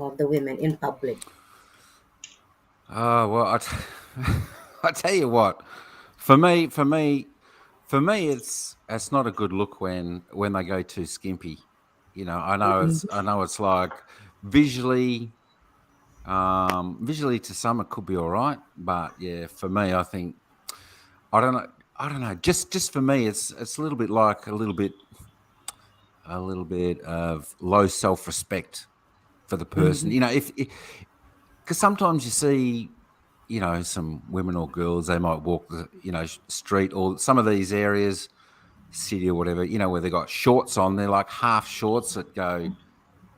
of the women in public? Oh well, I tell you what. For me, for me, for me, it's not a good look when they go too skimpy. I know it's like visually, visually to some it could be all right, but yeah, for me, I think I don't know. I don't know. Just for me, it's a little bit like a little bit of low self respect for the person. Mhm. If because sometimes you see, some women or girls, they might walk the, street or some of these areas, city or whatever, where they got shorts on. They're like half shorts that go,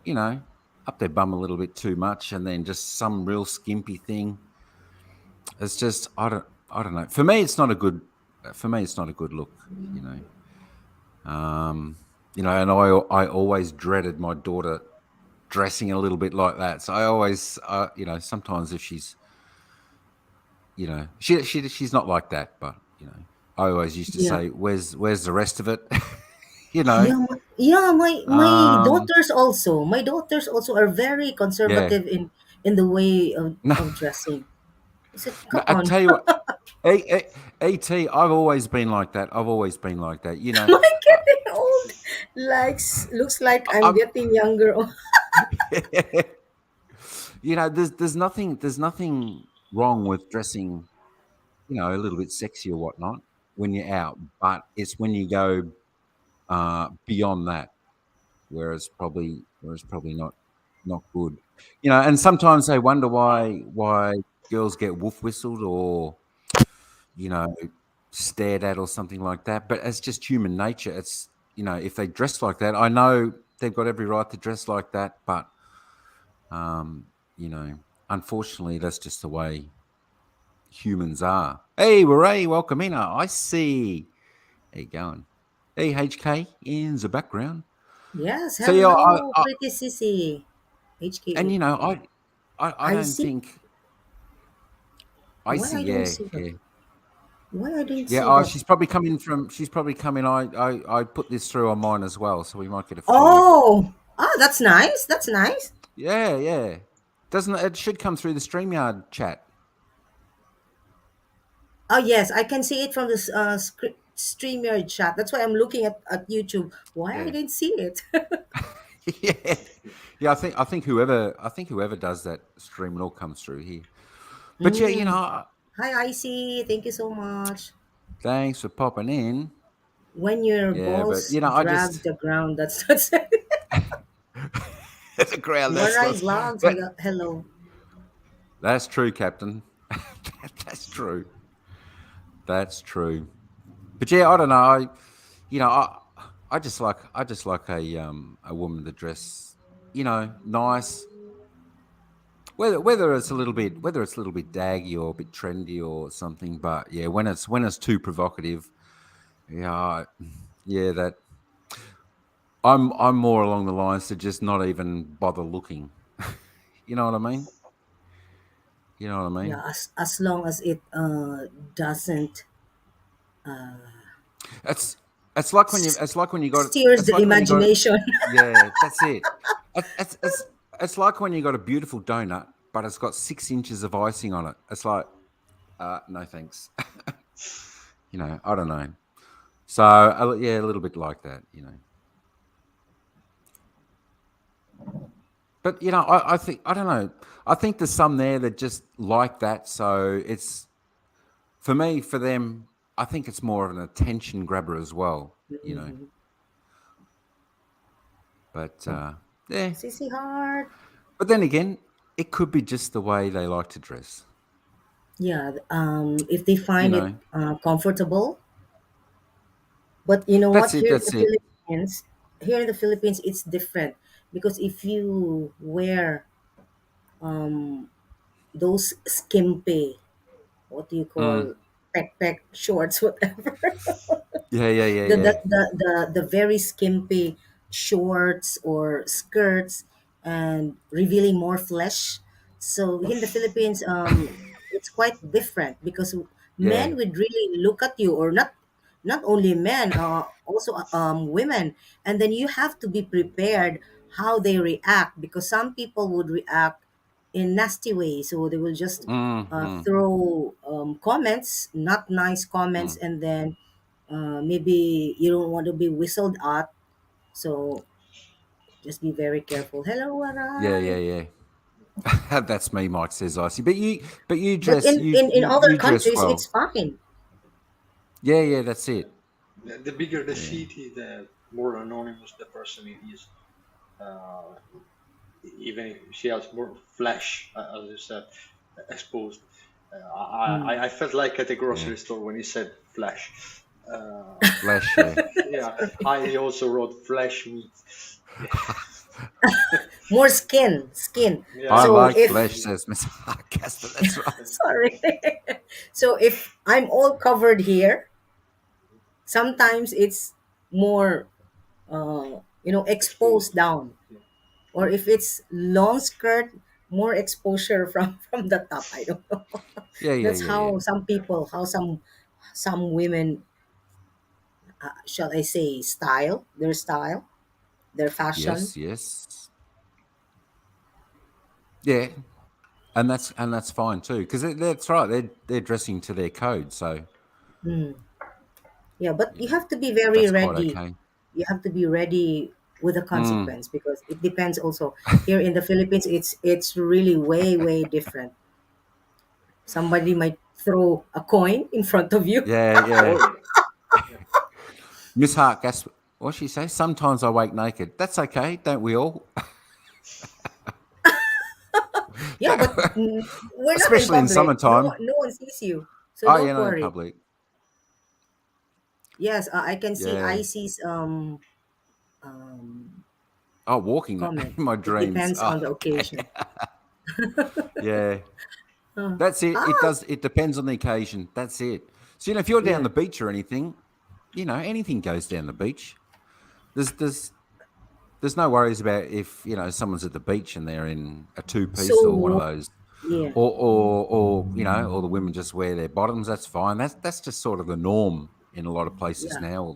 you know, up their bum a little bit too much, and then just some real skimpy thing. It's just I don't know. For me, it's not a good. For me, it's not a good look. You know. Um, and I always dreaded my daughter dressing a little bit like that. So I always, sometimes if she's, she's not like that, but I always used to Yeah. say, "Where's the rest of it?" you know. Yeah, my Um, daughters also are very yeah. conservative in the way of, No, of dressing. I said, no, come I on. tell you what, A- At, I've always been like that. I've always been like that. Am I getting old? Looks like I'm I'm, getting younger. there's nothing wrong with dressing, a little bit sexy or whatnot when you're out, but it's when you go beyond that, whereas probably not good. And sometimes they wonder why girls get wolf whistled or you know stared at or something like that. But it's just human nature. It's if they dress like that, I know they've got every right to dress like that, but um, you know, unfortunately, that's just the way humans are. Hey, Ray, welcome in. I see. How you going? Hey, HK in the background. Yes, So yeah, hello, pretty sissy. and HK. I I don't see. think I Why see. I don't Yeah, see that? yeah, Why I didn't yeah. see Oh, that? she's probably coming from. She's probably coming. I put this through on mine as well, so we might get a few. Oh, that's nice. That's nice. Yeah, yeah. Doesn't it? It should come through the Streamyard chat. Oh yes, I can see it from the StreamYard chat. That's why I'm looking at YouTube. Why I Yeah, didn't see it? yeah, yeah. I think whoever does that stream, it all comes through here. But yeah, Mm. Hi, Icy. Thank you so much. thanks for popping in. When your Yeah, but balls I drag just the ground, that's the crowd. That's Marai what's. Vlogs. But Hello. that's true, Captain. That's true. That's true. But yeah, I don't know. You know, I, I just like a woman to dress, nice. Whether it's a little bit daggy or a bit trendy or something, but yeah, when it's too provocative, yeah, yeah, that I'm more along the lines to just not even bother looking. You know what I mean? You know what I mean? Yeah, as long as it doesn't It's it's like when you s- it's like when you got steers it's the like when you got imagination. yeah, that's it. It's like when you got a beautiful donut, but it's got 6 inches of icing on it. It's like, no thanks. I don't know. So yeah, a little bit like that. But I think I don't know. I think there's some there that just like that. So it's for me, for them. I think it's more of an attention grabber as well. Mhm. But yeah. Sissy Heart. But then again, it could be just the way they like to dress. Yeah, if they You find it know, comfortable. But you know what? that's it. That's it. Here in the Philippines, it's different because if you wear those skimpy, what do you Mm. call peck shorts, whatever, Yeah, yeah, yeah, the, the yeah. the the very skimpy shorts or skirts and revealing more flesh. So in the Philippines, it's quite different because Yeah. men would really look at you, or not only men, also women, and then you have to be prepared how they react, because some people would react in nasty ways. So they will just Mm-hmm. throw comments, not nice comments, Mm. and then maybe you don't want to be whistled at. So just be very careful. Hello, Yeah, Arai. yeah, yeah. That's me, Mike says icy. But you But dress in other you dress countries, well. it's fine. Yeah, yeah, that's it. The bigger the Yeah. city, the more anonymous the person it is. Uh, Even if she has more flesh, as you said, exposed. Mm. I felt like at a Yeah. grocery store when he said flesh. Uh, Flesh, yeah. yeah, I also wrote flesh meat. Yeah, More skin. I yeah, So like skin if flesh, meat. says Miss Casper. That's right. sorry, so if I'm all covered here, sometimes it's more exposed Exposed. down, Yeah. or if it's long skirt, more exposure from from the top. I don't know. Yeah, yeah, That's yeah, yeah. how some people, how some women, shall I say, style, their fashion. Yes, yes. Yeah. And that's fine too, because that's right. They're dressing to their code, so Mm. Yeah, but you yeah, have to be very that's quite ready. okay. You have to be ready with the Mm. consequence, because it depends also. Here in the Philippines, it's really way different. Somebody might throw a coin in front of you. Yeah, yeah. Oh yeah. Yeah. Miss Hart, guess what she say? Sometimes I wake naked. That's okay, don't we all? Yeah, but we're not in Especially in public. summertime. No one sees you, so Oh, don't in worry. public. Yes, I can see Yeah. Icy's um Oh, walking comment. in my It dreams. depends Oh, on the okay. occasion. Yeah. Uh, That's it. It ah, does. It depends on the occasion. That's it. So if you're down yeah. the beach or anything, anything goes down the beach. There's there's there's no worries about if someone's at the beach and they're in a two piece or one of So those, yeah, or the women just wear their bottoms. That's fine. That's just sort of the norm in a lot of places yeah. now, or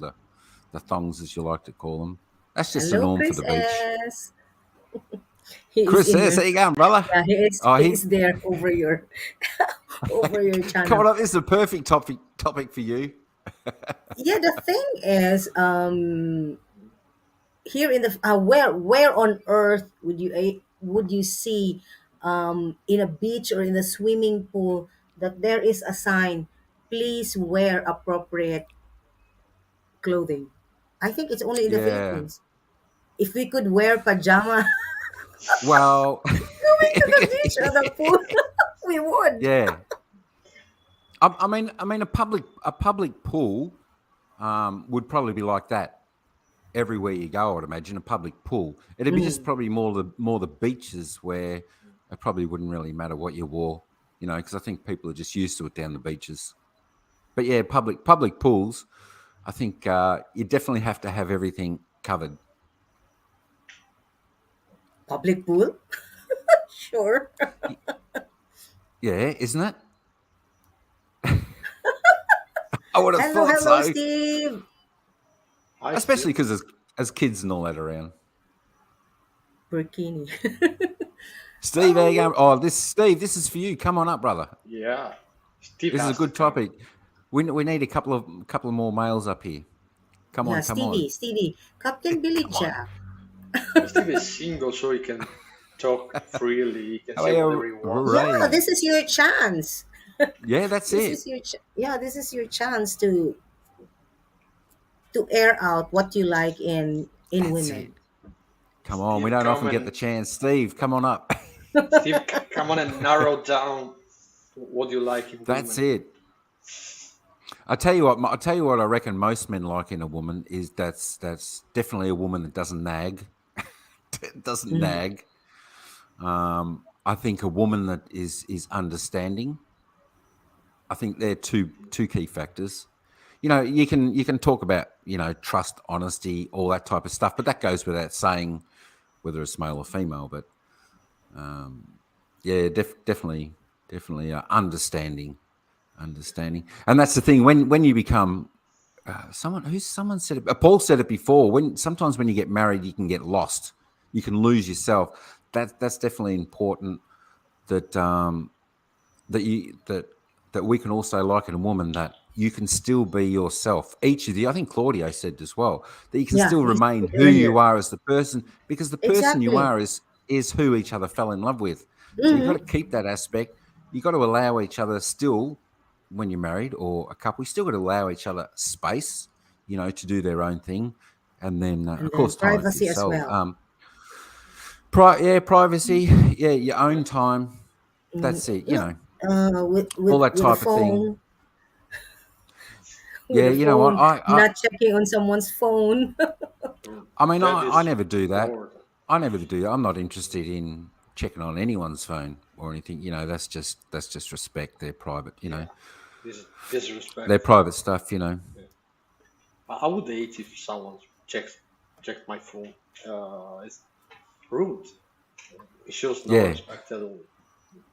the thongs as you like to call them. That's just the Hello, norm for Chris the beach. S. He is Chris in says, your. "How you going, brother?" Yeah, Oh, he he is there over your over your come channel. on up. This is a perfect topic for you. Yeah, the thing is, here in the where on earth would you see in a beach or in a swimming pool that there is a sign, please wear appropriate clothing? I think it's only in the Yeah. Philippines. If we could wear pajama Well, going to the beach or the pool, we would. yeah. I mean, a public pool would probably be like that everywhere you go. I'd imagine a public pool. It'd be just Mm. probably more the beaches where it probably wouldn't really matter what you wore, because I think people are just used to it down the beaches. But yeah, public pools. I think you definitely have to have everything covered. Public pool, sure. Y- Yeah, isn't it? I would have thought Hello, so, Steve. Hi, especially Steve. because as kids and all that around. Burkini. Steve, how you Yeah. going? Oh, Steve, this is for you. Come on up, brother. Yeah, Steve This is a has to good come. topic. We need a couple of more males up here. Come Yeah, on, come on, Stevie, Captain Billy come on. Jack. Steve is single, so he can talk freely. He can Oh say yeah, whatever he wants. Yeah, hooray! this is your chance. Yeah, that's it. Yeah, this is your chance to air out what you like in That's women. it. Come on, we Steve, don't come often get and the chance. Steve, come on up. Come on and narrow down what you like in That's women. it. I tell you what. I reckon most men like in a woman is that's definitely a woman that doesn't nag. Doesn't Mm. nag. I think a woman that is understanding. I think they're two key factors. You can talk about trust, honesty, all that type of stuff, but that goes without saying whether it's male or female. But yeah, definitely understanding, and that's the thing when you become someone said it. Paul said it before. Sometimes when you get married, you can get lost. you can lose yourself. That's definitely important. That that that we can also like in a woman that you can still be yourself. Each of you, I think Claudio said as well, that you can Yeah, still he said remain it who earlier. you are as the person, because the person you Exactly. are is who each other fell in love with. So you've got to Mm-hmm. keep that aspect. You got to allow each other still, when you're married or a couple, you still got to allow each other space, to do their own thing, and then And of then course time for privacy as yourself. well. Yeah, privacy, yeah, your own time. Mm, That's it. not with All with that with a type of thing. phone, with Yeah, a you know what? phone, not checking on someone's phone. I mean, That I is never do that. important. I never do that. I'm not interested in checking on anyone's phone or anything. That's just respect. They're private. Yeah, this is They're disrespect. private stuff. Yeah. I would hate if someone checks my phone. It's rude. It shows no Yeah. respect at all.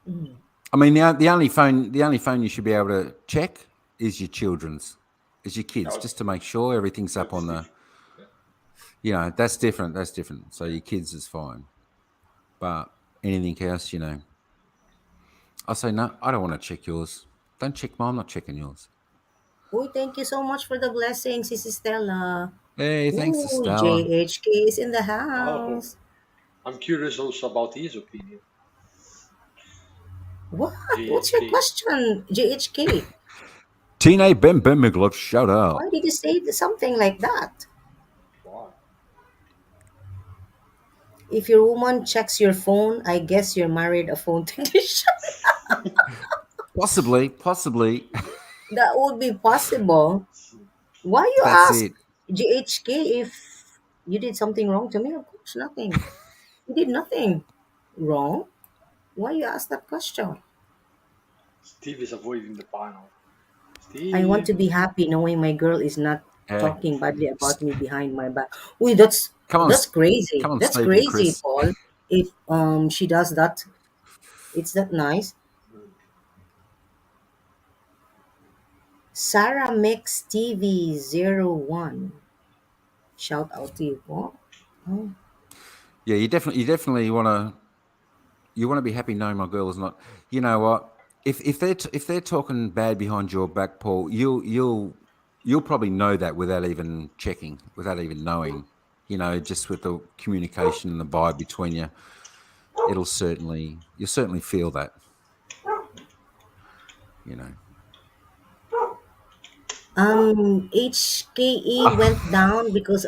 Mm. I mean, the only phone you should be able to check is your children's, is your kids, Yeah, just to make sure everything's up that's on the. different. Yeah. That's different. That's different. So Yeah. your kids is fine, but anything else, I say no. I don't want to check yours. Don't check mine. I'm not checking yours. Oh, thank you so much for the blessings, Sister Stella. Hey, thanks, Oh, Estella. JHK is in the Oh, house. I'm curious also about his opinion. What? What's your GHK. question, JHK? Tina Ben Ben McLove, shout out. Why did you say something like that? Why? If your woman checks your phone, I guess you're married a phone technician. Possibly, possibly. That would be possible. Why you That's ask it. GHK if you did something wrong to me? Of course, nothing. You did nothing wrong. Why you ask that question? Steve is avoiding the panel. I want Steve. to be happy knowing my girl is not Yeah. talking badly S- about me behind my back. Uy, that's Come on, that's crazy. come on, That's Steve and crazy, Chris. Paul. If she does that, it's that nice. Sarah Mix TV 01. Shout out to you, Paul. Oh, Yeah, you definitely want to be happy knowing my girl is not. You know what? If they're talking bad behind your back, Paul, you'll probably know that without even checking, without even knowing. Just with the communication and the vibe between you, you'll certainly feel that. You know. HKE went down because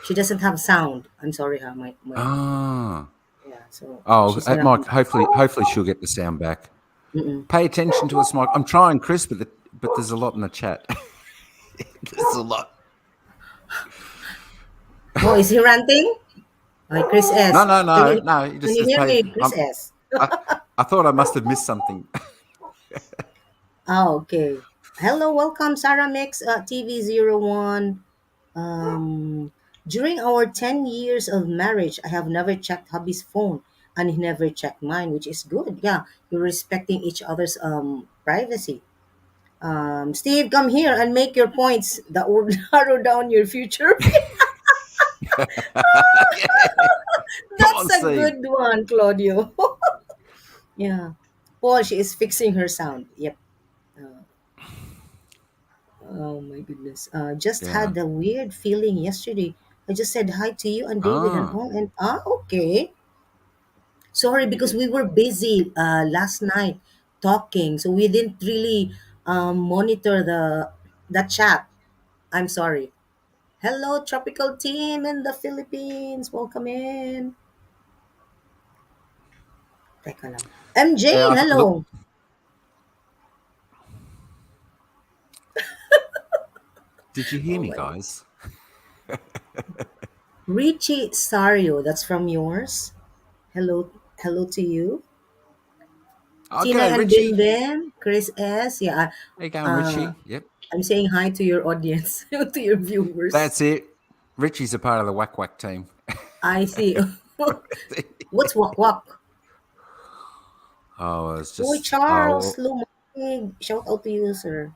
she doesn't have sound. I'm sorry, my Ah. yeah. So Oh, she's not. Mike. Hopefully she'll get the sound back. Mm-mm. Pay attention to us, Mike. I'm trying, Chris, but there's a lot in the chat. There's a lot. Oh, is he ranting? Hi, Chris No, S. no, Can no, you no. He can just you says hear pay. me, Chris S? I, I thought I must have missed something. Oh, okay. Hello, welcome, Sarah Mix TV 01. During our 10 years of marriage, I have never checked hubby's phone and he never checked mine, which is good. Yeah, you're respecting each other's privacy. Steve, come here and make your points that will narrow down your future. Come That's on, a Steve. good one, Claudio. Yeah. Paul, she is fixing her sound. Yep. Uh, oh my goodness. Just Yeah. had a weird feeling yesterday. I just said hi to you and David and Ah. all, and okay. Sorry, He because did. we were busy last night talking, so we didn't really monitor the chat. I'm sorry. Hello, tropical team in the Philippines. Welcome in. Teka lang. MJ, Yeah. Look. hello. Did you hear Oh me, my. guys? Richie Sario, that's from yours. Hello, hello to you. Tina Okay, and Bim Richie. Bim, Chris S. Yeah, How you going, uh, Richie? Yep. I'm saying hi to your audience, to your viewers. That's it. Richie's a part of the Whack Whack team. I see. What's walk walk? Oh, it's Boy just. Charles Oh, Lumig. Shout out to you, sir.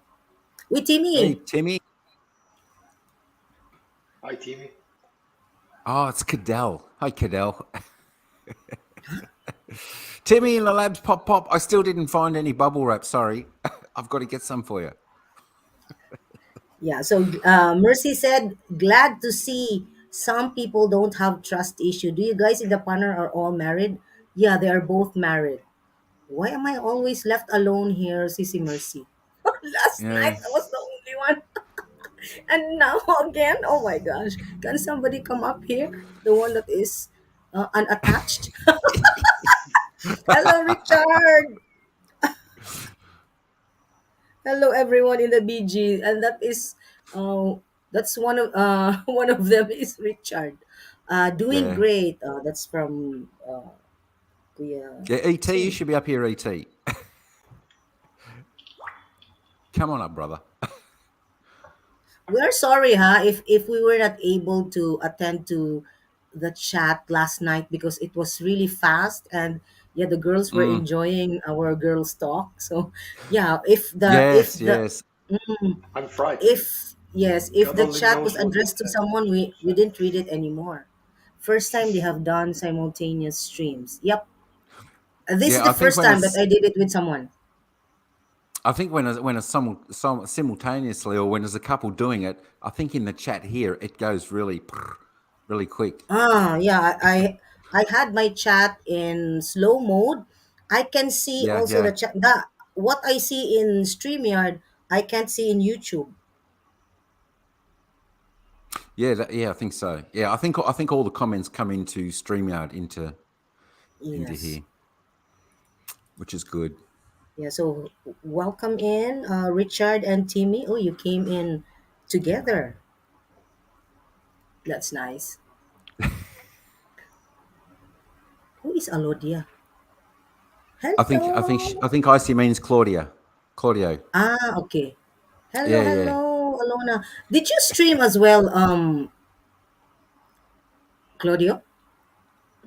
With hey, Timmy. Timmy. Hi, Timmy. Oh, it's Cadell. Hi, Cadell. Timmy in the labs, pop, pop. I still didn't find any bubble wrap. Sorry. I've got to get some for you. Yeah, so Mercy said, glad to see some people don't have trust issue. Do you guys in the panel are all married? Yeah, they are both married. Why am I always left alone here, Sissy Mercy? Last Yeah. night I was the only one. And now again, oh my gosh. Can somebody come up here? The one that is unattached? Hello, Richard. Hello, everyone in the BG. And uh, that's one of one of them is Richard. Doing Yeah. great. That's from Kuya Yeah, ET, you Tim. should be up here, ET. Come on up, brother. We're sorry, if we were not able to attend to the chat last night because it was really fast and yeah, the girls were Mm. enjoying our girls talk. So yeah, Yes, yes. I'm frightened. if yes, if God the only chat was knows what is addressed to happening someone, in we the didn't read it anymore. First time they have done simultaneous streams. Yep. This is Yeah, the I think first when time that it's I did it with someone. when it's some simultaneously or when there's a couple doing it, I think in the chat here it goes really really quick. Yeah, I had my chat in slow mode. I can see Yeah, also yeah. the chat. What I see in StreamYard, I can't see in YouTube. Yeah, yeah, I think so. Yeah, I think all the comments come into StreamYard into Yes. here, which is good. Yeah. So welcome in, Richard and Timmy. Oh, you came in together. That's nice. Who is Alodia? I Hello. think Icy means Claudia. Claudio. Okay. Hello, Yeah, yeah. hello, Alona. Did you stream as well, Claudio?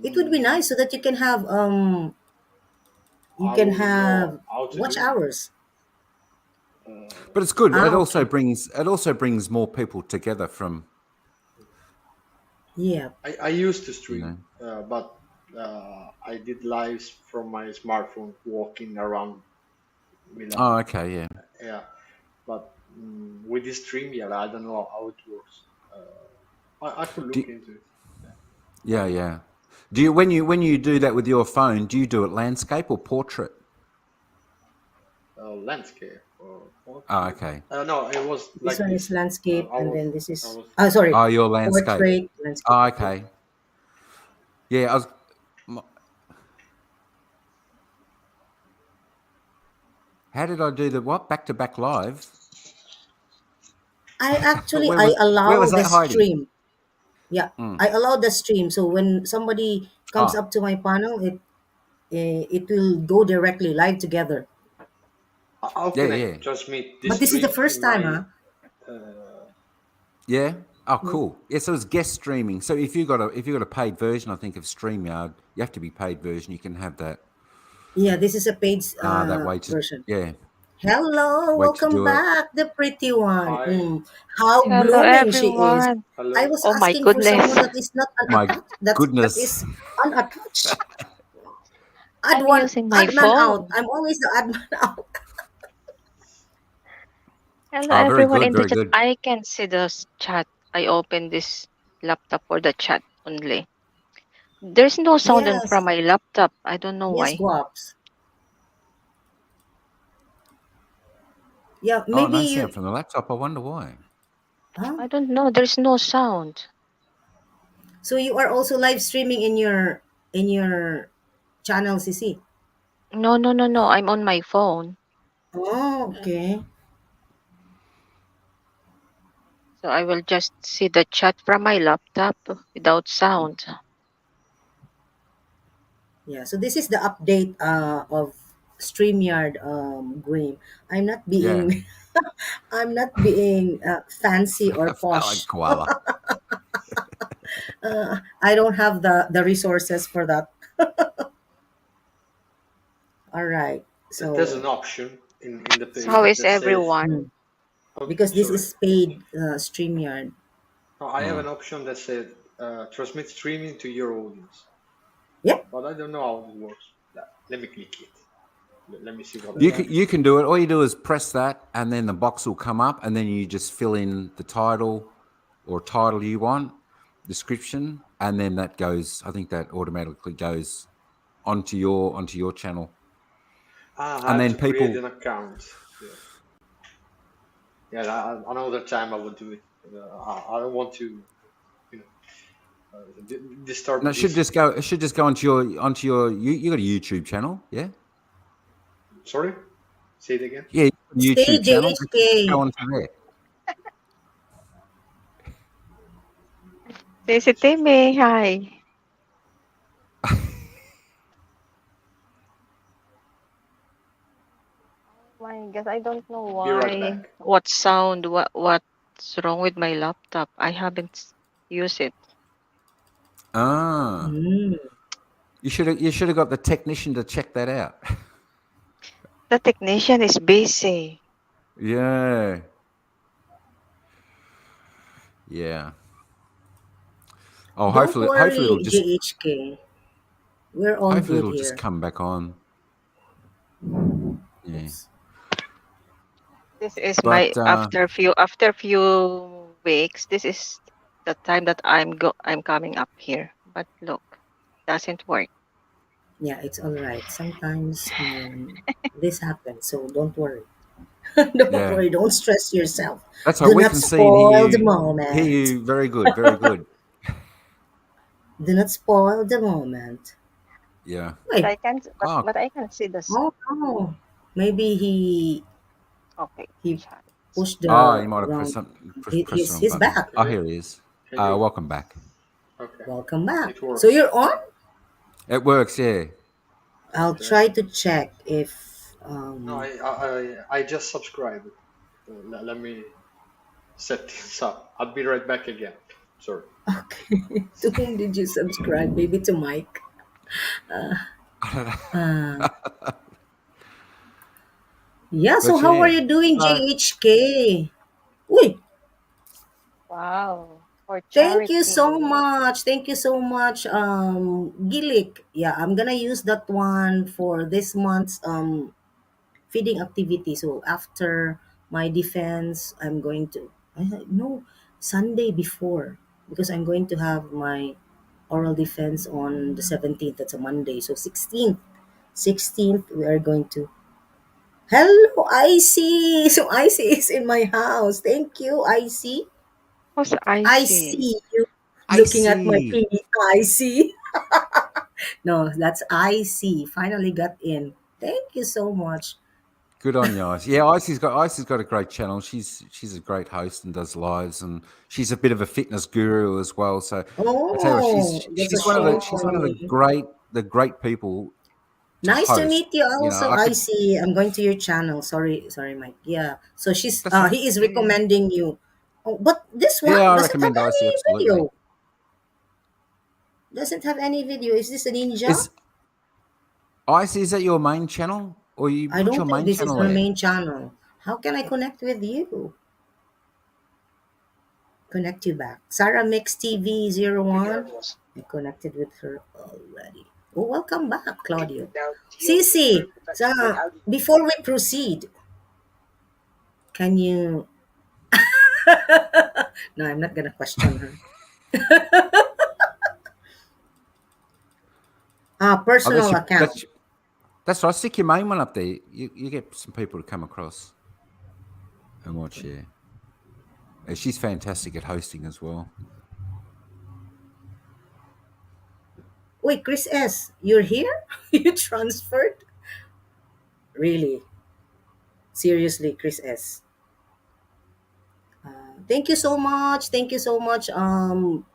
It would be Mm, nice so that you I can wouldn't know have how to watch do it. hours. But it's good. Okay. It also brings more people together from, Yeah. I used to you stream, know. but I did lives from my smartphone walking around Oh, Milan. okay, yeah. Yeah, but with this stream, yeah, I don't know how it works. I could Do, look into it. Yeah. yeah, yeah. Do you when you do that with your phone, do you do it landscape or portrait? Landscape or Oh, portrait. okay. No, it was This like one this. is landscape, I and was, then this I is was. sorry, Oh, your landscape. portrait landscape. Oh, Okay. okay. Yeah, m- how did I do the what? Back to back live? I Where allow was the that hiding? stream. Yeah, Mm. I allow the stream. So when somebody comes Oh, up to my panel, it will go directly live together. How yeah, can I yeah. transmit this But this is the stream first in time, my? huh? Yeah. Oh, Mm. cool. Yeah, so it's guest streaming. So if you got a paid version, I think of StreamYard, you have to be paid version. You can have Yeah, this is a paid that way to version. yeah Hello, way to welcome do it. back, the pretty one. Hi, How Hello, blooming she is. everyone. I hello. was Oh my asking for goodness. someone that is not My unattached. That goodness. is unattached. I'm using my Add man out. phone. I'm always the add man out. Hello, Oh, very everyone good, in the very chat. good. I can see the chat. I open this laptop for the chat only. There's no sound from Yes, my laptop. I don't know yes, why. guaps. Yeah, Oh, maybe no you. sound from the laptop. I wonder why. Huh? I don't know. There's no sound. So you are also live streaming in your channel, CC. No, no, no, no. I'm on my phone. Oh, okay. So I will just see the chat from my laptop without sound. Yeah, so this is the update of StreamYard, Graham. I'm not Yeah, being I'm not being fancy or like posh. koala. I don't have the resources for that. All right. There's an So option in the So how page is that says. everyone? because this Sorry. is paid StreamYard. No, I have Mm. an option that said transmit streaming to your audience. Yep. But I don't know how it works. Let me click it. Let me see what You it can is. you can do it. All you do is press that, and then the box will come up, and then you just fill in the title or title you want, description, and then that goes. I think that automatically goes onto your channel, I and have then to create people. an account. Yeah, yeah. Another time I will do it. I don't want to, you know, No, disturb it should this. just go. It should just go onto your. You got a YouTube channel, yeah? Sorry, say it again. Yeah, you got a Stay YouTube channel. It should just go JHK. onto there. Sisitime, hi. My God, I don't know Be right why. back. What sound? What's wrong with my laptop? I haven't used it. Ah, Mm. you should have got the technician to check that out. The technician is busy. Yeah, yeah. Oh, Don't hopefully worry, JHK. We're all good it'll just here. come back on. Yeah, Oops. This is my but after few weeks. This is the time that I'm coming up here. But look, doesn't work. Yeah, it's all right. Sometimes this happens, so don't worry. Don't yeah, worry. Don't stress yourself. that's right. Do We not can see and spoil the hear moment. you very good, very good. Do not spoil the moment. Yeah. But Wait. I can Oh, but I can see this. Oh no. Maybe Okay, he chat. pushed you the might have pressed wrong. some, pressed the wrong He's button. back. Oh, here he is. Can you? Welcome back. Okay, Welcome back. it So works. you're on. It works, yeah. I'll Okay. try to check if No, I just subscribed. Let me set this up. I'll be right back again. Sorry. okay. To whom did you subscribe? Maybe to Mike. Uh, yeah. So But how are yeah. you doing, Uh, JHK? Wait. Wow, for Thank you so charity. much. Thank you so much, Gilik. Yeah, I'm gonna use that one for this month's feeding activity. So after my defense, I'm going to no Sunday before because I'm going to have my oral defense on the 17th. That's a Monday. So 16th we are going to. Hello, Icy. So Icy is in my house. Thank you, Icy. Who's I icy? see you I looking at my see. TV. I see. No, that's I see. Finally got in. Thank you so much. Good on you, Ice. Yeah, Icy's got a great channel. She's a great host and does lives, and she's a bit of a fitness guru as well. So I tell you what, Oh, that's a shame she's for one of me. the great people to Nice to host. meet you You know, also, I I could. see. I'm going to your channel. Sorry, Mike. Yeah. So That's right. he is Yeah, recommending you. Oh, but this one yeah. I doesn't have recommend Icy any absolutely. video. Doesn't have any video. Is this a ninja? Is Icy, is that your main channel, or you I put don't your think main this is channel her there? main channel. How can I connect with you? Connect you back. Sarah Mix TV 01. I connected with her already. Oh, welcome back, Claudio. Sisi, so before we proceed, can you? No, I'm not gonna question her. Oh, that's Personal your account. that's right. Stick your main one up there. You get some people to come across and watch. Yeah, she's fantastic at hosting as well. Wait, Chris S, you're here? You transferred? Really? Seriously, Chris S. Thank you so much. Thank you so much,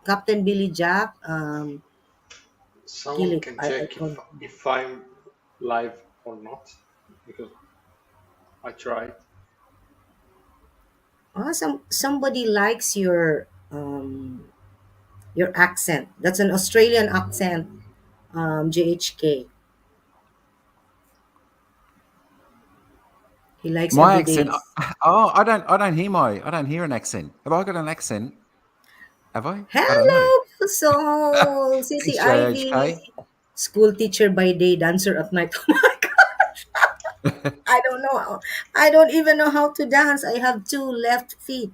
Captain Billy Jack. Someone Gilik, can I check called. if I'm live or not because I tried. Somebody likes your accent. That's an Australian accent, JHK. He likes My every accent. days. Oh, I don't hear an accent. Have I got an accent? Have I don't know. Hello, Soul. Sissy Thanks, Ivy. JHK. School teacher by day, dancer at night. Oh my God. I don't know. I don't even know how to dance. I have two left feet.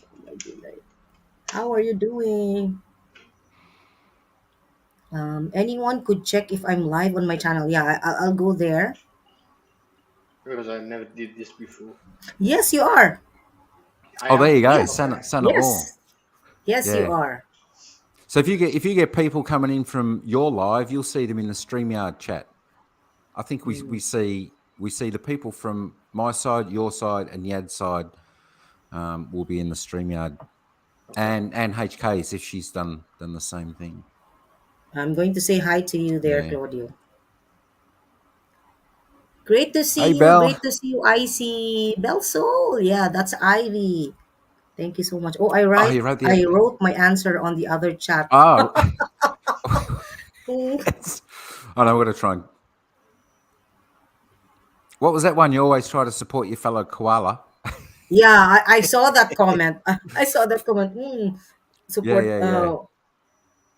Oh my goodness. How are you doing? Anyone could check if I'm live on my channel. Yeah, I'll go there. Because I never did this before. Yes, you are. I Oh, there you am. go. Yes. Sana All. Yes. Yes, you Yeah. are. So if you get people coming in from your live, you'll see them in the StreamYard chat. I think we see the people from my side, your side, and Yad's side will be in the StreamYard, Okay. and HK's if she's done the same thing. I'm going to say hi to you there, Yeah. Claudio. Great to see Hey, you. Belle. Great to see you, Icy. Bell Soul. Yeah, that's Ivy. Thank you so much. Oh, I Oh, write. you wrote the. I wrote my answer on the other chat. Oh, Mm. I know. We're gonna try and. What was that one? You always try to support your fellow koala. Yeah, I saw that comment. I saw that comment. Yeah, Support. yeah, yeah.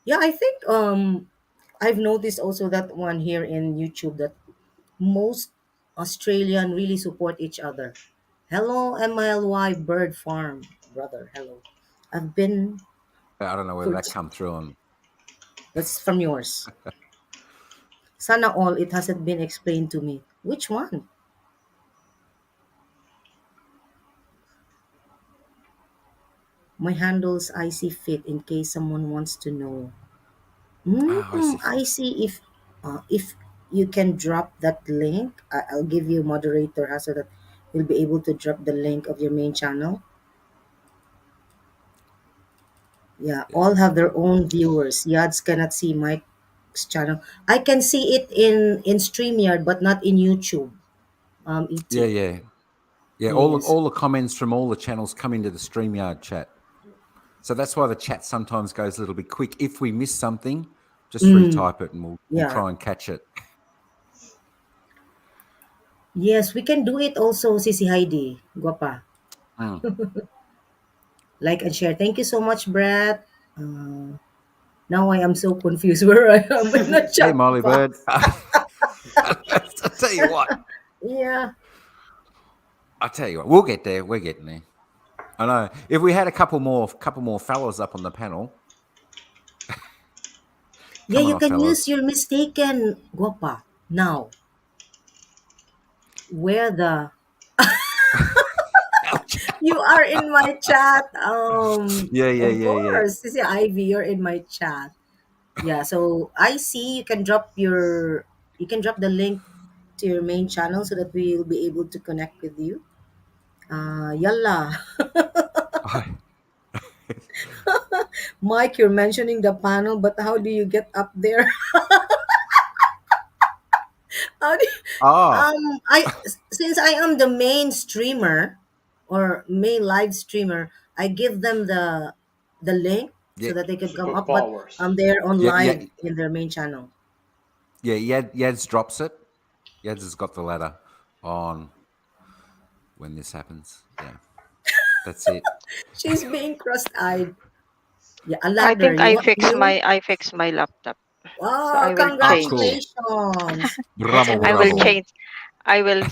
Yeah, I think I've noticed also that one here in YouTube that most Australian really support each other. Hello, MLY Bird Farm, brother. Hello. I've been I don't know whether for that come through on. that's from yours. Sana all it hasn't been explained to me. Which one? My handles I see fit in case someone wants to know. Oh, I see. I see if you can drop that link. I'll give you moderator so that you'll be able to drop the link of your main channel. Yeah, Yeah. all have their own viewers. Yadz cannot see Mike's channel. I can see it in StreamYard, but not in YouTube. Yeah, ET. yeah, yeah. All Yes. all the comments from all the channels come into the StreamYard chat. So that's why the chat sometimes goes a little bit quick. If we miss something, just Mm, retype it and we'll yeah. try and catch it. Yes, we can do it also, Sisi Heidi. Guapa. Mm. Like and share. Thank you so much, Brett. Now I am so confused where I am in the Hey, chat Molly Bird. box. I tell you what. Yeah. I tell you what. We'll get there. We're getting there. I know. If we had a couple more fellows up on the panel, Yeah, come on you up, can use fellas. your mistaken guapa now. Where the Ouch. you are in my chat. Yeah, yeah, Of yeah, yeah. course. This is Ivy, you're in my chat. Yeah, so I see you can drop the link to your main channel so that we'll be able to connect with you. Yalla. I- Mike, you're mentioning the panel, but how do you get up there? How do you, oh, I since I am the main streamer or main live streamer, I give them the link so yeah, that they could come up, but Superpowers. they're on yeah, yeah, live in their main channel. yeah. Yadz drops it. Yadz has got the ladder on when this happens. Yeah, that's it. She's being cross-eyed. Yeah, a I ladder. think You want you? I fix my laptop. So Wow, I will Ah, change. cool. congratulations. What's Bravo, I will bravo. anniversary? change. I will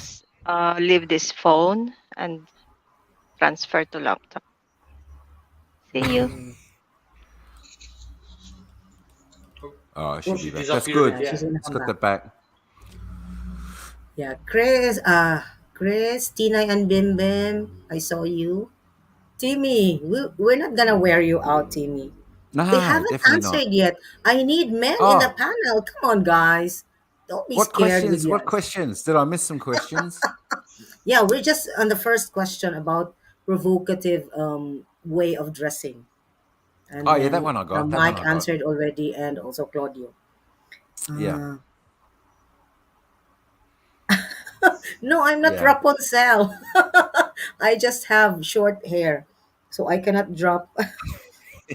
leave this phone and transfer to laptop. See you. Mm, Oh, Oh, it oh, should be she back. That's disappeared good. yeah, she's again. gonna It's come got back. that back. Yeah, Chris, Tina and Bim Bim, I saw you. Timmy, we're not gonna wear you out, Timmy. They No, haven't definitely not. answered yet. I need men in the Oh, panel. Come on, guys. Don't be what scared with questions? What yes. questions? Did I miss some questions? Yeah, we're just on the first question about provocative way of dressing. And Oh, yeah, that then one I got. That one Mike I got. answered already and also Claudio. Yeah, Uh, no, I'm not yeah. Rapunzel. I just have short hair. So I cannot drop.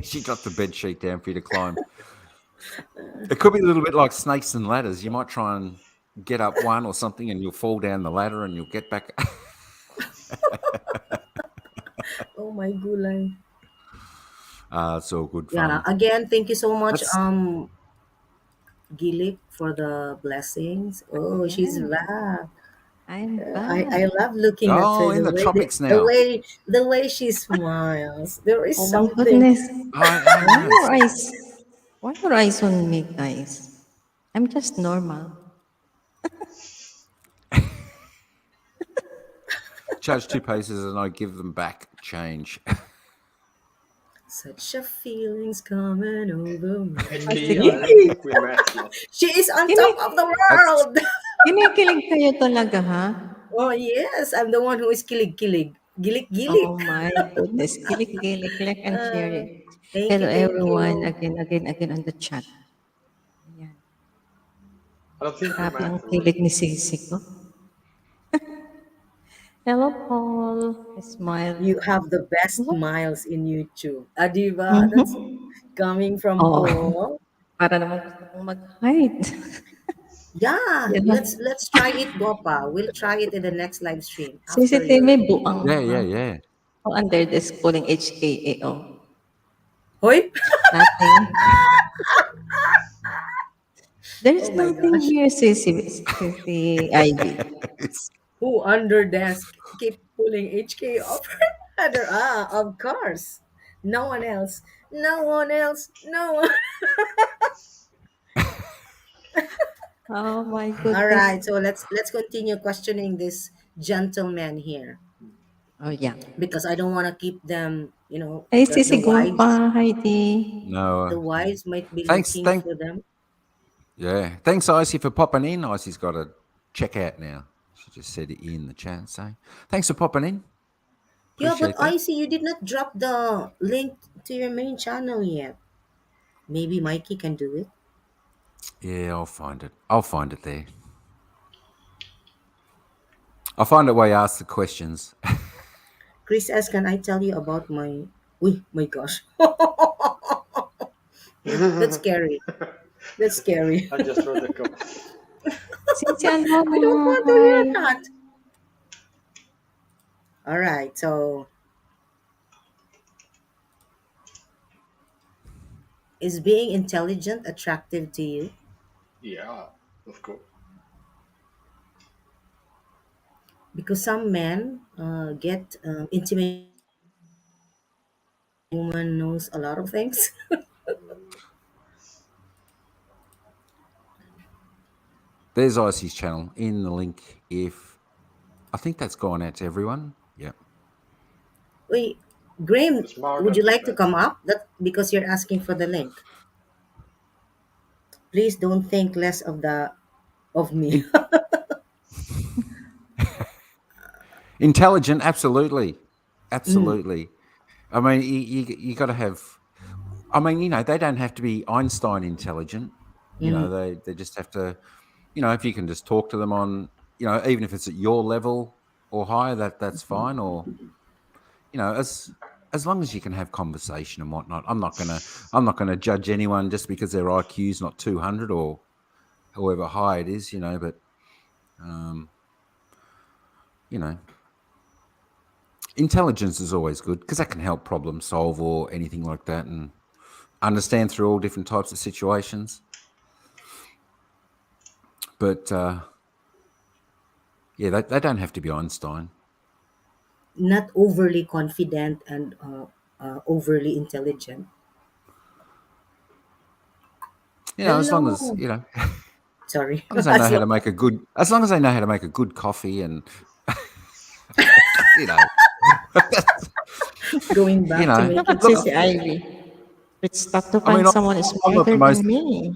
She dropped the bed sheet down for you to climb. It could be a little bit like snakes and ladders. You might try and get up one or something, and you'll fall down the ladder, and you'll get back. Oh my gulay. It's all good Yeah. fun. Again, thank you so much, That's Gilik, for the blessings. Oh, she's Yeah, back. I'm I back. love looking at her. oh, in the tropics The now. way she smiles. There is Oh my something. goodness. I Why know. your eyes? Why your eyes on me, guys? I'm just normal. Charge 2 paces and I give them back change. Such a feeling's coming over Ah, HK, sige. I don't me. think we met yet. She is on Kini top of the That's world. kinikilig kayo talaga, ha? Oh yes, I'm the one who is kilig. Gilik. Oh my goodness. Kilik, like and share Uh, it. thank Hello you, thank everyone. you. Again on the chat. Ayan. I don't think we Grabe ang met, Ruth. kilig ni Sisi ko. Hello, Paul. Smile. You have the best What? smiles in YouTube. Adiba, that's Mhm. coming from Oo. Paul. Para naman gusto kong mag-hide. Yeah, Yan. let's try it, Gopa. We'll try it in the next live stream after CCTV your. buang. yeah, yeah, yeah. Oh, under this calling HKAO. Hoy! Nothing. Oh There's my nothing gosh. here, Sissy Ivy. It's- Who under desk keep pulling HK off her header? Ah, of course. No one else. No one else. No one. Oh my All goodness. right, so let's continue questioning this gentleman here Oh yeah. because I don't want to keep them. Hey, The Sissy wives Gompa, Heidi. no. the wives might be Thanks, looking thank for them. yeah. Thanks, Icy, for popping in. Icy's got to check out now. She just said it in the chat. So thanks for popping in. Yeah, but Appreciate that. I see you did not drop the link to your main channel yet. Maybe Mikey can do it. Yeah, I'll find it. I'll find it there. I'll find it where you ask the questions. Chris S, can I tell you about my? Oh my gosh, that's scary. That's scary. I just wrote the code. Sissy, I don't aloha. want to Hi. hear that. All right, so is being intelligent attractive to you? Yeah, of course. Because some men get intimidated when a woman knows a lot of things. There's Icy's channel in the link. If I think that's gone out to everyone. Yeah. Wait, Graham, It's more would than you two like to come pages. up? That because you're asking for the link. Please don't think less of me. In- intelligent, absolutely. Mm, Absolutely. I mean, you got to have. I mean, they don't have to be Einstein intelligent. mm, They just have to. If you can just talk to them on, even if it's at your level or higher, that's fine. Or as long as you can have conversation and whatnot. I'm not gonna judge anyone just because their IQ's not 200 or however high it is. But um, you know, intelligence is always good because that can help problem solve or anything like that, and understand through all different types of situations. But yeah, they don't have to be Einstein. not overly confident and overly intelligent. As long as Hello. Sorry. long as they know As how to long make a good, as long as they know how to make a good coffee, and you know, going you back to know, Look making at look, Sissy coffee. Ivy. It's tough to I mean, find someone I'm not smarter the than most. me.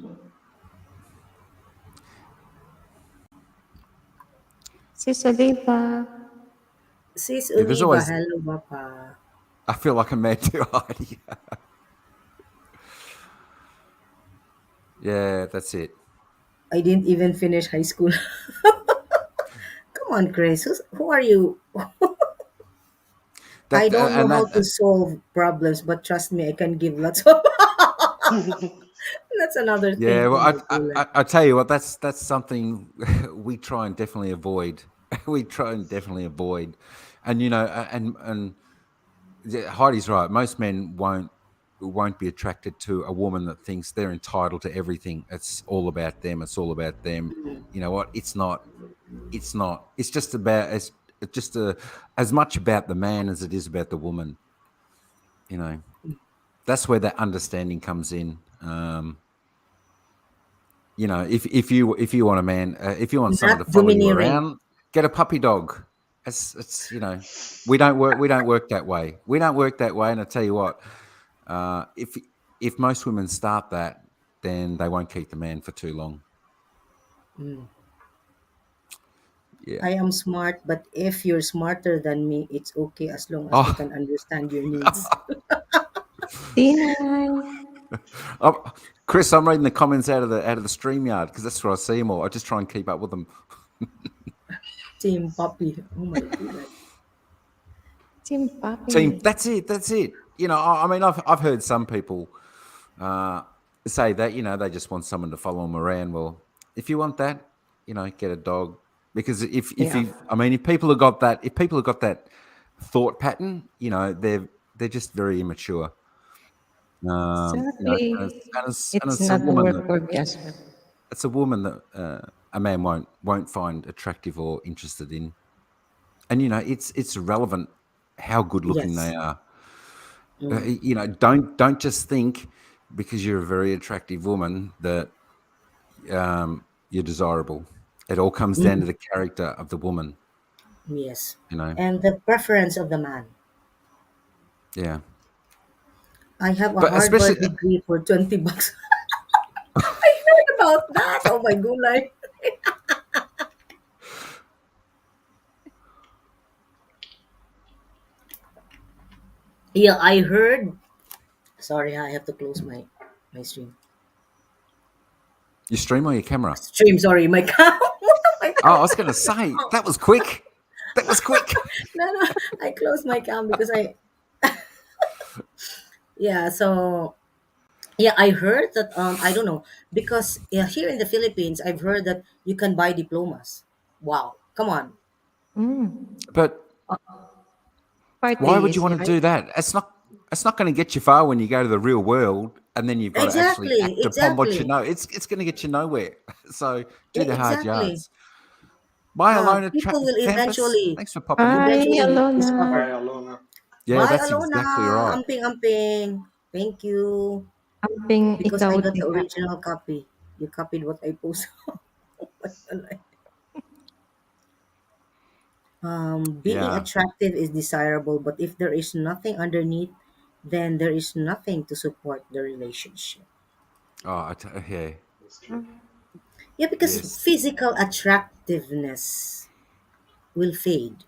Sis Oliva. Sis Yeah, there's Oliva, always. hello, Papa. I feel like a mad too, Heidi. Yeah, that's it. I didn't even finish high school. Come on, Chris. Who are you? I That don't know and how to that. solve problems, but trust me, I can give lots of. That's another thing Yeah, well, from my bullet. I tell you what, that's something we try and definitely avoid. We try and definitely avoid, and and yeah, Heidi's right. Most men won't. won't be attracted to a woman that thinks they're entitled to everything. It's all about them. It's all about them. You know what? It's not. It's not. It's just about. It's just as much about the man as it is about the woman. You know, that's where that understanding comes in. You know, if you want a man, if you want someone Not to follow you domineering. around, get a puppy dog. It's you know, we don't work that way. We don't work that way. And I tell you what, if most women start that, then they won't keep the man for too long. Yeah. I am smart, but if you're smarter than me, it's okay as long as I Oh, can understand your needs. Tinay. oh, Chris, I'm reading the comments out of the stream yard because that's where I see them all. I just try and keep up with them. Team puppy. Oh my goodness. Team Team, Papi. that's it. That's it. You know, I mean, I've heard some people say that, you know, they just want someone to follow them around. Well, if you want that, you know, get a dog. Because if Yeah. you, I mean, if people have got that thought pattern, you know, they're just very immature. You know, Sadly, and it's it's a not woman work that for me as well. a man won't find attractive or interested in. And you know, it's relevant how good looking Yes. they are. You know, don't just think because you're a very attractive woman that you're desirable. It all comes down to the character of the woman. Yes. You know, And the preference of the man. yeah. I have a But especially, Harvard degree for 20 bucks. I heard about that. Oh my goodness. Yeah, I heard. Sorry, I have to close my stream. you stream or your camera. Stream, sorry, my cam. my Oh, cam. I was going to say that was quick. That was quick. No, I closed my cam because I. Yeah, so yeah, I heard that. I don't know because yeah, here in the Philippines, I've heard that you can buy diplomas. Wow, come on. Mm. But why would you Parties, want to right? do that? It's not going to get you far when you go to the real world, and then you've got to actually Exactly, act upon what you exactly, know. It's going to get you nowhere. So do the hard exactly. yards. Bye, Alona People will Campus. eventually, Thanks for popping in. Hi, eventually Alona. discover. Bye, Alona. Yeah, Bye, that's Alona. exactly right. Amping, amping. Thank you. Amping Because ikaw I got the diha. original copy. You copied what I posted. Being Yeah. attractive is desirable, but if there is nothing underneath, then there is nothing to support the relationship. Oh, yeah. That's true. Yeah, because Yes. physical attractiveness will fade.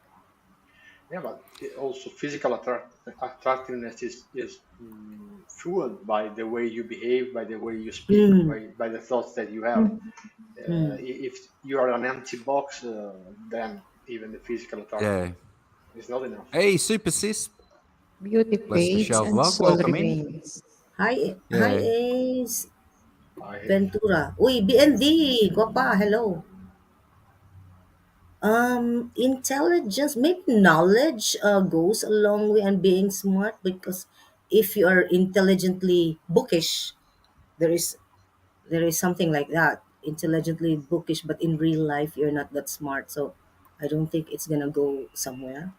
Yeah, but also physical attractiveness is fueled by the way you behave, by the way you speak, Mm, by the thoughts that you have. Mm. mm. If you are an empty box, then even the physical Yeah. attractiveness is not enough. Hey, Super Sis. Beauty Bless fades Michelle's and love. soul Welcome in. remains. Hi, Yeah. Ace I Ventura. Uy, BND. Guapa, hello. Intelligence, maybe knowledge goes a long way and being smart because if you are intelligently bookish, there is there is something like that. Intelligently bookish, but in real life you're not that smart. So I don't think it's gonna go somewhere.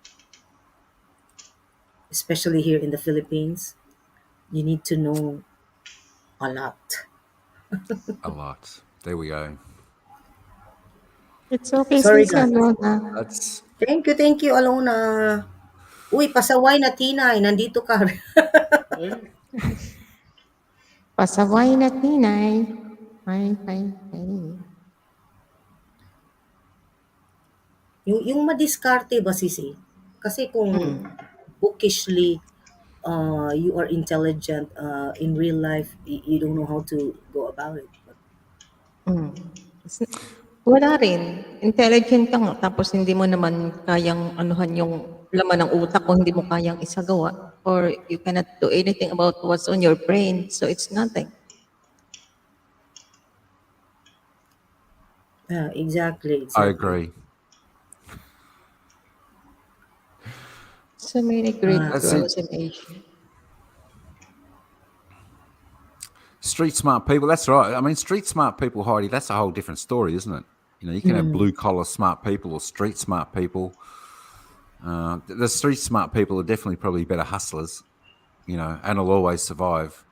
Especially here in the Philippines, you need to know a lot. A lot. There we go. It's okay, Sorry, sis, guys. Alona. That's Thank you, Alona. Uy, pasaway na Tinay, nandito ka. Eh, Pasaway na tinay. Hi, hi, hi. yung madiskarte ba sisi? Kasi kung Mm. bookishly you are intelligent in real life, you don't know how to go about it. Mm. Kasi wala rin. Intelligent ka nga tapos hindi mo naman kayang anuhan yung laman ng utak ko, hindi mo kayang isagawa or you cannot do anything about what's on your brain. So it's nothing. Yeah, exactly, I exactly. agree. So many great Uh, That's it. girls in Asia. street smart people. That's right. I mean, street smart people, Heidi. That's a whole different story, isn't it? You can have blue collar smart people or street smart people. The street smart people are definitely probably better hustlers, and will always survive.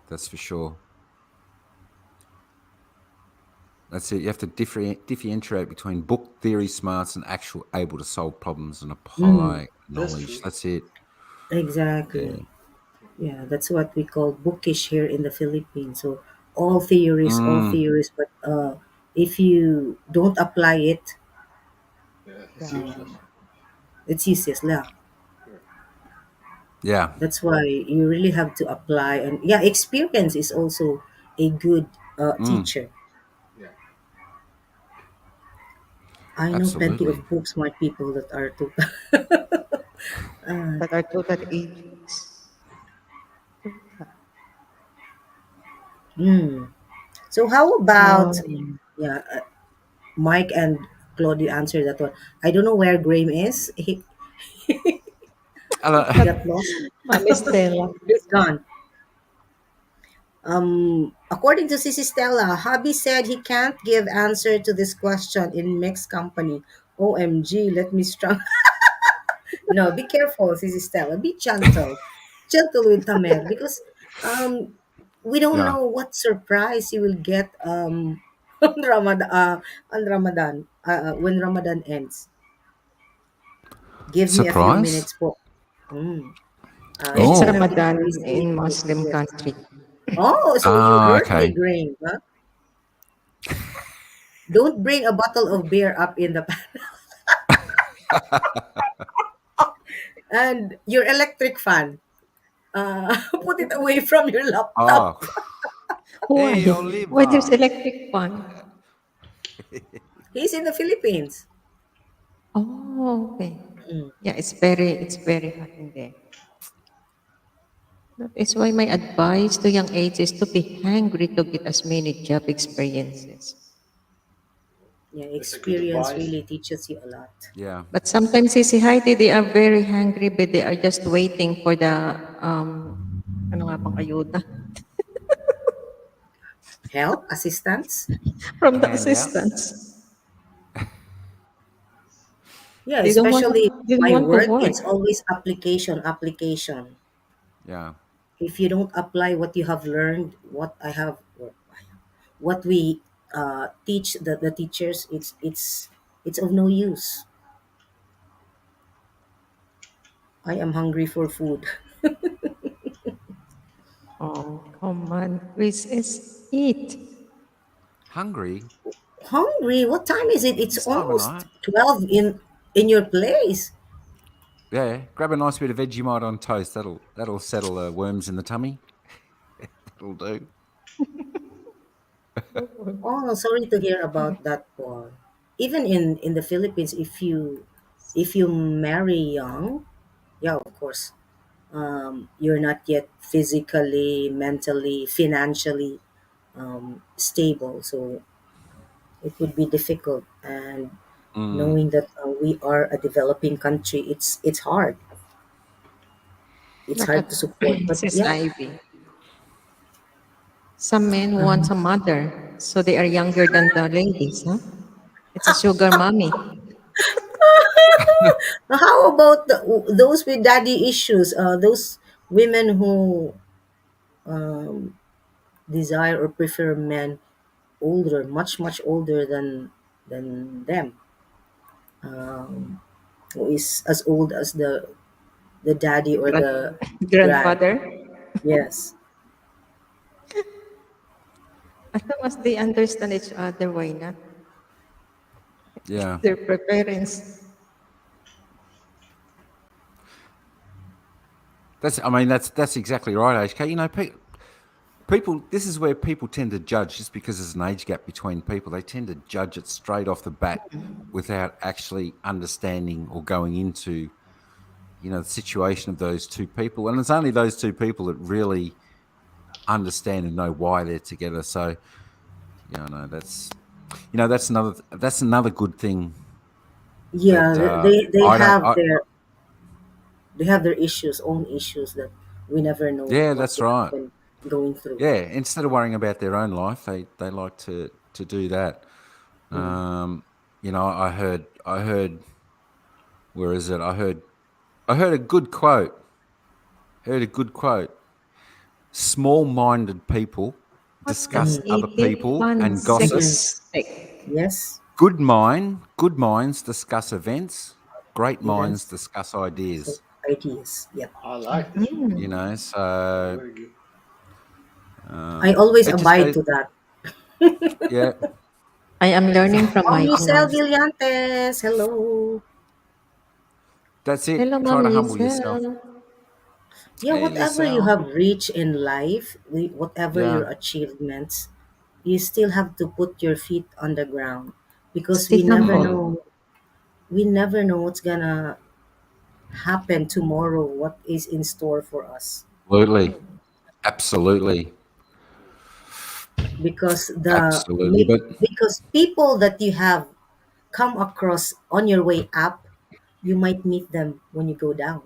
That's for sure. That's it. You have to differentiate between book theory smarts and actual able to solve problems and apply That's knowledge. true. That's it. Yeah. Exactly. Yeah, that's what we call bookish here in the Philippines. So all theories, but if you don't apply it, Yeah, it's Yeah. useless. it's useless. Yeah. Yeah. Yeah. That's why you really have to apply, and yeah, experience is also a good teacher. Yeah. I know plenty Absolutely. of book smart people that are too. That are total idiots. Hmm. So how about, Um, yeah, Mike and Claudio answer that one. I don't know where Graham is. He Hello. got lost. Mami Stella. He's gone. According to Sissy Stella, Hobby said he can't give answer to this question in mixed company. OMG, let me strong. No, be careful, Sissy Stella. Be gentle. Gentle with Tamer because um we don't Yeah. know what surprise you will get on Ramadan when Ramadan ends. Give me a few Surprise. minutes po. Mm. She's It's Oh. gonna be Ramadan crazy in to Muslim yes. country. Oh, so you heard me, Okay. Green, huh? Don't bring a bottle of beer up in the pan. And your electric fan. Put it away from your laptop. Oh. Why? Hey, Why there's Oliver. electric fan? He's in the Philippines. Oh, okay. Mm. Yeah, it's very hot in there. That is why my advice to young age is to be hungry to get as many job experiences. Yeah, That's a good experience advice. really teaches you a lot. Yeah. But sometimes si Heidi, they are very hungry, but they are just waiting for the ano nga bang ayuda Help, assistance. from the Handout. assistants. Yeah, They don't want especially they don't my want to work, work. it's always application, application. Yeah. If you don't apply what you have learned, what we teach the teachers, it's of no use. I am hungry for food. Oh, come on, Chris, is eat. Hungry. Hungry? What time is it? It's This time of almost night. 12 in your place. Yeah. Grab a nice bit of Vegemite on toast. That'll settle the worms in the tummy. That'll do. Oh, sorry to hear about that, Paul. Even in the Philippines, if you marry young, yeah, of course, you're not yet physically, mentally, financially stable, so it would be difficult. And Mm. knowing that we are a developing country, it's hard. It's Look hard at to support. But Sis yeah, Ivy. Some men want a mother, so they are younger than the ladies, huh? It's a sugar mommy. how about those with daddy issues? Those women who desire or prefer men older, much older than them, who is as old as the daddy or Grand, the grand. grandfather. Yes. As long as they understand each other, why not? Yeah. Their preference. That's exactly right, HK. People, this is where people tend to judge just because there's an age gap between people. They tend to judge it straight off the bat without actually understanding or going into, the situation of those two people. And it's only those two people that really understand and know why they're together. So, no, that's another good thing Yeah, that they I don't. have their issues, own issues that we never know Yeah, what that's would right. happen. going through. Yeah, instead of worrying about their own life, they like to do that. You know, I heard where is it? I heard a good quote. Heard a good quote. Small-minded people What discuss does Mm. a other deep people one and gossip. expect? Yes, Good minds discuss events. Great minds events, discuss so ideas. ideas. Yep. I like this one. You know, Yeah, so very good. I always it just abide goes. to that. Yeah, I am learning from Mom Lucel Michael. Villantes, hello. that's Hello, it. Try Ma'am to humble yourself. Lizelle. Yeah, Hey, whatever you Lucille. have reached in life, whatever your Yeah, achievements, you still have to put your feet on the ground because Stay humble. we never know what's gonna happen tomorrow, what is in store for us. absolutely, absolutely, Because absolutely. But because people that you have come across on your way up, you might meet them when you go down.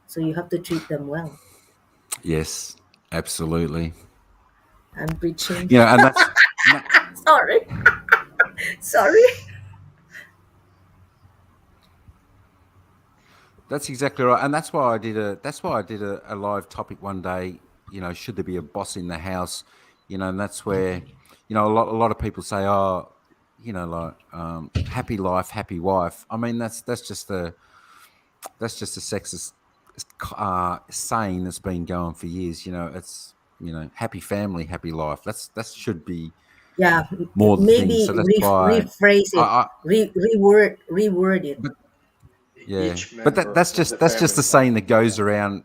So you have to treat them well. yes, absolutely. I'm preaching. You know, and that, Sorry. Sorry. that's exactly right. And that's why I did a live topic one day. You know, should there be a boss in the house? You know, and that's where, you know, a lot of people say, oh, you know, like happy life, happy wife. I mean, that's just a sexist saying that's been going for years. You know, it's, you know, happy family, happy life. That should be Yeah, more the thing. maybe So that's why rephrase I, it, I reword it. but yeah, Each but member that's of the just that's just family the have, saying that goes around.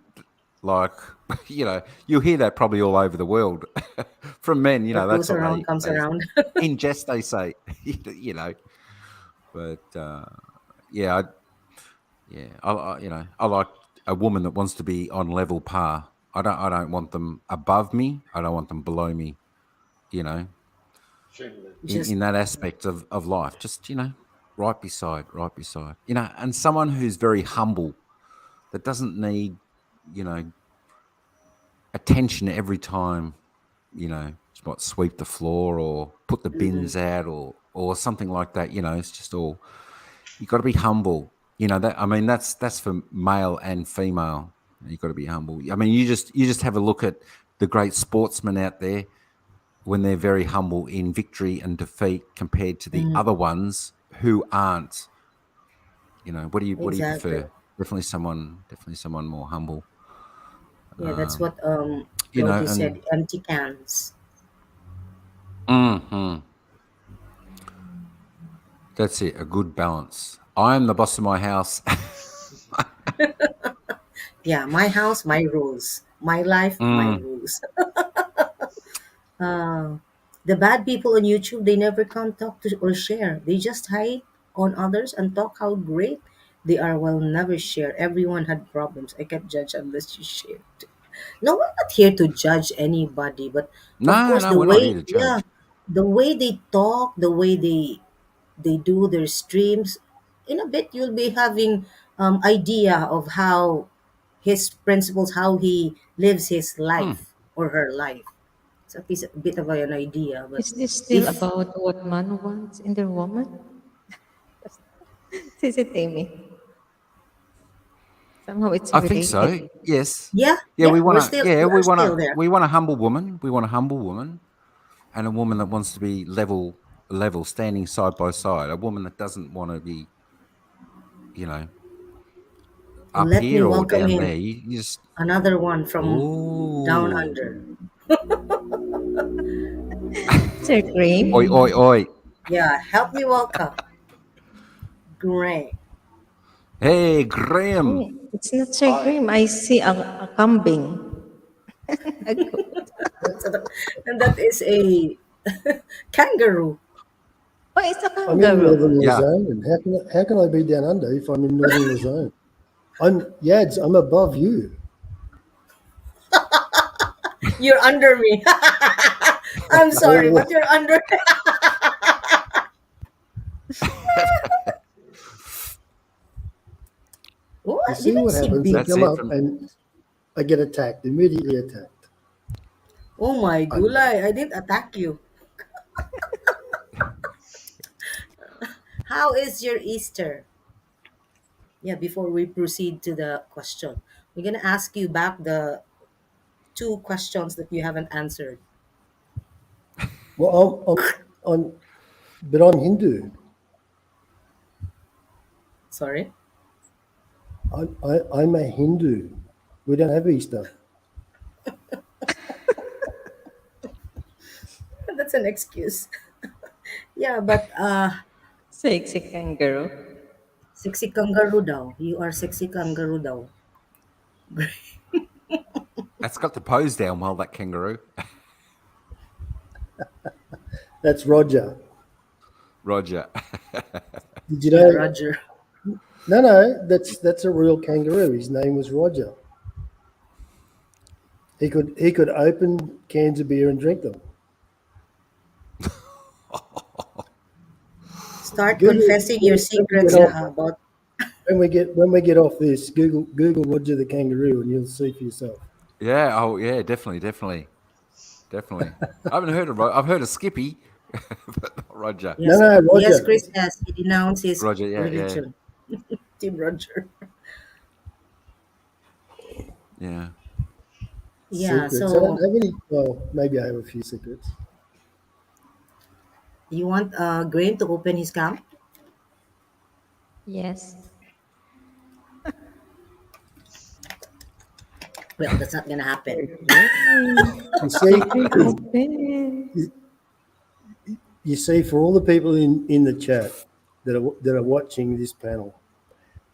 Like, you know, you'll hear that probably all over the world from men. You know, What that's goes what around comes they around. in jest they say. You know, but yeah, you know, I like a woman that wants to be on level par. I don't want them above me. I don't want them below me. You know, family. Just in that aspect of life, just, you know, right beside. You know, and someone who's very humble, that doesn't need, you know, attention every time, you know, what, sweep the floor or put the bins out or something like that. You know, it's just all, you got to be humble. You know, that, I mean, that's for male and female. You got to be humble. I mean, you just have a look at the great sportsmen out there when they're very humble in victory and defeat compared to the other ones who aren't. You know, what do you exactly. prefer? Definitely someone more humble. Yeah, that's what You know, Brody said. and Empty cans. mhm, that's it. A good balance. I am the boss of my house. Yeah, my house, my rules. My life, my Mm, rules. Uh, the bad people on YouTube, they never come talk to or share. They just hide on others and talk how great they are while never share. Everyone had problems. I can't judge unless you share. No, we're not here to judge anybody, but of no, course no, the we're not here way, to yeah, judge. the way they talk, the way they do their streams, in a bit you'll be having idea of how his principles, how he lives his Hmm. life or her life. It's a bit of an idea, but Is this still if about what man wants in their woman? Is it Amy? Somehow it's I think so. related. Yes. yeah, Yeah, yeah, we want to. Yeah, we we are want still to. there. We want a humble woman. We want a humble woman, and a woman that wants to be level, standing side by side. A woman that doesn't want to be, you know, up Let me here or welcome down him, there. You just, another one from down oh, under. Sir oi, Cream? oi, oi. Yeah, help me welcome Greg. Hey, Graham. It's not Sir Hi. Cream. I see a kambing. A goat. And that is a kangaroo. Oh, it's a I'm in kangaroo. northern Yeah. Luzerne. How can I be down under if I'm in northern Luzerne? I'm Yadz. I'm above you. You're under me. I'm sorry, Well, but you're under. Oh, you did see I what see happens? I big? That's come it up from. and I get attacked, immediately attacked. Oh my I know. gulay, I didn't attack you. How is your Easter? Yeah, before we proceed to the question, we're gonna ask you back the two questions that you haven't answered. Well, but I'm Hindu. Sorry? I'm a Hindu. We don't have Easter. That's an excuse. Yeah, but Sexy kangaroo. sexy kangaroo daw. You are sexy kangaroo daw. That's got the pose down well, that kangaroo. That's Roger. Roger. Did you Yeah, know? Roger. No, that's a real kangaroo. His name was Roger. He could open cans of beer and drink them. Start Google confessing your when we get secrets off about. when we get off this. Google Roger the kangaroo, and you'll see for yourself. Yeah. Oh, yeah. Definitely. I haven't heard of. I've heard of Skippy, but not Roger. No, Yes, no, yes, Roger. Chris has. He denounced his Roger. Yeah. religion. Team Roger. Yeah. Yeah, Secrets. I don't so have any. Well, maybe I have a few secrets. you want Graham to open his cam? Yes. Well, that's not gonna happen. You see, Open. you see, for all the people in the chat that are watching this panel,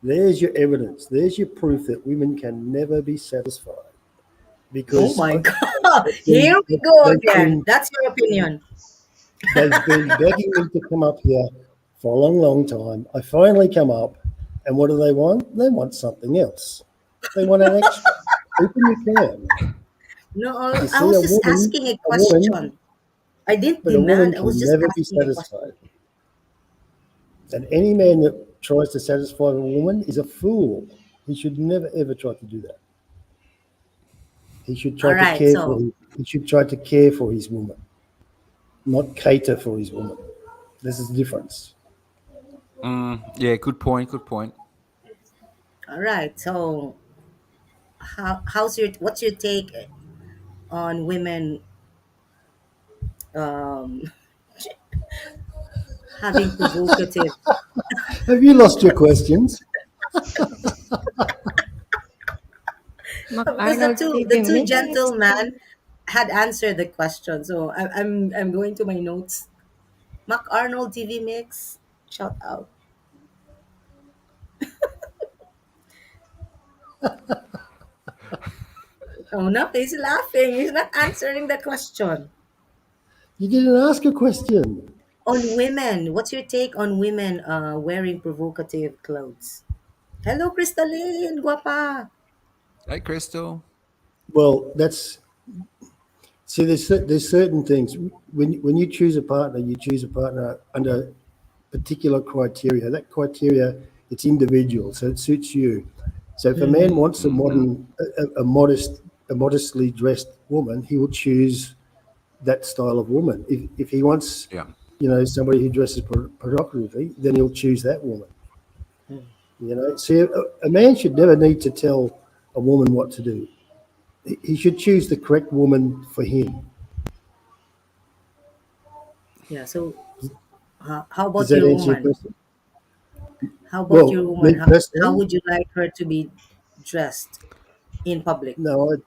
there's your evidence. There's your proof that women can never be satisfied Oh because my God! they've Here been, we go they've again. been That's your opinion. they've been begging me to come up here for a long, long time. I finally come up, and what do they want? They want something else. They want an extra. Open your can. No, You I see, was just asking a a woman, question. I didn't but a woman demand. I was can just never be asking a question. satisfied. And any man that tries to satisfy a woman is a fool. He should never ever try to do that. He should All try to right. care for So, he should try to care for his woman, not cater for his woman. This is the difference. Yeah. Good point. all right. So, what's your take on women um, having provocative? Have you lost your questions? Because the McArnold two TV the two mix. gentlemen had answered the question. So I'm going to my notes. Mac Arnold TV mix. Shout out. Oh no, he's laughing. He's not answering the question. You didn't ask a question. On women, what's your take on women wearing provocative clothes? Hello, Crystalline, guapa. Hey, Crystal. Well, see. There's certain things when you choose a partner, you choose a partner under particular criteria. That criteria, it's individual, so it suits you. So if a man wants a modestly dressed woman, he will choose that style of woman. If he wants, Yeah. somebody who dresses provocatively, then he'll choose that woman. See, a man should never need to tell a woman what to do. He should choose the correct woman for him. Yeah. So, how Does about that your answer your woman? question? How about your Well, woman? me How personally, would you like her to be dressed in public? no,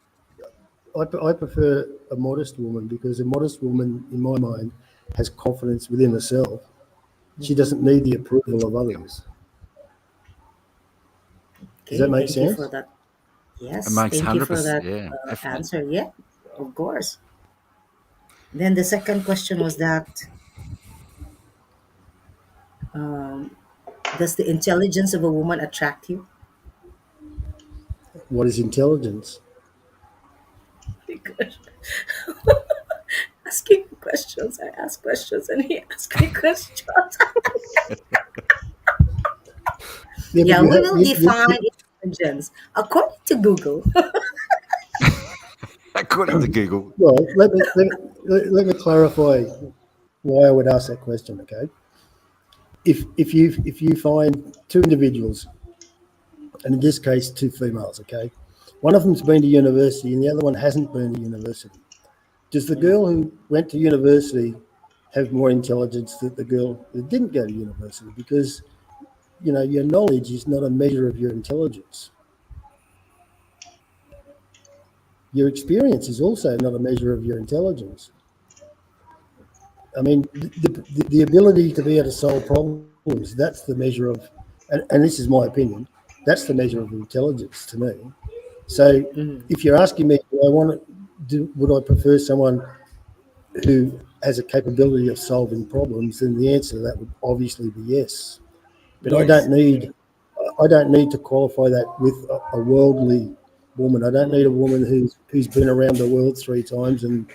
I prefer a modest woman because a modest woman, in my mind, has confidence within herself. She doesn't need the approval of others. Does that Okay, make thank you for sense? that. It Yes, makes thank you for 100%. that Yeah. Definitely. answer. Yeah, of course. Then the second question was that um, does the intelligence of a woman attract you? What is intelligence? Because asking questions, I ask questions, and he asks me questions. Yeah, but Yeah, you we have will define intelligence according to Google. according to Google. Well, let me clarify why I would ask that question. Okay, if you find two individuals, and in this case two females, okay, one of them's been to university and the other one hasn't been to university. Does the girl who went to university have more intelligence than the girl that didn't go to university? Because your knowledge is not a measure of your intelligence. Your experience is also not a measure of your intelligence. I mean, the ability to be able to solve problems, that's the measure of, and this is my opinion, that's the measure of intelligence to me. So if you're asking me, would I prefer someone who has a capability of solving problems, then the answer to that would obviously be yes. But I Yes. don't need to qualify that with a worldly woman. I don't need a woman who's been around the world 3 times and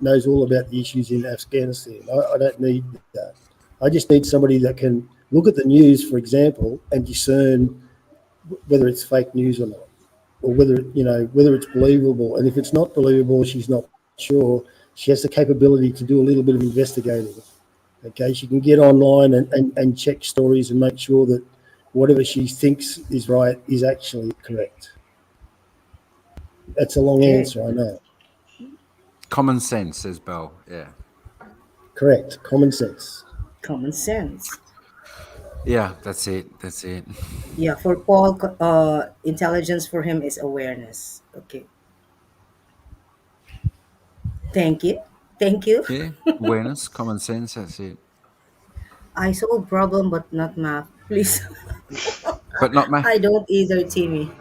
knows all about the issues in Afghanistan. I don't need that. I just need somebody that can look at the news, for example, and discern whether it's fake news or not, or whether it's believable. And if it's not believable, she's not sure. She has the capability to do a little bit of investigating. Okay, she can get online and check stories and make sure that whatever she thinks is right is actually correct. That's a long Okay. answer, I know. Common sense, says Bell. Yeah. Correct. Common sense. Common sense. Yeah, that's it. That's it. Yeah, for Paul, intelligence for him is awareness. Okay. Thank you. Thank you. Yeah. Awareness, common sense, that's it. I solve problem but not math. Please. But not math. I don't either, Timmy.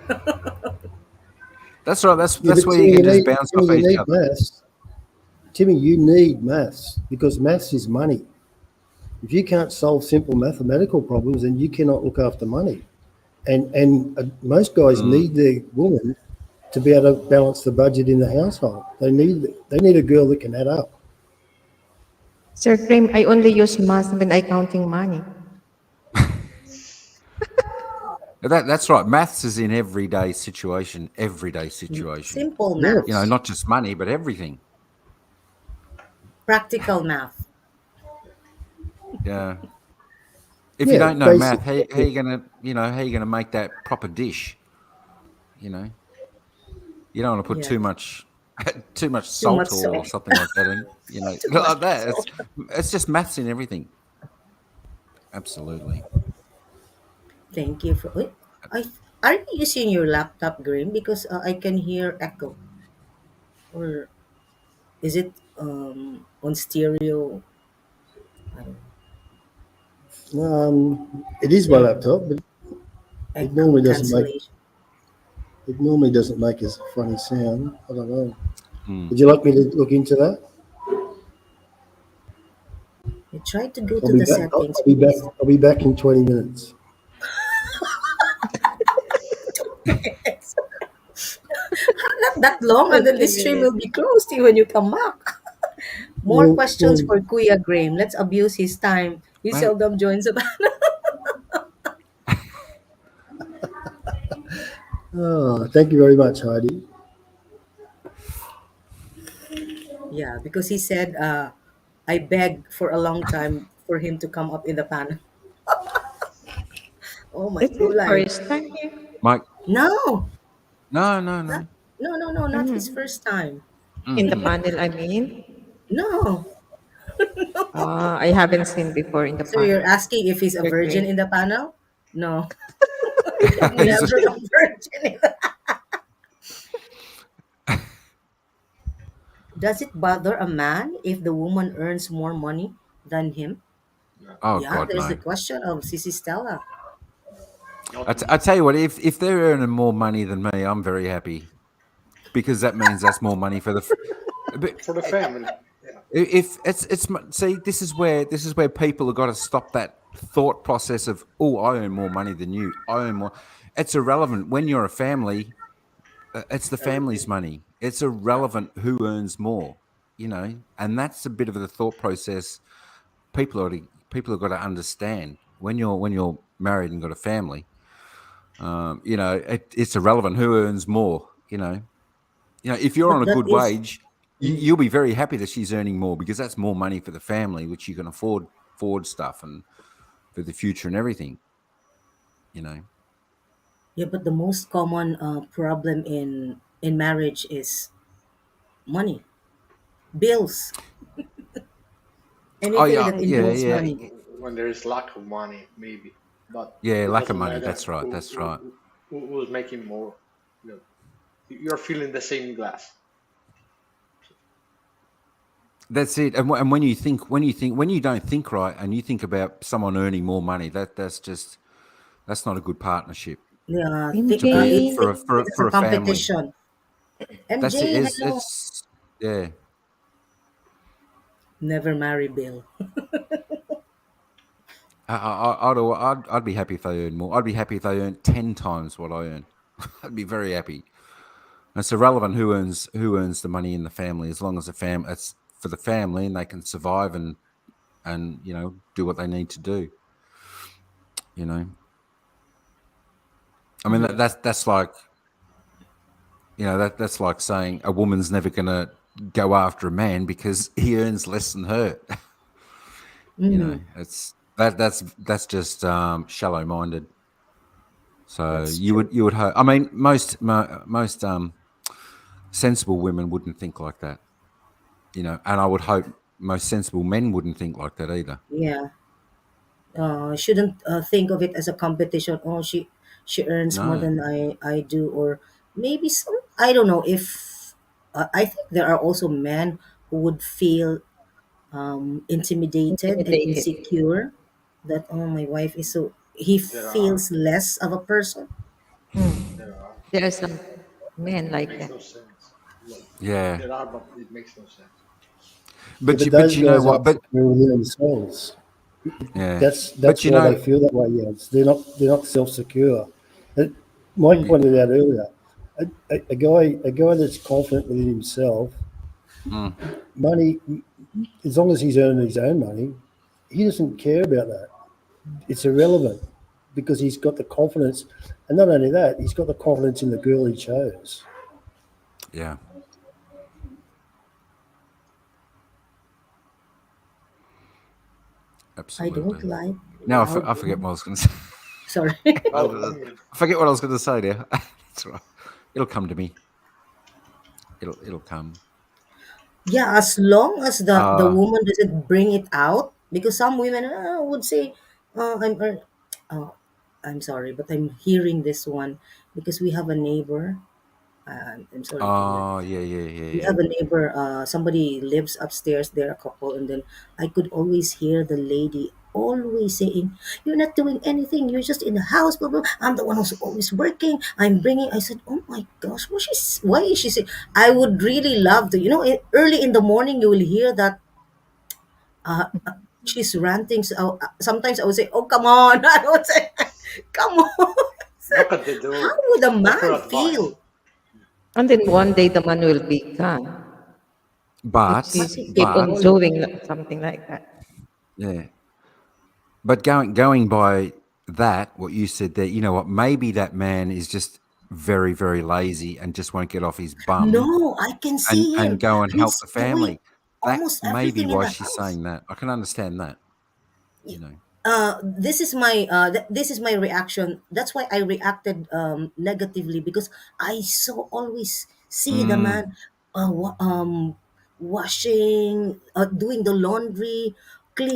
That's right. That's Yeah, that's but where you can just bounce Timmy, off you each need other. maths. Timmy, you need maths because maths is money. If you can't solve simple mathematical problems, then you cannot look after money. And most guys need their woman to be able to balance the budget in the household. They need a girl that can add up. Sir Graham, I only use math when I counting money. That's right. Maths is in everyday situation. Everyday situation. Simple Yes. maths. Not just money, but everything. Practical math. Yeah. If you Yeah, don't know math, how you gonna how you gonna make that proper dish? You know, you don't want to put Yeah. too much Too much salt or salt. something like that in. Too much Like that. salt. It's just maths in everything. Absolutely. Thank you for. Wait, are you using your laptop, Graham? Because I can hear echo. Or is it on stereo? I don't It is my know. laptop, but it Echo normally doesn't make cancellation. it normally doesn't make a funny sound. I don't know. Mm. Would you like me to look into that? You try to go I'll to be the back. settings, I'll be back. please. I'll be back in 20 minutes. Not that long, and then 20 this stream will minutes. be closed when you come back. More questions Well, for Kuya Graham. Let's abuse his time. He Mate, seldom joins the panel. thank you very much, Heidi. Yeah, because he said, I begged for a long time for him to come up in the panel. Oh my It's his gulay. first time here Mike. No, No, no, not, no. no, not his first time. in the Mm-mm. panel, I mean. No. I haven't seen before in the So you're panel. asking if he's a Sir virgin Graham. in the panel? No, He's never a virgin. Does it bother a man if the woman earns more money than him? oh Yeah, God, there's the no. question of Sissy Stella. Not I me. tell you what, if they're earning more money than me, I'm very happy because that means that's more money for the. But For the family. Yeah. if see, this is where people have got to stop that thought process of, oh, I earn more money than you. I earn more. It's irrelevant when you're a family. It's the family's Everything. money. It's Yeah. irrelevant who earns more. And that's a bit of the thought process people have got to understand when you're married and got a family. It's irrelevant who earns more. if you're But on a that good is, wage, you'll be very happy that she's earning more because that's more money for the family, which you can afford stuff and for the future and everything. You know. yeah, but the most common problem in marriage is money, bills, Oh anything yeah, that yeah, involves yeah, money. when there is lack of money, maybe, but yeah. it Lack of doesn't money. matter That's right. That's right. who's making more. You know, you're filling the same glass. That's it. And when you don't think right, and you think about someone earning more money, that's not a good partnership Yeah, to MJ, be it for thinks for it's a for a family. competition. That's it. MJ, hello. It's yeah. Never marry Bill. I'd be happy if they earned more. I'd be happy if they earned 10 times what I earn. I'd be very happy. And it's irrelevant who earns the money in the family, as long as it's for the family and they can survive and do what they need to do. You know, I mean Yeah, that's like that's like saying a woman's never gonna go after a man because he earns less than her. It's that's just shallow minded. So that's you true. would you would hope. I mean, most sensible women wouldn't think like that, and I would hope most sensible men wouldn't think like that either. Yeah, shouldn't think of it as a competition. Oh, she earns more No, than I do, or maybe some. I don't know if I think there are also men who would feel intimidated and intimidated. insecure that oh my wife is so he There are, feels less of a person. there are. There are some men It like makes that. no sense. Well, yeah, there are, but it makes no sense. Yeah, but but you those know guys what? aren't But secure within themselves. yeah, That's but why they feel that way. Yeah, they're not self secure. Mike y- pointed out earlier, a guy that's confident within himself, mm, money, as long as he's earning his own money, he doesn't care about that. It's irrelevant because he's got the confidence, and not only that, he's got the confidence in the girl he chose. yeah, I don't absolutely. like Now loud I forget what I was going to say. sorry. Well, I mean, I forget what I was going to say there. That's right. It'll come to me. It'll come. Yeah, as long as the Uh woman doesn't bring it out, because some women would say, oh, I'm sorry, but I'm hearing this one because we have a neighbor. I'm sorry to hear oh this. yeah, yeah, We yeah, have a neighbor. Somebody lives upstairs. They're a couple, and then I could always hear the lady always saying, "You're not doing anything. You're just in the house. Blah blah. I'm the one who's always working. I'm bringing." I said, "Oh my gosh, why is she saying?" I would really love to. Early in the morning, you will hear that she's ranting. So sometimes I would say, "Oh come on!" I would say, "Come on." knock at the How door, would a offer man advice. feel? And then one day the man will be gone if but But she's he keep keep but on calling. doing something like that. yeah, but going by that, what you said there, you know what? Maybe that man is just very, very lazy and just won't get off his bum No, I can and see and him. go and help He's the doing family. That almost may be everything in why the she's house. saying that. I can understand that. You know. This is my reaction. That's why I reacted negatively because I so always see the Mm, man washing, doing the laundry,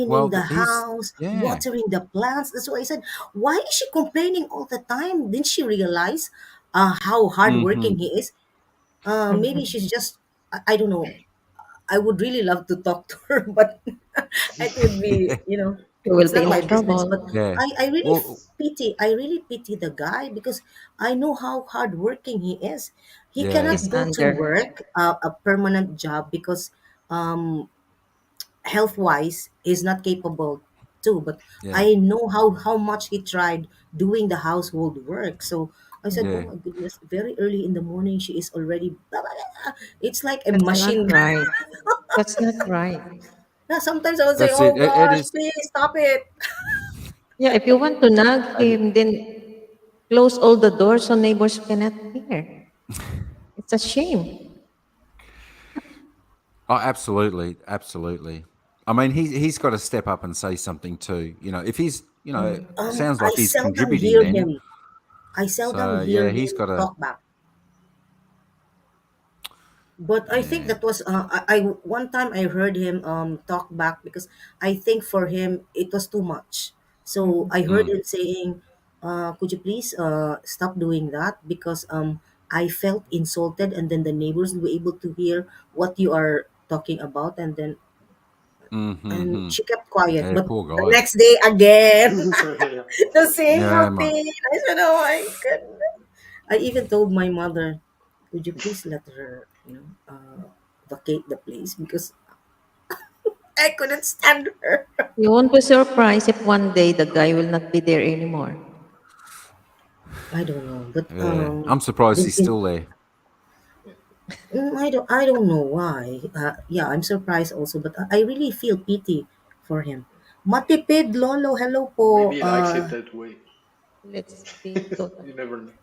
well, cleaning the he's house, yeah. watering the plants. That's why I said, why is she complaining all the time? Didn't she realize how hardworking Hmm. he is? Maybe she's just I don't know. I would really love to talk to her, but it would be, You will it's be not in my business. But trouble. Yeah. Well, I really pity the guy because I know how hardworking he is. He yeah, cannot He's go to under. work, a permanent job because um, health wise he's not capable too. But yeah, I know how much he tried doing the household work. So I said, oh yeah. my goodness, very early in the morning she is already blah, blah, blah. It's like a That's not machine. right. That's not right. Yeah, sometimes I would say, That's it. "Oh It gosh, is. please stop it." Yeah, if you want to nag It, him, then close all the doors so neighbors cannot hear. It's a shame. Oh, absolutely, absolutely. I mean, he's got to step up and say something too. You know, if he's, sounds I like he's seldom contributing hear then. him. I seldom So hear yeah, he's him got to. talk back. But I think Yeah. that was I one time I heard him talk back because I think for him it was too much. So I heard Mm, him saying, "Could you please stop doing that because I felt insulted, and then the neighbors will be able to hear what you are talking about." And then and mm-hmm. she kept quiet, Yeah, but poor the guy. next day again, Yeah. the same Yeah, mate. routine. I said, "Oh my goodness." I even told my mother, "Would you please let her, vacate the place because I couldn't stand her." You won't be surprised if one day the guy will not be there anymore. I don't know, but Yeah, I'm surprised he's in, still there. I don't know why. Yeah, I'm surprised also, but I really feel pity for him. Matipid Lolo, hello po. Maybe he likes it that way. Let's be total. You never know.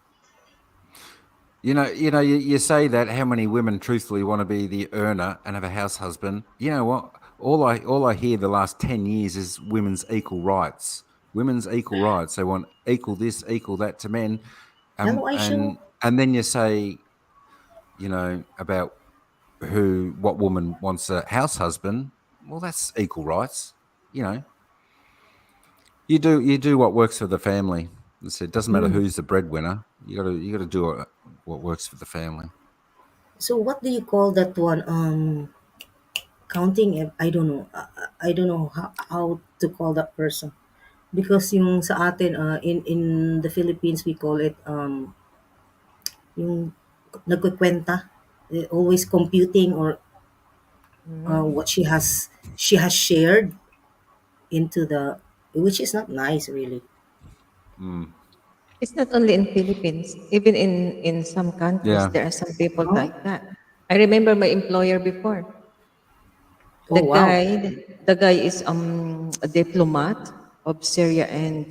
You say that how many women truthfully want to be the earner and have a house husband. You know what? All I hear the last 10 years is women's equal rights. Women's equal rights. They want equal this, equal that to men. Hello, Aisha. And then you say, about what woman wants a house husband. Well, that's equal rights. You know, you do what works for the family. It doesn't matter Mm. who's the breadwinner. You got to do what works for the family. So what do you call that one? Counting. I don't know. I don't know how to call that person because yung sa atin in the Philippines we call it yung nagkukwenta, always computing or what she has shared into the, which is not nice really. Mm. It's not only in Philippines. Even in some countries, Yeah. there are some people Oh, like that. I remember my employer before. oh The wow. guy, the guy is a diplomat of Syria and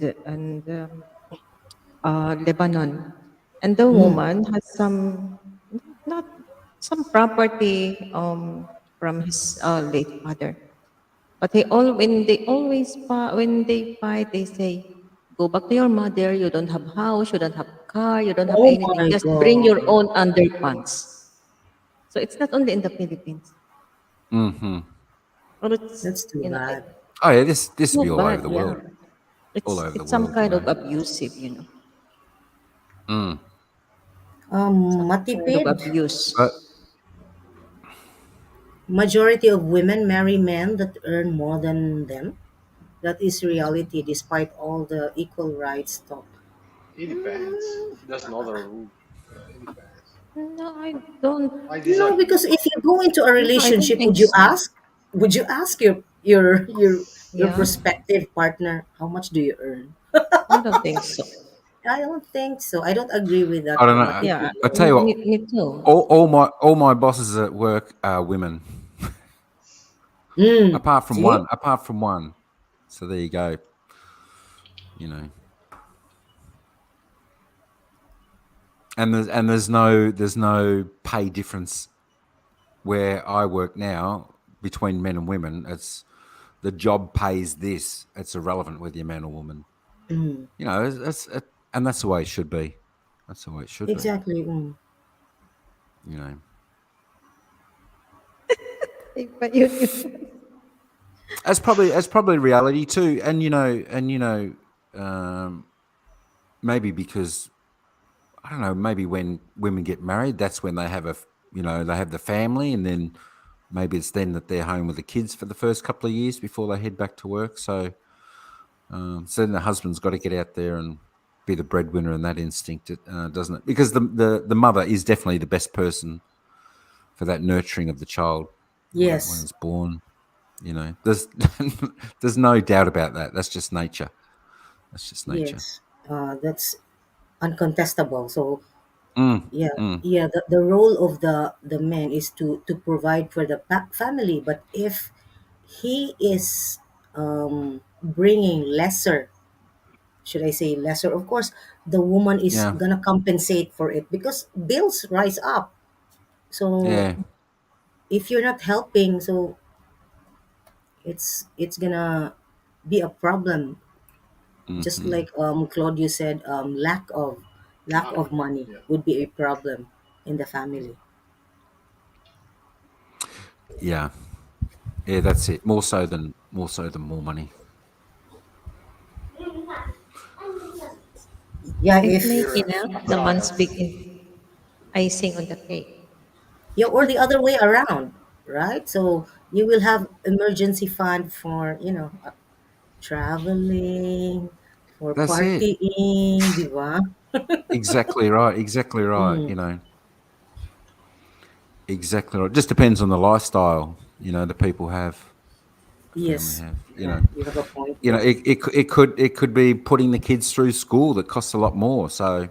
Lebanon, and the Mm. woman has not some property from his late father. But when they fight, they say, "Go back to your mother. You don't have house. You don't have car. You don't have Oh anything. my Just bring your god, own underpants." So it's not only in the Philippines, Hmm. or it's that's too bad. Oh yeah, this will too be all over bad. the Yeah, world. All over the it's some world, kind of abusive. Mm. Some kind of Matipid. But abuse. Majority of women marry men that earn more than them. That is reality despite all the equal rights talk. It depends. That's not a rule. It depends. No, I don't. I No, disagree. because if you go into a No, I don't relationship, think so. would you ask your Yeah, prospective partner how much do you earn? I don't think so. I don't think so. I don't agree with that, I don't know. Yeah, Matipid. I tell you what, me too. all my bosses at work are women, Mm. apart from See? one. Apart from one. So there you go. You know, and there's no pay difference where I work now between men and women. It's the job pays this. It's irrelevant whether you're man or woman. Mm. And that's the way it should be. That's the way it should be. Exactly. Mm. You know, But you, that's probably reality too. Um, maybe because I don't know. Maybe when women get married, that's when they have the family, and then maybe it's then that they're home with the kids for the first couple of years before they head back to work. So then the husband's got to get out there and be the breadwinner in that instinct, doesn't it? Because the mother is definitely the best person for that nurturing of the child when Yes. it's born. There's there's no doubt about that. That's just nature. That's just nature. Yes. That's uncontestable. So Mm, yeah, mm, yeah. The role of the man is to provide for the family. But if he is bringing lesser, should I say lesser? Of course, the woman is yeah, gonna compensate for it because bills rise up. So yeah. if you're not helping, so it's gonna be a problem. Just Hmm. like Claudio said, lack of money Yeah. would be a problem in the family. Yeah, yeah, that's it. More so than more money. Yeah, If if making You're enough, a the man's child. big icing on the cake. yeah, or the other way around, right? So you will have emergency fund for traveling, for That's it. partying, di ba? Exactly right. Exactly right. Mm, Exactly right. Just depends on the lifestyle. The people have, the family yes, have. you have a point there. It could be putting the kids through school that costs a lot more. So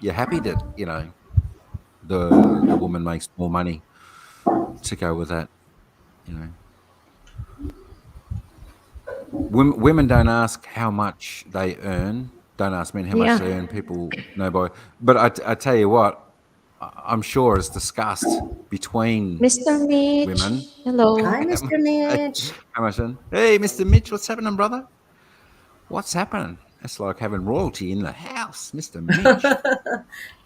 you're happy that the woman makes more money to go with that. You know, women don't ask how much they earn. Don't ask men how much Yeah. they earn. People know by. But I tell you what, I'm sure it's discussed between Mr. Mitch, women. hello. Hi, How Mr. much Mitch. how much then? Hey, Mr. Mitch, what's happening, brother? What's happening? It's like having royalty in the house, Mr. Mitch.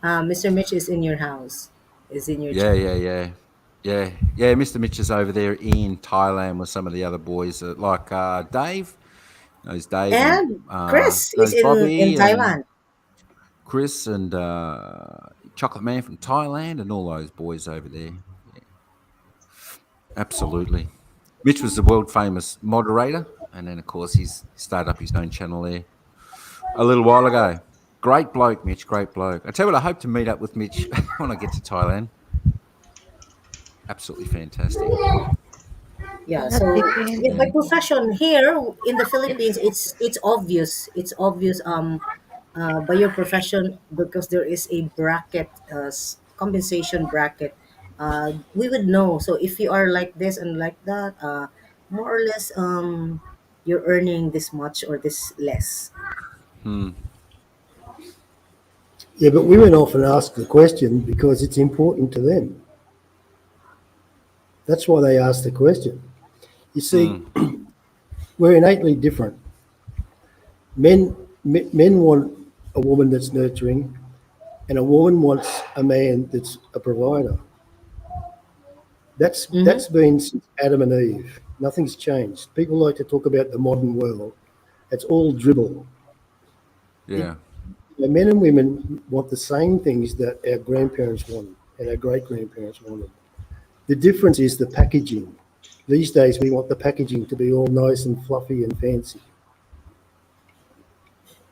Mr. Mitch is in your house, is in your Yeah, chat. yeah, yeah. Yeah, yeah. Mr. Mitch is over there in Thailand with some of the other boys, like Dave. Knows Dave and And Chris is knows in Bobby and Taiwan. Chris and Chocolate Man from Thailand and all those boys over there. Yeah, absolutely. Mitch was the world famous moderator, and then of course he's started up his own channel there a little while ago. Great bloke, Mitch. Great bloke. I tell you what, I hope to meet up with Mitch when I get to Thailand. Absolutely fantastic. Yeah, That so yeah, by depends. profession here in the Philippines, it's obvious. It's obvious by your profession because there is a bracket, compensation bracket. We would know. So if you are like this and like that, more or less, you're earning this much or this less. Hmm. Yeah, but women often ask the question because it's important to them. That's why they ask the question. You see, Hmm. we're innately different. Men want a woman that's nurturing, and a woman wants a man that's a provider. That's Mm-hmm. that's been since Adam and Eve. Nothing's changed. People like to talk about the modern world. It's all dribble. It, Yeah. Men and women want the same things that our grandparents wanted and our great grandparents wanted. The difference is the packaging. These days, we want the packaging to be all nice and fluffy and fancy.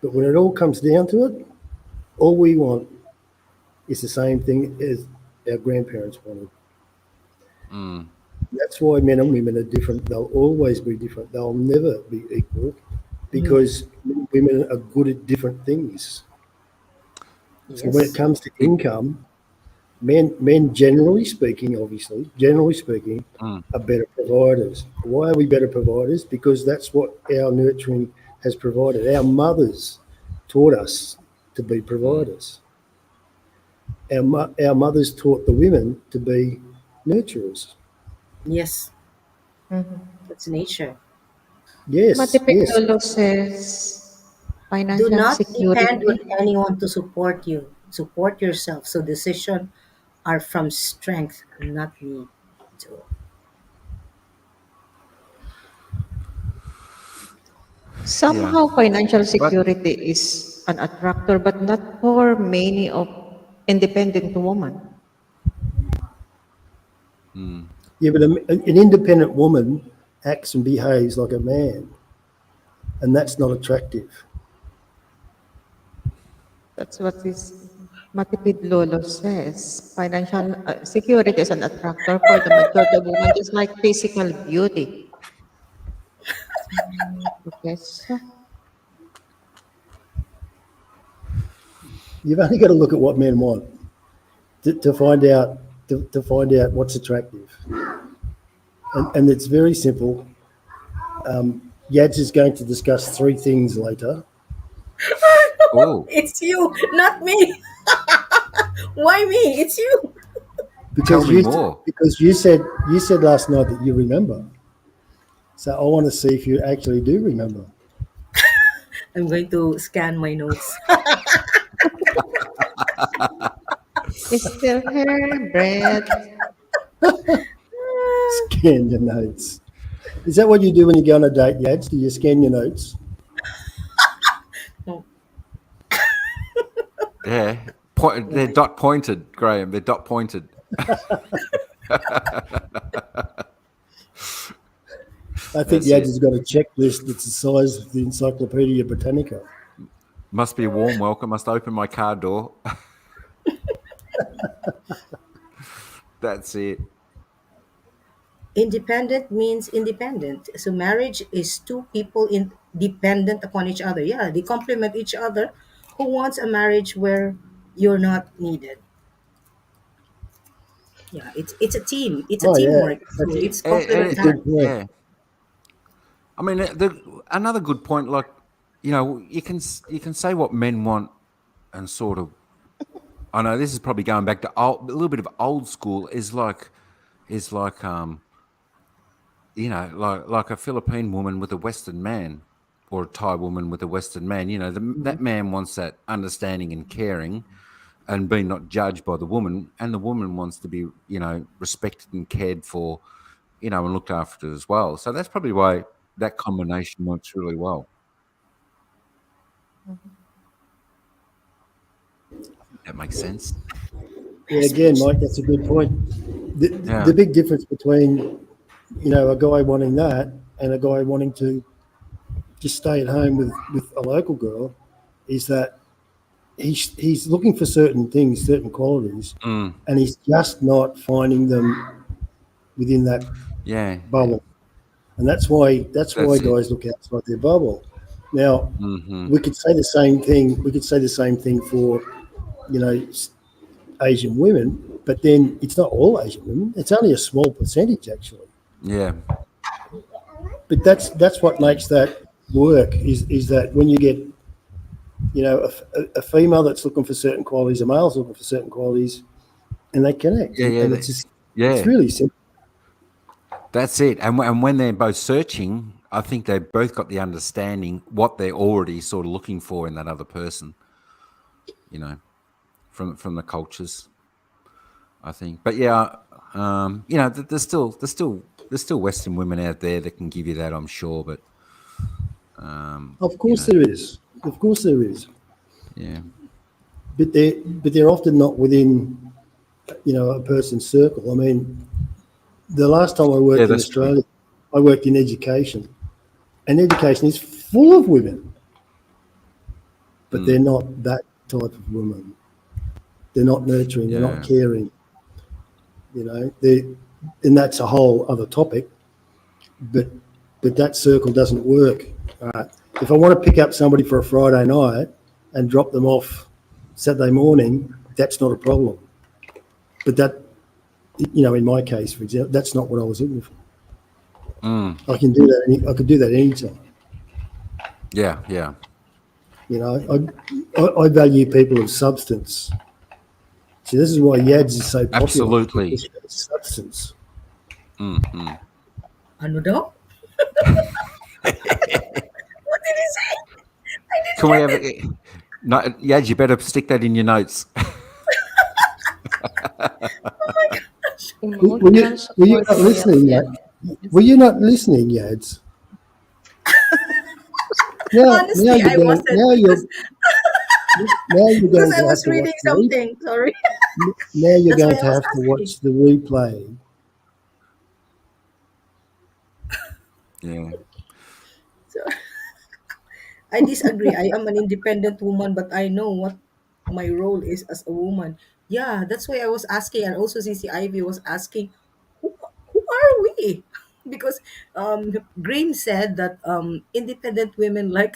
But when it all comes down to it, all we want is the same thing as our grandparents wanted. Hmm. That's why men and women are different. They'll always be different. They'll never be equal Mm-hmm. because women are good at different things. So when it Yes. comes to It, income, men generally speaking, obviously, generally speaking, mm, are better providers. Why are we better providers? Because that's what our nurturing has provided. Our mothers taught us to be mm, providers. Our mothers taught the women to be nurturers. Yes. Mhm. That's nature. Yes, Matipid yes. Lolo says Do financial not depend on security. anyone to support you. Support yourself. So decision are from strength, not need. So, yeah. Somehow financial But security is an attractor, but not for many of independent women. mm, Yeah, but an independent woman acts and behaves like a man, and that's not attractive. That's what this Matipid Lolo says. Financial security is an attractor for the majority of women, just like physical beauty. Professor. You've only got to look at what men want to find out what's attractive, and it's very simple. Yadz is going to discuss three things later. oh, it's you, not me. Why me? It's you. Because me more. because you said last night that you remember. So I want to see if you actually do remember. I'm going to scan my notes. It's still her breath. Scan your notes. Is that what you do when you go on a date, Yadz? Do you scan your notes? Oh, Yeah. They're dot pointed, Graham. They're dot pointed. I think That's Yadz it. has got a checklist that's the size of the Encyclopedia Britannica. Must be a warm welcome. Must open my car door. That's it. independent means independent. So marriage is two people dependent upon each other. Yeah, they complement each other. Who wants a marriage where you're not needed? Yeah, it's a team. It's a Oh yeah, teamwork. So that's it's that's a complementary. good point. Yeah. I mean, another good point, like, you can say what men want and sort of. I know this is probably going back to a little bit of old school. Is like like a Philippine woman with a Western man, or a Thai woman with a Western man. That man wants that understanding and caring, and being not judged by the woman, and the woman wants to be, respected and cared for, and looked after as well. So that's probably why that combination works really well. That makes sense. Yeah, again, Mike, that's a good point. Yeah. The big difference between a guy wanting that and a guy wanting to just stay at home with a local girl is that he's looking for certain things, certain qualities, Mm, and he's just not finding them within that yeah. bubble. And that's why That's it. guys look outside their bubble. Now, Hmm. we could say the same thing. We could say the same thing for Asian women, but then it's not all Asian women. It's only a small percentage actually. Yeah. But that's what makes that work is that when you get a female that's looking for certain qualities, a male's looking for certain qualities, and they connect, Yeah. Yeah. and it's Yeah. really simple. That's it. And when they're both searching, I think they've both got the understanding what they're already sort of looking for in that other person, you know, from the cultures, I think. But yeah, there's still Western women out there that can give you that, I'm sure. But Of you course know, there is. Of course there is. yeah, But they're often not within a person's circle. I mean, the last time I yeah, worked in that's true. Australia, I worked in education, and education is full of women, but they're Mm, not that type of woman. They're not nurturing. They're not yeah, caring. They and that's a whole other topic. But that circle doesn't work. If I want to pick up somebody for a Friday night and drop them off Saturday morning, that's not a problem. But that, in my case, for example, that's not what I was looking for. mm, I can do that. I could do that anytime. yeah, yeah, I value people of substance. See, this is why Yadz is so popular, absolutely. because she has substance. Mm. Ano daw? What did he say? I didn't Can we get have it. it? No, yeah, you better stick that in your notes. Were you, Emotional were you support not po yan. listening, Yad? Were you not listening, Yads? Now Honestly, you're I going. wasn't because Now you're because going I to have was to watch reading the something. Sorry. now you're That's why going I to was have to asking. watch the replay. Yeah, So I disagree. I am an independent woman, but I know what my role is as a woman. Yeah, that's why I was asking, and also CC Ivy was asking, who are we? Because Graham said that independent women uh,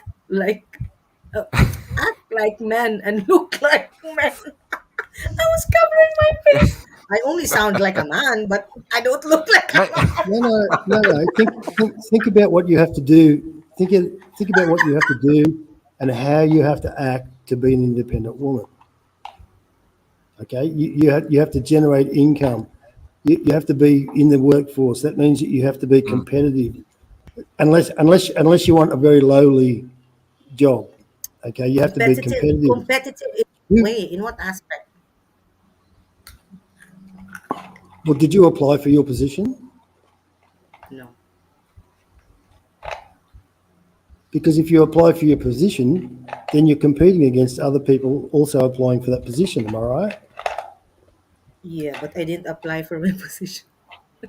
act like men and look like men. I was covering my face. I only sound like a man, but I don't look like a mate. man. No. Think about what you have to do. Think about what you have to do and how you have to act to be an independent woman. Okay, you have to generate income. You have to be in the workforce. That means that you have to be competitive. Unless you want a very lowly job. Okay, you have to be competitive. Competitive in what You, way? In what aspect? well, did you apply for your position? No. Because if you apply for your position, then you're competing against other people also applying for that position. Am I right? Yeah, but I didn't apply for my position.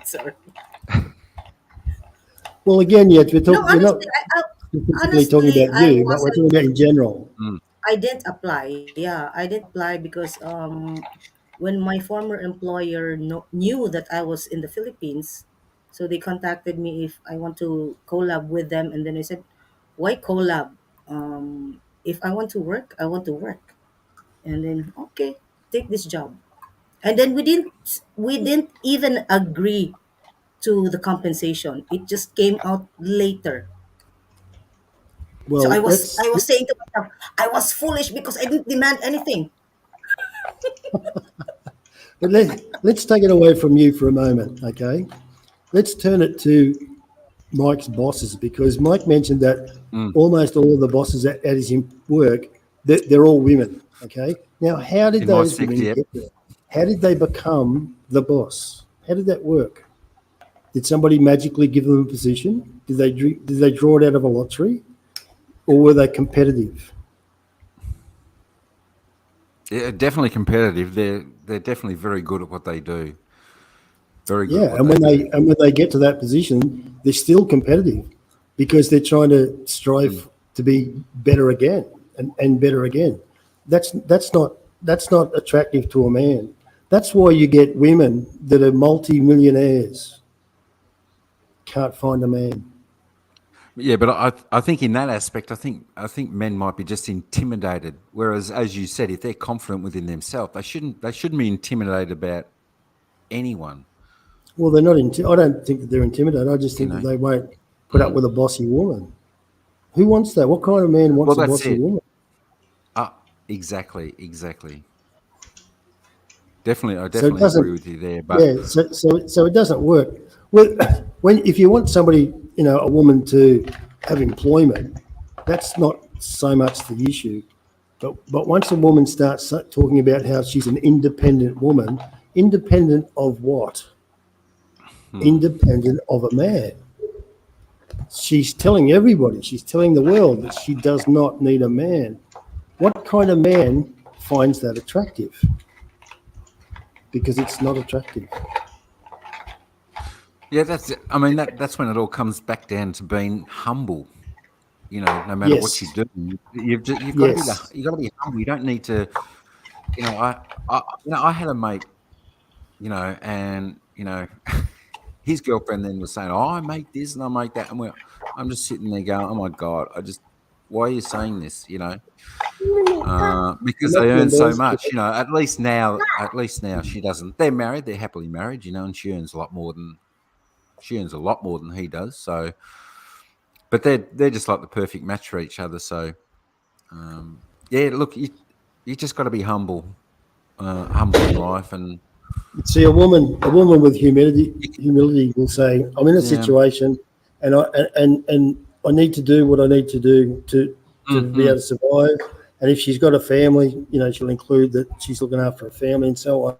Sorry. Well, again, yet No, we're not honestly, I specifically talking honestly about I you, but we're wasn't. talking about in general. I didn't apply. Yeah, I didn't apply because when my former employer knew that I was in the Philippines, so they contacted me if I want to collab with them, and then I said, "Why collab? If I want to work, I want to work." And then okay, take this job. And then we didn't even agree to the compensation. It just came out later. So I Well, was I was saying to myself, I was foolish because I didn't demand anything. let's take it away from you for a moment, okay? Let's turn it to Mike's bosses because Mike mentioned that almost all of the bosses at his work, they're all women, okay? Now, how did In my those sector, women yep. get there? How did they become the boss? How did that work? Did somebody magically give them a position? Did they draw it out of a lottery, or were they competitive? Yeah, definitely competitive. They're definitely very good at what they do. Very good at Yeah, what and they do. when they get to that position, they're still competitive because they're trying to strive to be better again and better again. That's not attractive to a man. That's why you get women that are multi-millionaires can't find a man. Yeah, but I think in that aspect, I think men might be just intimidated. Whereas, as you said, if they're confident within themselves, they shouldn't be intimidated about anyone. Well, they're not. I don't think that they're intimidated. I just You think that know. they won't put up with a bossy woman. Who wants that? What kind of man Well, wants a that's bossy it. woman? Exactly. Definitely, I So it definitely agree doesn't. with you there. But Yeah. So it doesn't work. Well, when if you want somebody, a woman to have employment, that's not so much the issue. But once a woman starts talking about how she's an independent woman, independent of what? Independent of a man. She's telling everybody, she's telling the world that she does not need a man. What kind of man finds that attractive? Because it's not attractive. yeah, that's it. I mean, that's when it all comes back down to being humble. No matter what you Yes, do, you've got to be yes. you got to be humble. You don't need to. I had a mate. And his girlfriend then was saying, "Oh, I make this and I make that," and I'm just sitting there going, "Oh my god, why are you saying this?" And Because they that's earn when so there's, much. At least now she doesn't. They're married, they're happily married, and she earns a lot more than he does. So, but they're just like the perfect match for each other. So, yeah, look, you just got to be humble in life, and see a woman with humility, you, humility will say, "I'm in a yeah, situation, and I need to do what I need to do to be able hmm to survive." And if she's got a family, she'll include that she's looking after a family and so on.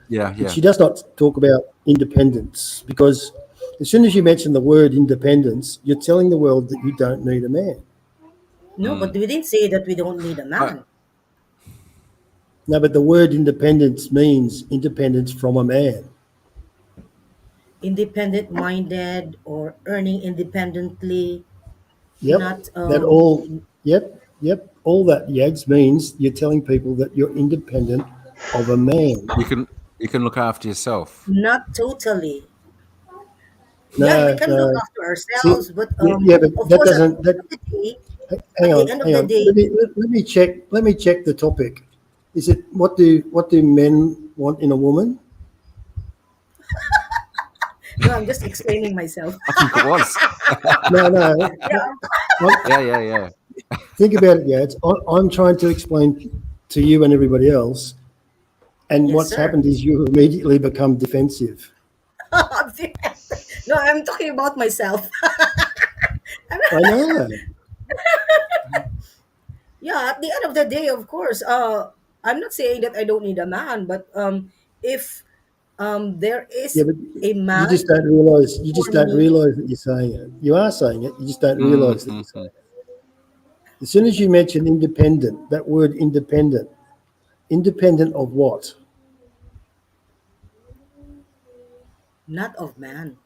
yeah, But yeah. she does not talk about independence because as soon as you mention the word independence, you're telling the world that you don't need a man. No, but we didn't say that we don't need a I, man. No, but the word independence means independence from a man. Independent minded or earning independently, Yep. not That all, yep. All that, Yadz, means you're telling people that you're independent of a man. you can look after yourself. not totally. Yeah, we No, can look no. after See, ourselves, but yeah, but of that course at the doesn't, end that, of the day, hang at the on, end of hang the on. day, Let me check the topic. Is it, what do men want in a woman? no, I'm just explaining myself. I think it was. No, no. Yeah, Yeah, yeah, yeah. Think about it, Yadz. I'm trying to explain to you and everybody else And Yes, what's sir. happened is you immediately become defensive. No, I'm talking about myself. I know. Yeah, at the end of the day, of course, I'm not saying that I don't need a man, but if there Yeah, is but a you man just don't realise. You just for don't me, realise that you're saying it. You are saying it. You just don't realise that you're saying Mm-hmm. it. As soon as you mention independent, that word independent of what? not of man.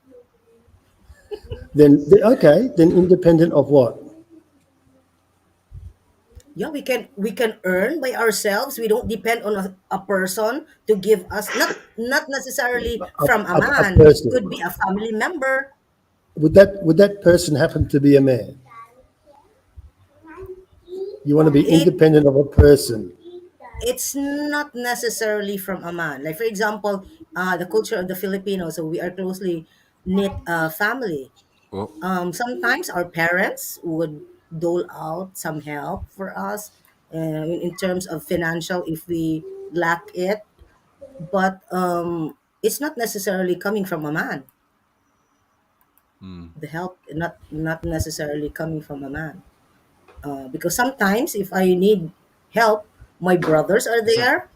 Okay, then independent of what? Yeah, we can earn by ourselves. We don't depend on a person to give us, not necessarily from a A man. It person. could be a family member. Would that person happen to be a man? You want to be It independent of a person. it's not necessarily from a man. Like for example, the culture of the Filipinos, so we are closely knit family. Well, Sometimes our parents would dole out some help for us in terms of financial if we lack it, but it's not necessarily coming from a man. mm. The help not necessarily coming from a man, because sometimes if I need help, my brothers are Is that there,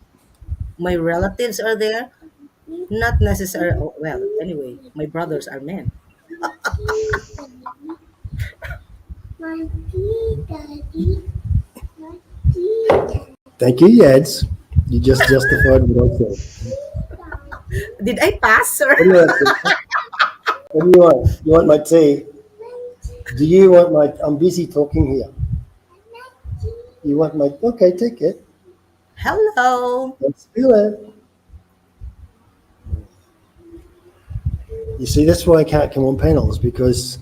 my relatives are there. Not necessarily. Oh, well, anyway, my brothers are men. Thank you, Yadz. You just justified what I said. Did I pass, sir? What do you want? What do you want? You want my tea? Do you want my? I'm busy talking here. You want my? Okay, take it. Hello. Don't spill it. You see, that's why I can't come on panels because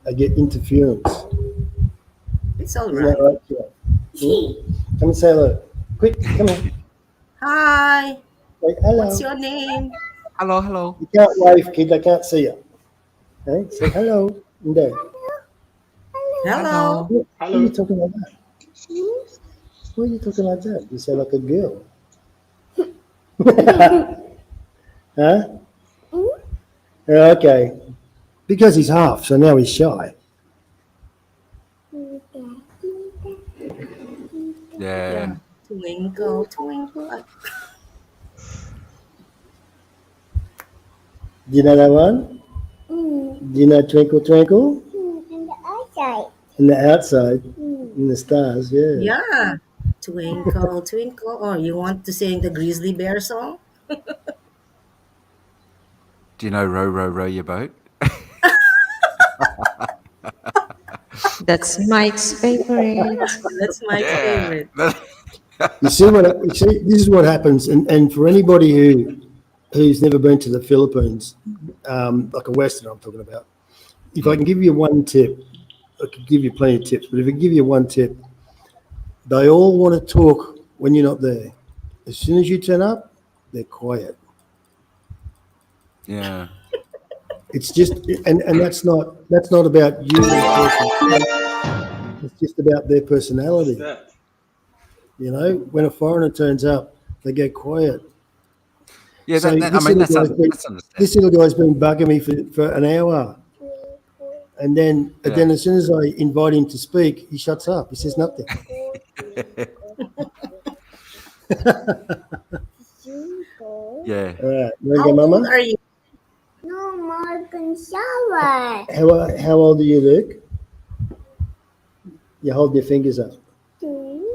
I get interference. It's all Isn't that right. right, Kira? Come and say hello. Quick, come on. Hi. Say What's hello. your name? hello, hello, You can't wave, kid. I can't see you. Okay? Say hello. In there. Hello. hello? Why are you Hello. talking like that? Why are you talking like that? You sound like a girl. Huh? Yeah, okay. Because he's half, so now he's shy. Yeah. Yeah. Twinkle, twinkle. Do you know that one? Do you know Twinkle Twinkle? In the outside, in the stars, yeah. Yeah. Twinkle, twinkle. Oh, you want to sing the Grizzly Bear song? Do you know row, row, row your boat? That's Mike's favorite. That's my Yeah. favorite. You see, this is what happens, and for anybody who's never been to the Philippines, like a Westerner I'm talking about, if I can give you one tip, I could give you plenty of tips, but if I give you one tip, they all want to talk when you're not there. As soon as you turn up, they're quiet. Yeah. It's just, and that's not about you as a person. It's just about their What's personality. that? You know, when a foreigner turns up, they get quiet. Yeah, So I mean, that's this understandable. little guy's been bugging me for an hour, and Yeah. then as soon as I invite him to speak, he shuts up. He says nothing. Yeah. All right, you want to How go, old Mama? are you? No more can shower. How old are you, Luke? You hold your fingers up.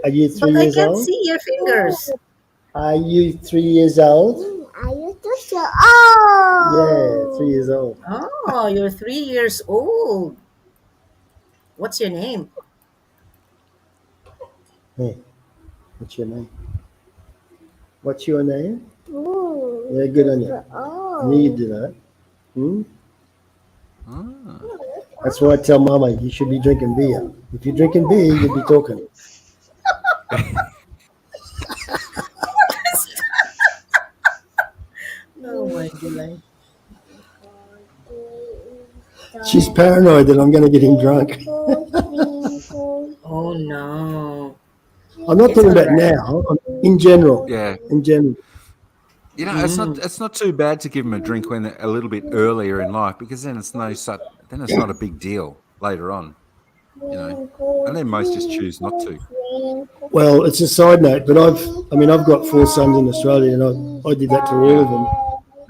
Are you 3 But I years can't old? see your fingers. Are you 3 years old? I used to show. Oh. Yeah, 3 years old. Oh, you're 3 years old. What's your name? Hey, what's your name? What's your name? Ooh, Yeah, good on you. oh. I knew you'd do that. Hmm? Ah. That's why I tell Mama you should be drinking beer. If you're drinking beer, you'd be talking. Oh my goodness. She's paranoid that I'm going to get him drunk. Oh no. I'm not It's talking all about right. now. In general. Yeah. In general. You know, it's not too bad to give them a drink when a little bit earlier in life, because then it's not a big deal later on. You know, and then most just choose not to. Well, it's a side note, but I've got 4 sons in Australia, and I did that to all of them,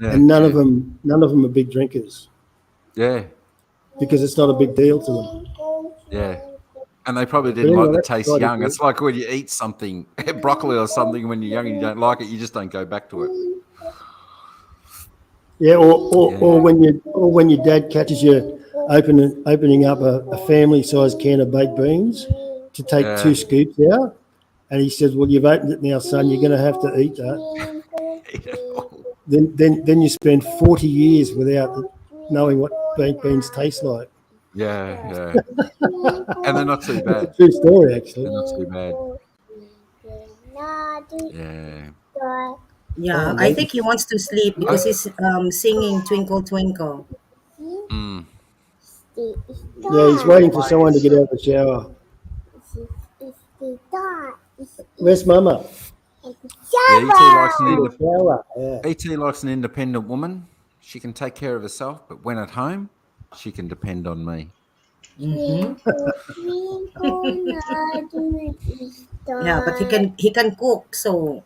Yeah, and none of them are big drinkers yeah, because it's not a big deal to them. yeah. And they probably But didn't anyway, like the that's taste exciting. young. It's like when you eat something, broccoli or something, when you're young and you don't like it, you just don't go back to it. Yeah, or when your dad catches you opening up a family-sized can of baked beans to take Yeah. 2 scoops out, and he says, "Well, you've opened it now, son. You're going to have to eat that." Then you spend 40 years without knowing what baked beans taste like. Yeah. And they're not too It's a bad. true story, actually. They're not too bad. Yeah. Yeah, I'm I waiting. think he wants to sleep I, because he's singing Twinkle Twinkle. mm, Yeah, he's waiting for someone to get out of the shower. Where's Mama? yeah, Shower. Yeah. ET likes an independent woman. She can take care of herself, but when at home, she can depend on me. Mm-hmm. Yeah, but he can cook, so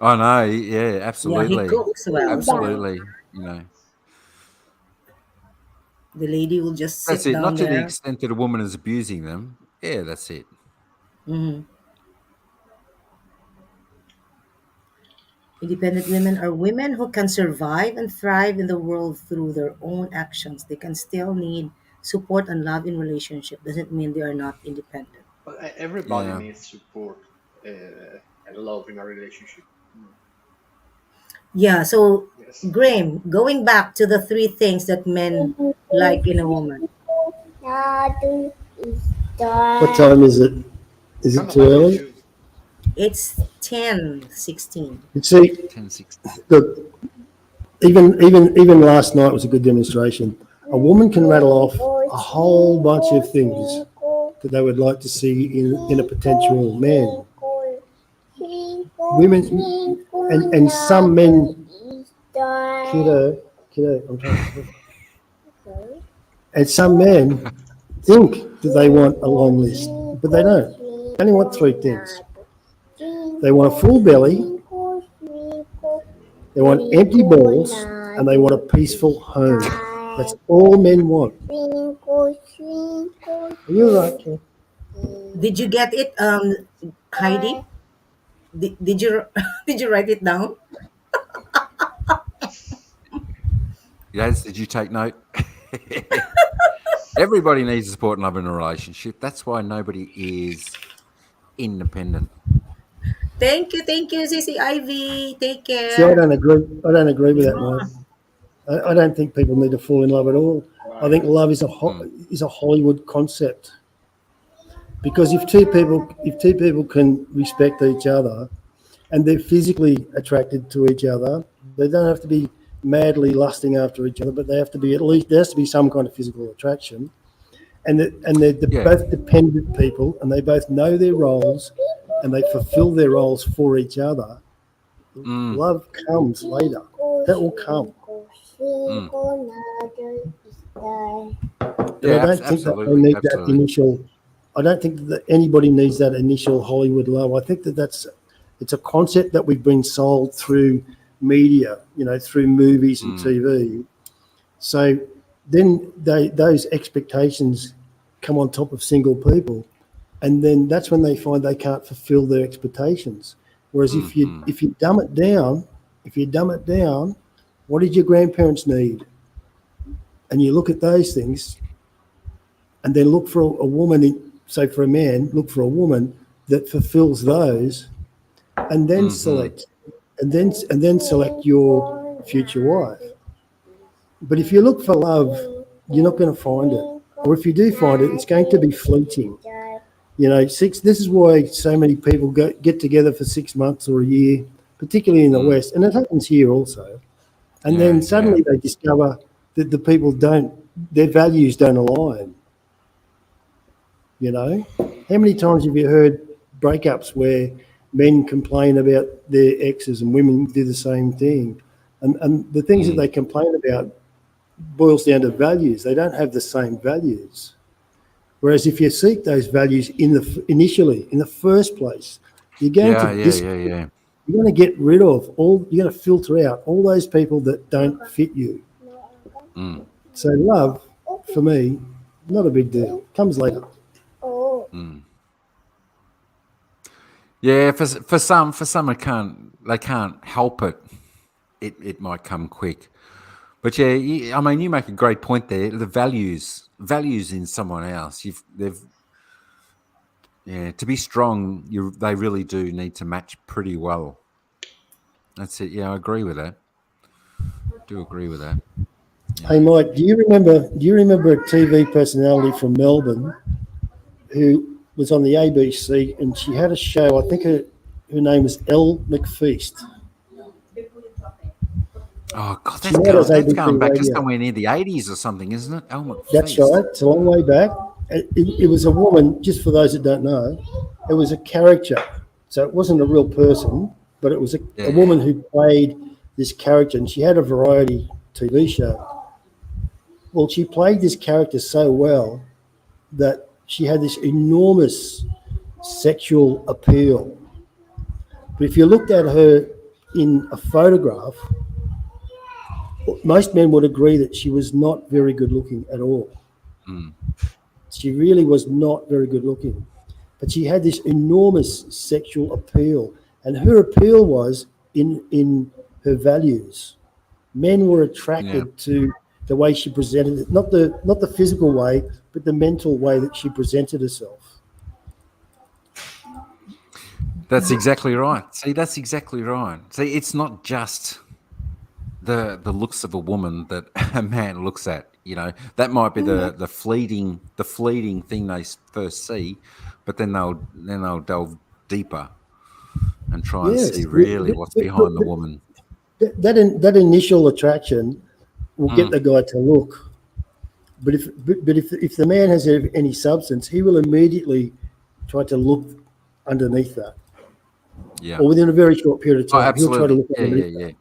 I know. Yeah, yeah, he absolutely. cooks well. So Absolutely. You know, the lady will just that's sit it. down Not to the there. extent that a woman is abusing them. Yeah, that's it. Mm-hmm. Independent women are women who can survive and thrive in the world through their own actions. They can still need support and love in relationship. Doesn't mean they are not independent. But everybody Yeah. needs support and love in a relationship. Yeah, so Yes. Graham, going back to the three things that men like in a woman. What time is it? Is it Come on, too I told early? you. It's 10:16. You see, 10-16. look, even last night was a good demonstration. A woman can rattle off a whole bunch of things that they would like to see in a potential man. Women and some men, kiddo, I'm trying to. And some men think that they want a long list, but they don't. They only want 3 things. They want a full belly, they want empty balls, and they want a peaceful home. That's all men want. You're right, Ken. Did you get it, Heidi? Did you did you write it down? Yadz, did you take note? Everybody needs support and love in a relationship. That's why nobody is independent. Thank you, Sissy Ivy. Take See, I care. don't agree. I don't agree with that, mate. I don't think people need to fall in love at all. I think love is a Hollywood concept. Because if two people can respect each other and they're physically attracted to each other, they don't have to be madly lusting after each other, but they have to be there has to be some kind of physical attraction. And they're Yeah. both dependent people, and they both know their roles, and they fulfil their roles for each other. Mm, Love comes later. That will come. And yeah, I don't think that they absolutely. need that Absolutely. initial. I don't think that anybody needs that initial Hollywood love. I think it's a concept that we've been sold through media, through movies and TV. So then those expectations come on top of single people, and then that's when they find they can't fulfil their expectations. Whereas if you dumb it down, what did your grandparents need? And you look at those things, and then look for a woman. So for a man, look for a woman that fulfills those, and then select, and then select your future wife. But if you look for love, you're not going to find it. Or if you do find it, it's going to be fleeting. This is why so many people get together for 6 months or a year, particularly in the West, and it happens here also. And then suddenly they discover that the people their values don't align. How many times have you heard breakups where men complain about their exes and women do the same thing. And the things that they complain about boils down to values. They don't have the same values. Whereas if you seek those values initially, in the first place, you're going Yeah, to yeah. you're going to get rid of you're going to filter out all those people that don't fit you. So love, for me, not a big deal. Comes later. Yeah, for some they can't help it. It might come quick. But yeah, I mean, you make a great point there. The values in someone else. To be strong, they really do need to match pretty well. That's it. Yeah, I agree with that. Do agree with that. Hey, Mike, do you remember a TV personality from Melbourne who was on the ABC and she had a show? I think her name was Elle McFeast. Oh God, She now does that's ABC going back to radio. somewhere near the 80s or something, isn't it? Elmer That's Feast. right. It's a long way back. It was a woman, just for those that don't know, it was a character. So it wasn't a real person, but it was a woman who played this character, and she had a variety TV show. Well, she played this character so well that she had this enormous sexual appeal. But if you looked at her in a photograph, most men would agree that she was not very good looking at all. She really was not very good looking. But she had this enormous sexual appeal. And her appeal was in her values. Men were attracted to the way she presented it, not the physical way, but the mental way that she presented herself. That's exactly right. See, that's exactly right. See, it's not just the looks of a woman that a man looks at. That might be the fleeting thing they first see, but then they'll delve deeper and try and see really what's behind the woman. That initial attraction will get the guy to look, but if the man has any substance, he will immediately try to look underneath that. Yeah. Or within a very short period of time, absolutely. He'll try to look underneath that.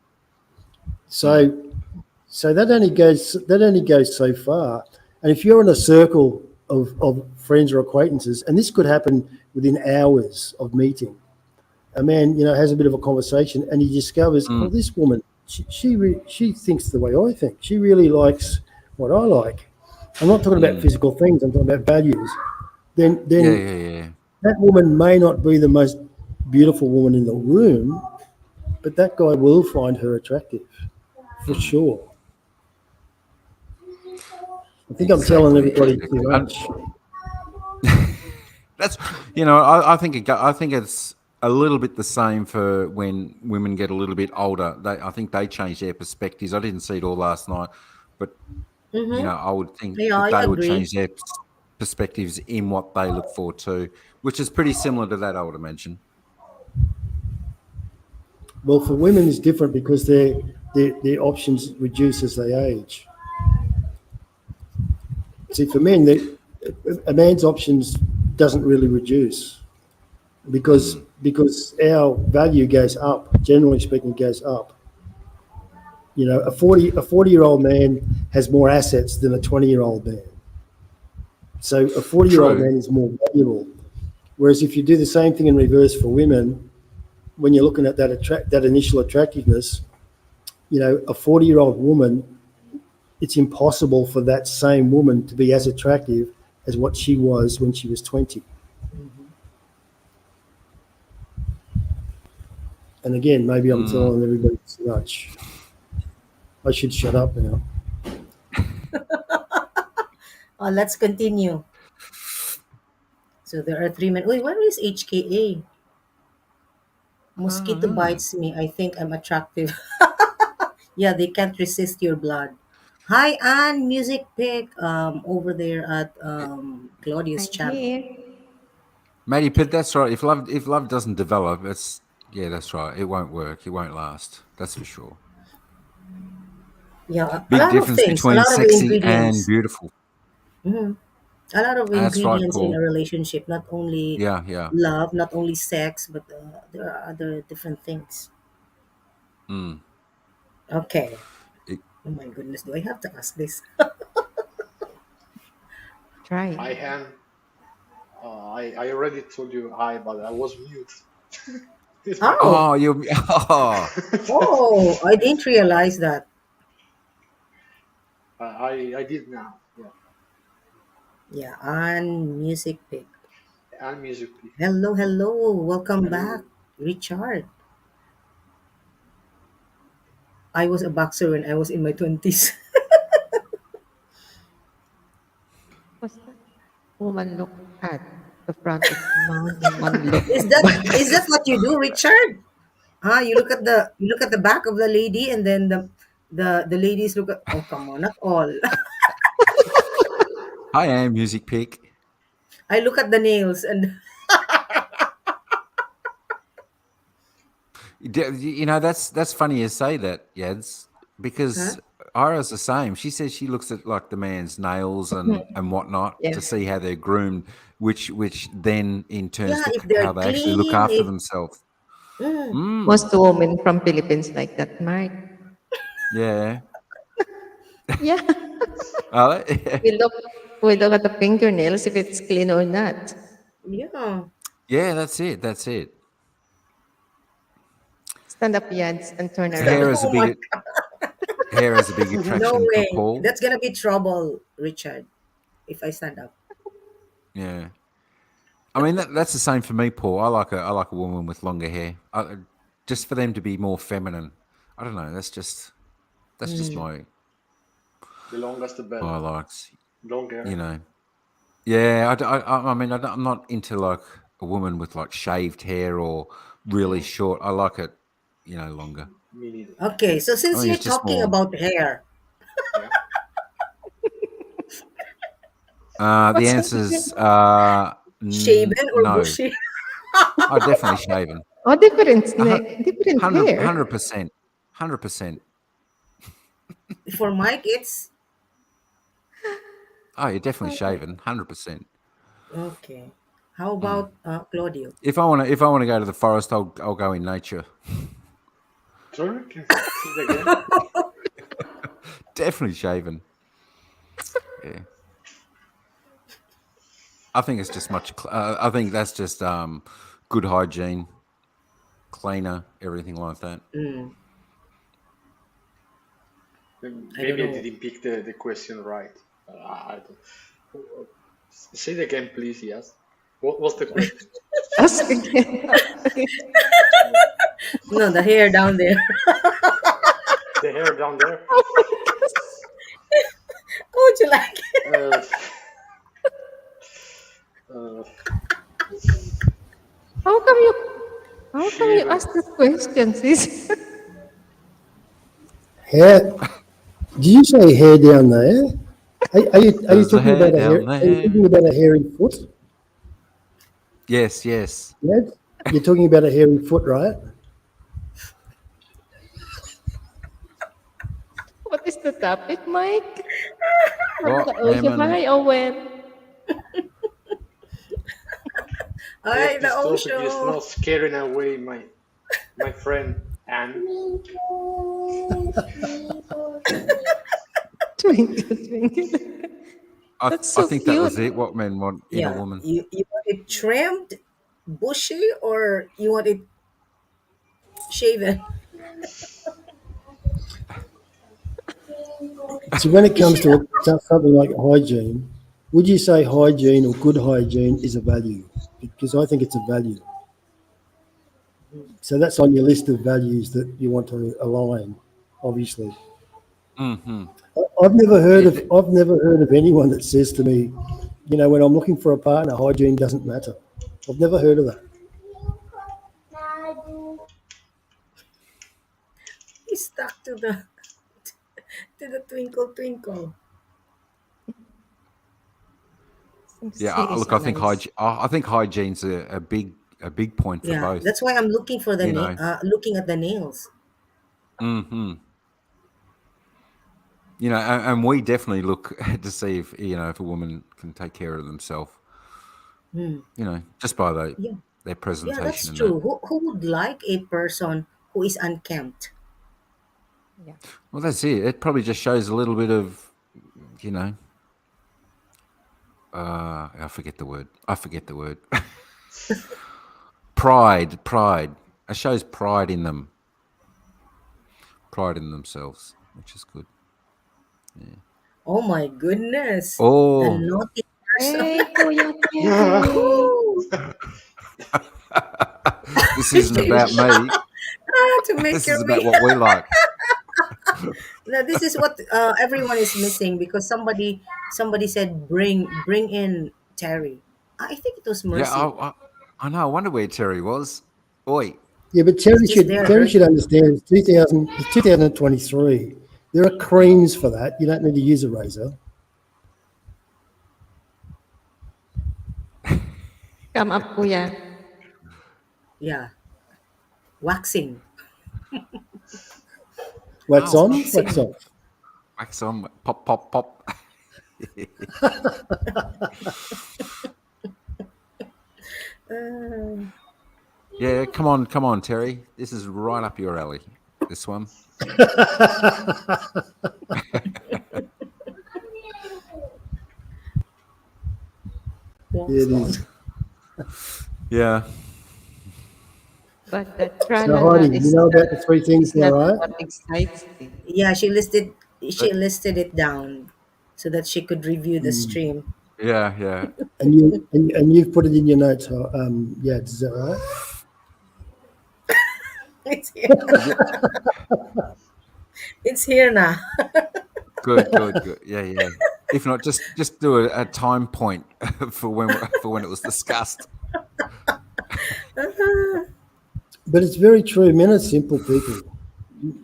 So that only goes so far. And if you're in a circle of friends or acquaintances, and this could happen within hours of meeting, a man has a bit of a conversation, and he discovers, oh, this woman, she thinks the way I think. She really likes what I like. I'm not talking about physical things. I'm talking about values. Then that woman may not be the most beautiful woman in the room, but that guy will find her attractive, for sure. I think I'm telling everybody too much. That's I think it's a little bit the same for when women get a little bit older. I think they change their perspectives. I didn't see it all last night, but I would think that they would change their perspectives in what they look for too, which is pretty similar to that, I would imagine. Well, for women, it's different because their options reduce as they age. See, for men, a man's options doesn't really reduce because our value goes up. Generally speaking, goes up. A 40-year-old man has more assets than a 20-year-old man. So a 40-year-old man is more valuable. Whereas if you do the same thing in reverse for women, when you're looking at that initial attractiveness, a 40-year-old woman, it's impossible for that same woman to be as attractive as what she was when she was 20. And again, maybe I'm telling everybody too much. I should shut up now. Let's continue. So there are 3 men. Wait, where is HKA? Mosquito bites me. I think I'm attractive. Yeah, they can't resist your blood. Hi, Anne, music pick over there at Claudia's I'm channel. here. Matty Pitt, that's right. If love doesn't develop, that's right. It won't work. It won't last. That's for sure. Yeah, a Big lot of difference things, a between lot of sexy and ingredients. beautiful. A lot of That's right, ingredients in a Paul. relationship, not only Yeah, yeah. love, not only sex, but there are other different things. Mm. Okay. It, Oh my goodness, do I have to ask this? Try. Hi, Han. I already told you hi, but I was mute. It's my fault. Oh, oh, you. Oh, oh, I didn't realize that. I did now. Yeah, Yeah, and music pick. and music. Please. Hello, hello. Welcome back, Hello. Richard. I was a boxer when I was in my 20s. What's that? Woman look at the front of the mouth and one look is at that back. is that what you do, Richard? You look at the back of the lady, and then the ladies look at. Oh, come on, not all. I am music pick. I look at the nails and You know, that's funny you say that, Yads, huh? because Ira's the same. She says she looks at like the man's nails and whatnot Yeah. to see how they're groomed, which then in turns Yeah, if look they're how they actually look clean, after if themselves. mm, Mm, Most women from Philippines like that, Mark. yeah. Yeah. Are they? We look we look at the fingernails if it's clean or not. yeah, Yeah, that's it. That's it. Stand up, Yads, and turn Hair around. has a oh my, big hair has a big no attraction for way, Paul. that's gonna be trouble, Richard, if I stand up. Yeah. I mean that's the same for me, Paul. I like a woman with longer hair, just for them to be more feminine. I don't know. That's just Mm. The longest, the my better. likes. Long You hair. know. Yeah. I mean I'm not into like a woman with like shaved hair or really Mm, short. I like it, longer. me neither. Okay, so I since think you're it's just talking more. about hair, Yeah. The What's answer's that? shaven or no. bushy? Oh, definitely shaven. Oh, different A different hair. 100%. 100%. For Mike, it's Oh, you're definitely shaven. 100%. okay. How Mm. about Claudio? If I want to go to the forest, I'll go in nature. Sorry, can you say it again? Definitely shaven. Yeah. I think it's just I think that's just good hygiene, cleaner, everything like that. Mm, I don't Maybe I know. didn't pick the question right. I don't. Say it again, please. Yes. What's the question? Ask again. Sorry. No, the hair down there. The hair down there. Oh my God. How would you like it? Uh, uh, How come you how come you shaven. ask that question, sis? Hair? Did you say hair down there? Are you There's the talking hair about a hair? down Are you there. talking about a hairy foot? Yes, yes. Yeah? You're talking about a hairy foot, right? What is the topic, Mike? What, Ocean lemon? Mahay, Owen. I Ay, hope the this topic is ocean. not scaring away my friend Anne. Twinkle, twinkle. That's I so think that was cute. it. What men want in a Yeah, woman. you want it trimmed, bushy, or you want it shaven? So when it comes to something like hygiene, would you say hygiene or good hygiene is a value? Because I think it's a value. So that's on your list of values that you want to align, obviously. Hmm. Yeah. I've never heard of anyone that says to me, when I'm looking for a partner, hygiene doesn't matter. I've never heard of that. He's stuck to the twinkle twinkle. Seems Yeah. silly, Look, so I think nice. hygiene's a big point for Yeah, both. that's why I'm looking for the You know. looking at the nails. Hmm. And we definitely look to see if a woman can take care of themselves, Hmm. just by Yeah, their yeah, presentation that's and that. true. Who would like a person who is unkempt? Yeah. Well, that's it. It probably just shows a little bit of, you know, I forget the word. Pride. It shows pride in them, pride in themselves, which is good. Oh my goodness, the Oh, naughty person. Hey, Kuya Kevin. Woo! this isn't about me. To make This is your about me. what we like. Now this is what everyone is missing because somebody said bring in Terry. I think it was Yeah, Mercy. I know. I wonder where Terry was. Oi. Yeah, but He's just there Terry should early. understand it's 2023. There are creams for that. You don't need to use a razor. Come up, Kuya. Yeah, waxing, Wax Oh, on, wax waxing. off. wax on, pop, pop, pop. Uh, Yeah, come on, Terry. This is right up your alley. This one. Yeah, wax it on. is. Yeah. But the So Heidi, tralala you know about the three things is now, not right? what excites me. Yeah, she But, listed it down so that she could review the stream. yeah. And you've put it in your notes, yeah, is that right? It's here. Yeah. It's here now. Good. Yeah. If not, just do a time point for when it was discussed. But it's very true. Men are simple people.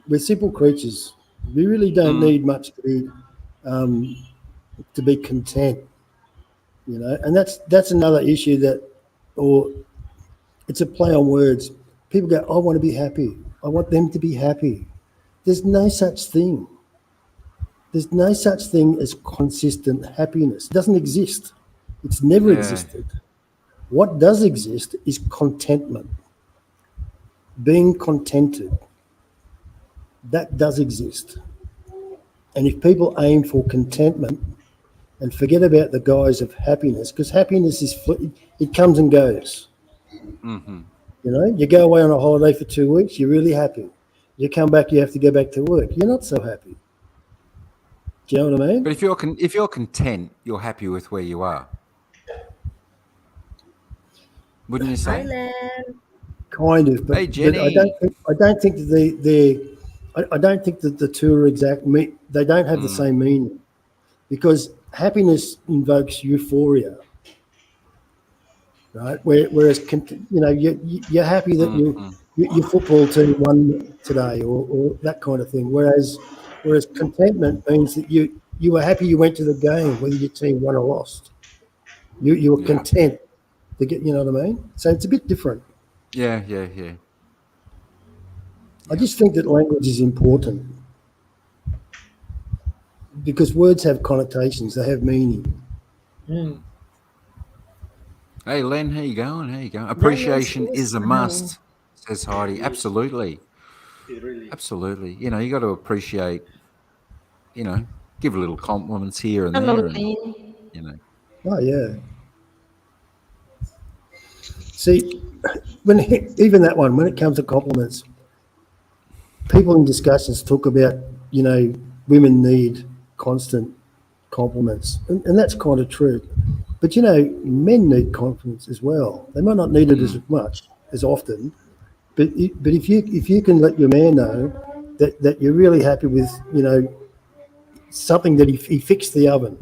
We're simple creatures. We really don't Mm, need much to be content, And that's another issue or it's a play on words. People go, I want to be happy. I want them to be happy. There's no such thing. There's no such thing as consistent happiness. It doesn't exist. It's never yeah. existed. What does exist is contentment, being contented. That does exist. And if people aim for contentment and forget about the guise of happiness, because happiness it comes and goes. Hmm. You go away on a holiday for 2 weeks, you're really happy. You come back, you have to go back to work. You're not so happy. Do you know what I But mean? if you're content, you're happy with where you are, wouldn't you say? Thailand. Kind of, but Hey, I Jenny. don't think that I don't think that the two are exact. They don't have the Mm, same meaning because happiness invokes euphoria, right? Whereas you're happy that mm. your football team won today, or that kind of thing. Whereas contentment means that you were happy you went to the game, whether your team won or lost. You were Yeah. content to get. You know what I mean? So it's a bit different. Yeah. I just think that language is important because words have connotations, they have meaning. Mm. Hey, Len, how you going? Yes, Appreciation yes. is a must, says Heidi. It is. Absolutely. It really is. Absolutely. You got to appreciate, give a little compliments here and Hello, there and, Lynn. you know. Oh yeah. See, even that one, when it comes to compliments, people in discussions talk about, women need constant compliments, and that's kind of true. But men need compliments as well. They might not need it as Mm, much as often, but if you can let your man know that you're really happy with something that he fixed the oven,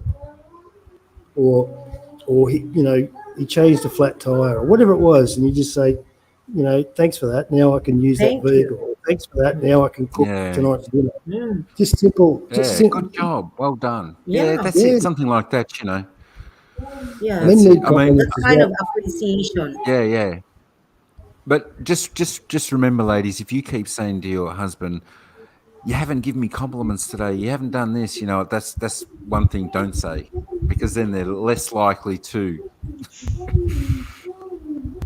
or he changed a flat tire or whatever it was, and you just say, thanks for that. Now I can use that Thank you. vehicle. Thanks for that. Now I can cook yeah. tonight's dinner. Mm. Just simple. Just Yeah. simple. Good job. Well done. Yeah, Yeah, that's it. Yeah, Something like that, yeah. men That's it. need I mean, That compliments as kind of well. appreciation. yeah. But just remember, ladies, if you keep saying to your husband, you haven't given me compliments today. You haven't done this. You know, that's one thing don't say, because then they're less likely to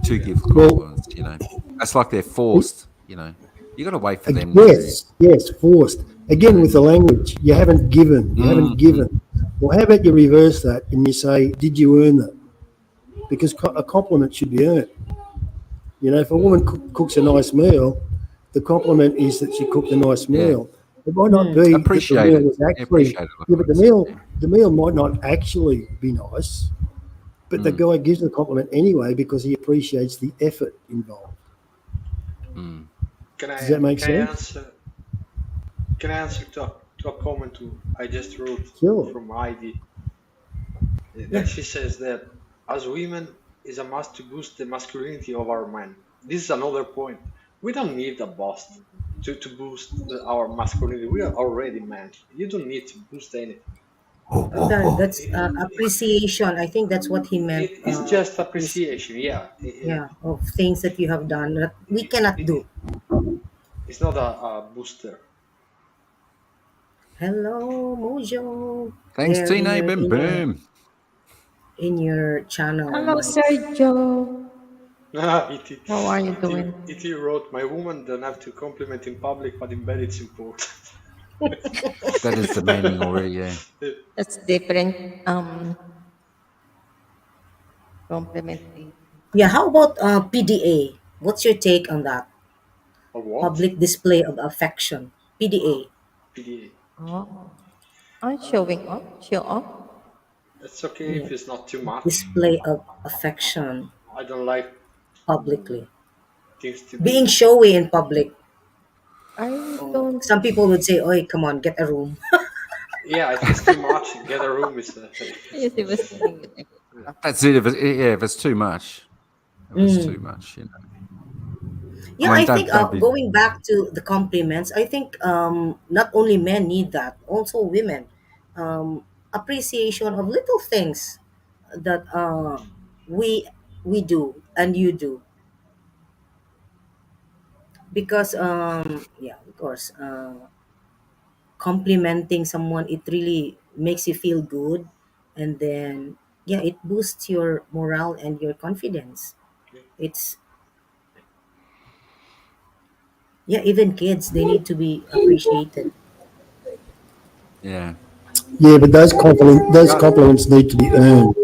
give Well, compliments. You know, it's like they're forced. You know, you got to wait for them to. yes, forced. Again, with the language, you haven't given, you haven't Mm. given. Well, how about you reverse that and you say, did you earn that? Because a compliment should be earned. You know, if a woman cooks a nice meal, the compliment is that she cooked a nice Yeah, meal. It might not Hmm. be that the appreciate meal it. was Yeah, actually, appreciate it. yeah, Like but I said. Yeah. the meal might not actually be nice, but the Mm. guy gives the compliment anyway because he appreciates the effort involved. Mm. Can Does I that make can I sense? answer can I answer to a comment I just wrote Sure. from Heidi? Yeah. That she says that as women is a must to boost the masculinity of our men. This is another point. We don't need a boost to boost our masculinity. We are already men. You don't need to boost anything. That's appreciation. I think that's what he meant. It's just Appreciation. appreciation. Yeah, Yeah, of things that you have done that we cannot do. it's not a booster. Hello, Mojo. Thanks, There in Tina. your Bim bim. channel, Hello, Mike. Sergio. it, How are you doing? wrote, my woman don't have to compliment in public, but in bed it's important. That is the meaning already. Yeah. That's different. Complimenting. Yeah, how about PDA? What's your take on that? Or what? Public display of affection. PDA. PDA. Oh, I'm showing off. Show off. It's okay Yeah. if it's not too much. Display of affection I don't like publicly. things to Being be. showy in public. I Some don't. people would say, "Oi, come on, get a room." Yeah, if it's too much, get a room. Is Yes, he was saying it. That's it. If it's too much, if it's too Mm. much, you know. I Yeah, mean, I think don't be. going back to the compliments, I think not only men need that, also women. Appreciation of little things that we we do and you do, because yeah, of course, complimenting someone, it really makes you feel good, and then yeah, it boosts your morale and your confidence. It's Yeah, even kids, they need to be appreciated. Yeah. Yeah, but those Yeah. compliments need to be earned.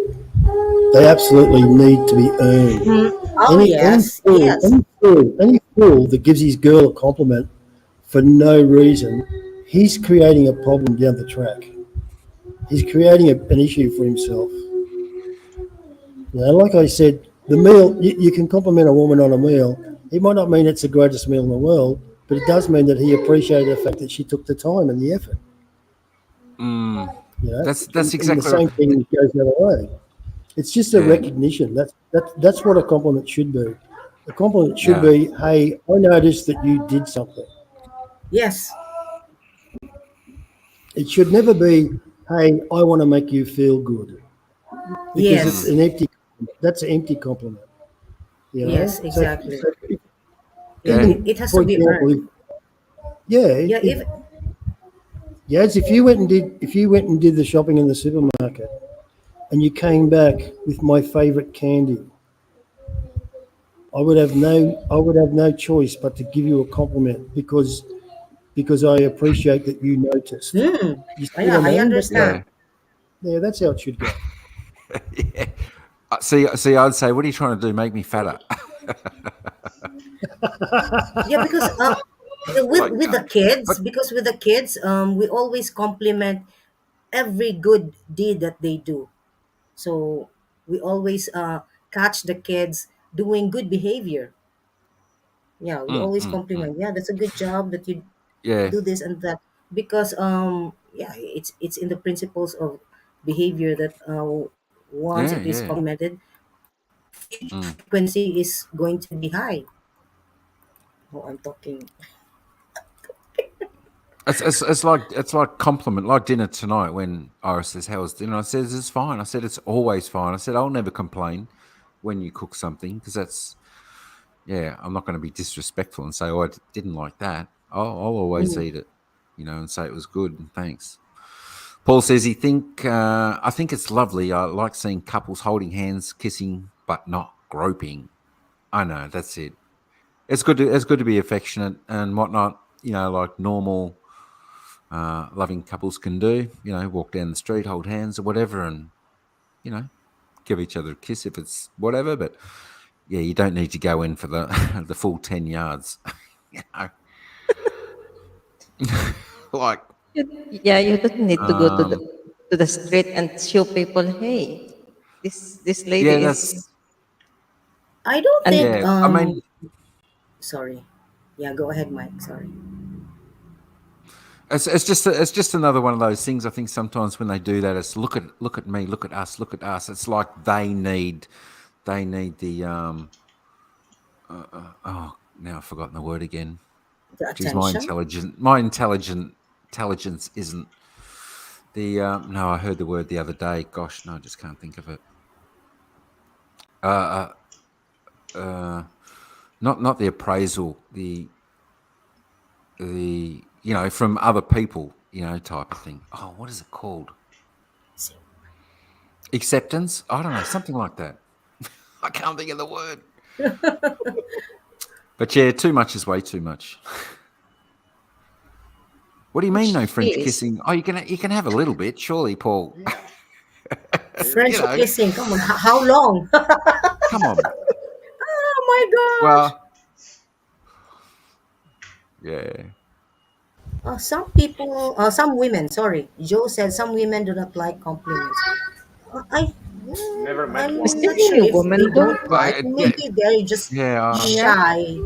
They absolutely need to be earned. Mm. Oh Any yes, yes. any fool that gives his girl a compliment for no reason, he's creating a problem down the track. He's creating an issue for himself. You know, like I said, the meal you can compliment a woman on a meal. It might not mean it's the greatest meal in the world, but it does mean that he appreciated the fact that she took the time and the effort. Mm. You know, That's and the exactly right. same thing goes the other way. It's just a Yeah. recognition. That's what a compliment should be. A compliment should Yeah. be, "Hey, I noticed that you did something." Yes, It should never be, "Hey, I want to make you feel good," because it's Mm. yes, an empty. That's an empty compliment. You yes, know. exactly. It, Yeah. it, Even it has for to be example, earned. yeah, Yeah, if Yadz, if you went and did the shopping in the supermarket and you came back with my favourite candy, I would have no choice but to give you a compliment because I appreciate that you noticed. You see yeah, what I I mean? Yeah. understand. Yeah, that's how it should go. Yeah. See, I'd say, what are you trying to do? Make me fatter? Yeah, because Like, with the kids, but we always compliment every good deed that they do. So we always catch the kids doing good behavior. Yeah, we always mm. compliment. Yeah, that's a good job that you Yeah. do this and that, because yeah, it's in the principles of behavior that once Yeah. it is Yeah. complimented, Mm. frequency is going to be high. Oh, I'm talking. It's like compliment, like dinner tonight when Iris says, "How was dinner?" I says, "It's fine." I said, "It's always fine." I said, "I'll never complain when you cook something, because that's, yeah, I'm not going to be disrespectful and say, oh, I didn't like that. I'll always Mm. eat it." and say it was good and thanks. Paul says I think it's lovely. I like seeing couples holding hands, kissing, but not groping. I know, that's it. It's good to be affectionate and whatnot, like normal loving couples can do. Walk down the street, hold hands or whatever, and you know, give each other a kiss if it's whatever. But yeah, you don't need to go in for the the full 10 yards. you know, like Yeah, you don't need to go to the um, street and show people, hey, this yeah, lady is, that's I don't and think yeah. I mean, sorry. Yeah, go ahead, Mike. Sorry. it's just another one of those things. I think sometimes when they do that, it's look at me, look at us, look at us. It's like they need the oh, now I've forgotten the word again. The Geez, attention. intelligence isn't the no. I heard the word the other day. Gosh, no, I just can't think of it. Uh, not the appraisal, the from other people, type of thing. Oh, what is it called? Acceptance? I don't know, something like that. I can't think of the word. But yeah, too much is way too much. What do you mean, which no French is, kissing? Oh, you can have a little bit, surely, Paul. you French know, kissing. Come on. How long? come on. Oh my gosh. Well, yeah. Some women, sorry. Joe said some women do not like compliments. Never met one. I'm not sure especially if they women do. don't Well, like. Maybe they're just yeah. Yeah. shy,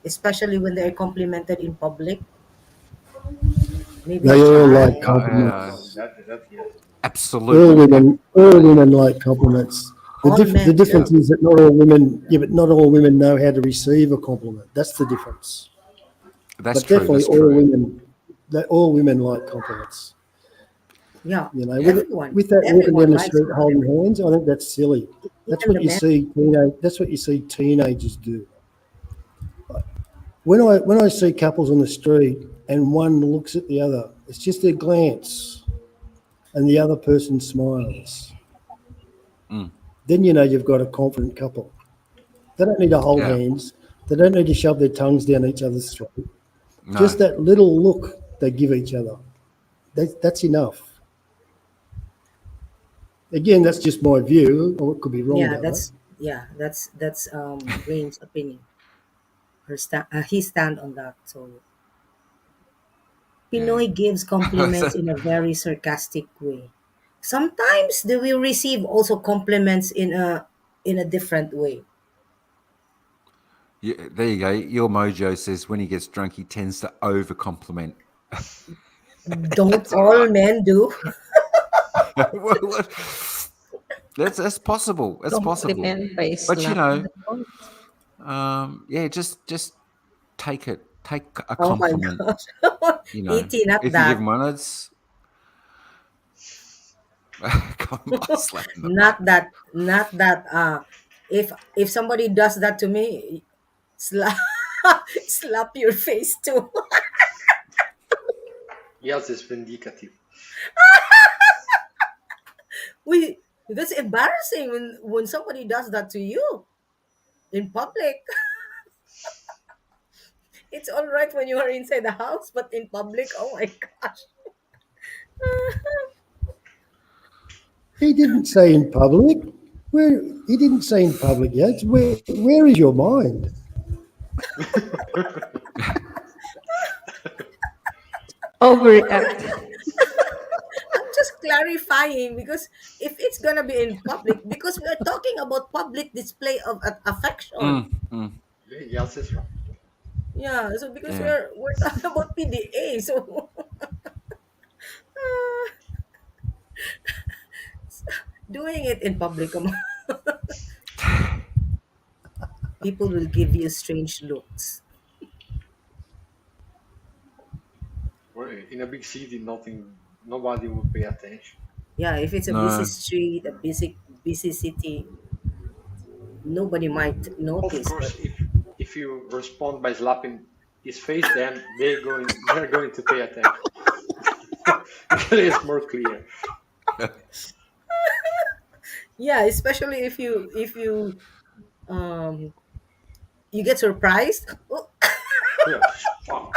especially when they're complimented in public. Maybe They all like shy. compliments. That yes. Absolutely. All women like compliments. All The men difference too. is that not all women, yeah, but not all women know how to receive a compliment. That's the difference. That's But true. definitely That's true. all women like compliments. Yeah, You know, Yeah. with that walking down everyone the likes street holding compliments. hands, I think that's silly. That's Even what the you men. see That's what you see teenagers do. When I see couples on the street and one looks at the other, it's just a glance, and the other person smiles. Mm. Then you know you've got a confident couple. They don't need to hold Yeah. hands. They don't need to shove their tongues down each other's throat. No. Just that little look they give each other. That's enough. Again, that's just my view, or it could be wrong Yeah, about that. that's Rain's opinion. His stand on that. So Yeah. Pinoy gives compliments in a very sarcastic way. Sometimes they will receive also compliments in a different way. Yeah, there you go. Your mojo says when he gets drunk, he tends to over compliment. Don't That's all all right. men do? Well, that's possible. That's possible. Compliment by But slapping the phone. yeah, just take it. Take a Oh my compliment. gosh. ET, not If you give that. him one, it's by slapping the butt. Not that if somebody does that to me, slap slap your face too. Yadz is vindicative. we that's embarrassing when somebody does that to you in public. It's all right when you are inside the house, but in public, oh my gosh. He didn't say in public. Where he didn't say in public yet. Where is your mind? Overreact. I'm just clarifying because if it's gonna be in public, because we are talking about public display of affection. Mm, mm, Yadz is right. Yeah, so because yeah. we're talking about PDA, so doing it in public, come on, people will give you strange looks. Well, in a big city, nobody will pay attention. Yeah, if it's a busy No. street, a busy city, nobody might Of notice. But course, if you respond by slapping his face, then they're going to pay attention. Usually it's more clear. Yeah, especially if um you get surprised. Oh, Yeah. Fuck.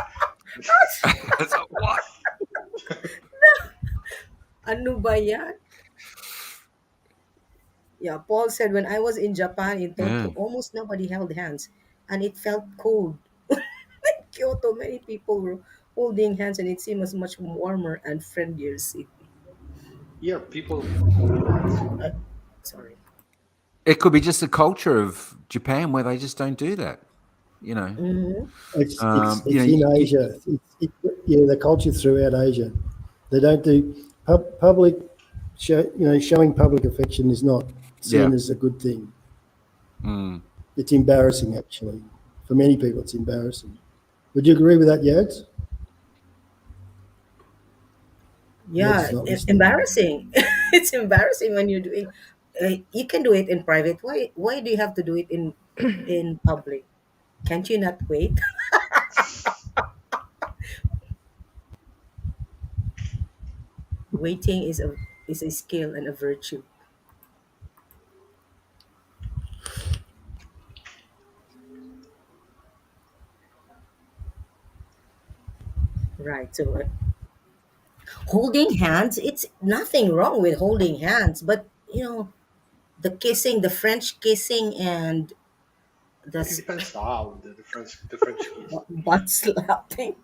So what? ano ba yan? Yeah, Paul said when I was in Japan, in Yeah. Tokyo, almost nobody held hands, and it felt cold. In Kyoto, many people were holding hands, and it seemed as much warmer and friendlier city. Here, people hold hands. Sorry. It could be just the culture of Japan where they just don't do that. You know, Mm-hmm. you know, It's in Asia. Yeah, the culture throughout Asia. They don't do public. Showing public affection is not yeah. seen as a good thing. Mm. It's embarrassing, actually. For many people, it's embarrassing. Would you agree with that, Yadz? Yadz Yeah, is not listening. embarrassing. It's embarrassing when you're doing. You can do it in private. Why do you have to do it in public? Can't you not wait? Waiting is a skill and a virtue, right? So holding hands, it's nothing wrong with holding hands, but the kissing, the French kissing, and the It depends how the French kiss. butt slapping.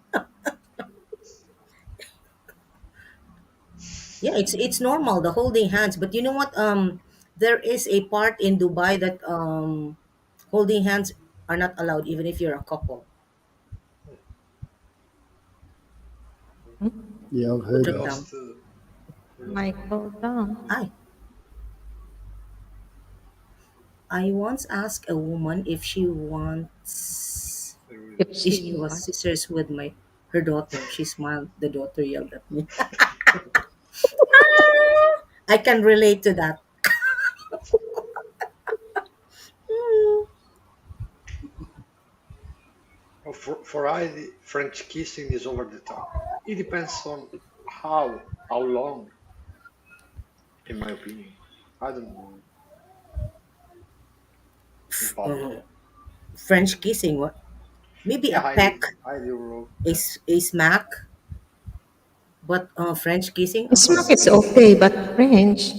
Yeah, it's normal, the holding hands, but you know what? There is a part in Dubai that holding hands are not allowed, even if you're a couple. Yeah, I've Who heard dropped that. down? Lost. Lost. Michael down. I I once asked a woman If if she she was wants. sisters with her daughter. She smiled. The daughter yelled at me. I can relate to that. Mm. For I, the French kissing is over the top. It depends on how long, in my opinion. I don't know in public. Uh, French kissing. What? Maybe Yeah, a peck, Heidi wrote. a, a smack, but French kissing. Smack is okay, but French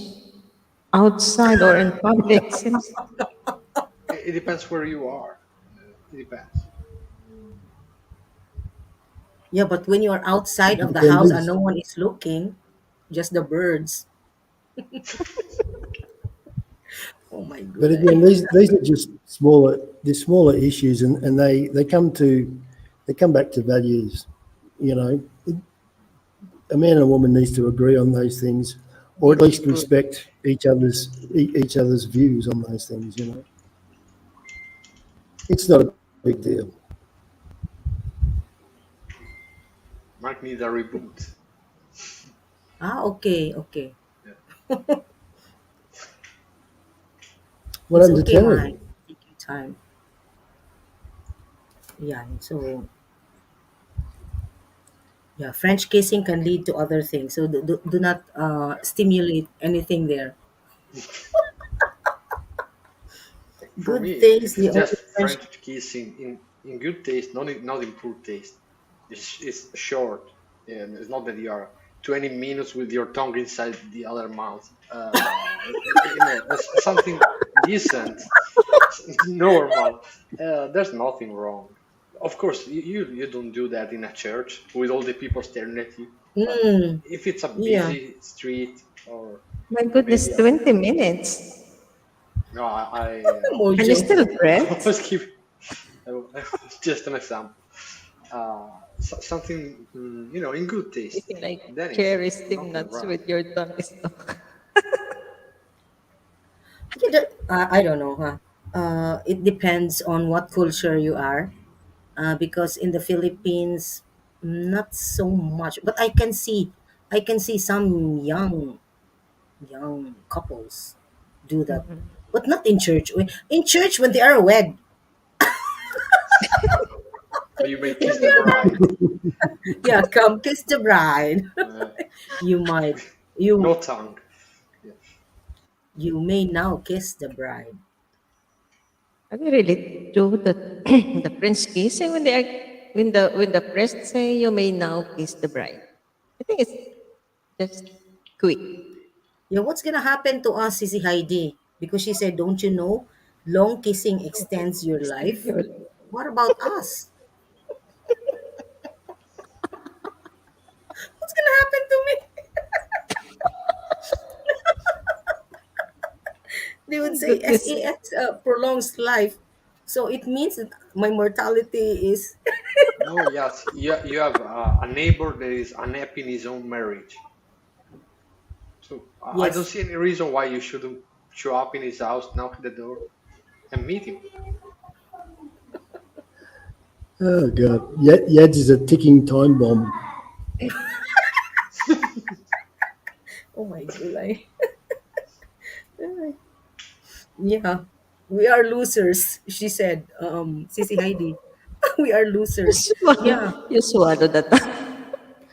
outside or in public seems It depends where you are. It depends. Yeah, but when you are outside It of the house and depends. no one is looking, just the birds. Oh my But goodness. again, these are just smaller issues, and they come back to values. You know, a man and a woman needs to agree on those things, or at least Good. respect each other's views on those things. You know, it's not a big deal. Mark needs a reboot. Ah, okay, okay. Yeah. What It's happened to okay, Terry? Mike. Take your time. Yeah, so yeah, French kissing can lead to other things. So do not stimulate anything there. For Good me, things, it the is just only French. French kissing in good taste, not in poor taste. It's short, and it's not that you are 20 minutes with your tongue inside the other mouth. It's something decent, normal. There's nothing wrong. Of course, you don't do that in a church with all the people staring at you. But Mm, if it's a yeah. busy street or my goodness, maybe 20 minutes. no, And you Mojo. still I breath? was giving just an example. Something in good taste. Eating like Then it's cherry stick nothing nuts wrong. with your tongue stuck. Yeah, I don't know, huh? It depends on what culture you are. Because in the Philippines, not so much. But I can see some young couples do that, but not in church. In church, when they are wed, You may kiss the bride. Yeah, come kiss the bride. Uh, You might, you no tongue. Yeah. you may now kiss the bride. Are they really true that the prince kissing when they are when the priest say you may now kiss the bride? I think it's just quick. Yeah, what's gonna happen to us, Sissy Heidi? Because she said, "Don't you know, long kissing extends your life." What about us? What's gonna happen to me? They would Oh, say goodness. SEX prolongs life, so it means that my mortality is No, yes, you have a neighbor that is unhappy in his own marriage. So I don't yes. see any reason why you shouldn't show up in his house, knock the door, and meet him. Oh God, Yadz is a ticking time bomb. Oh my god. Yeah, we are losers. She said, Sissy Heidi, we are losers. Yeah. You swallow that.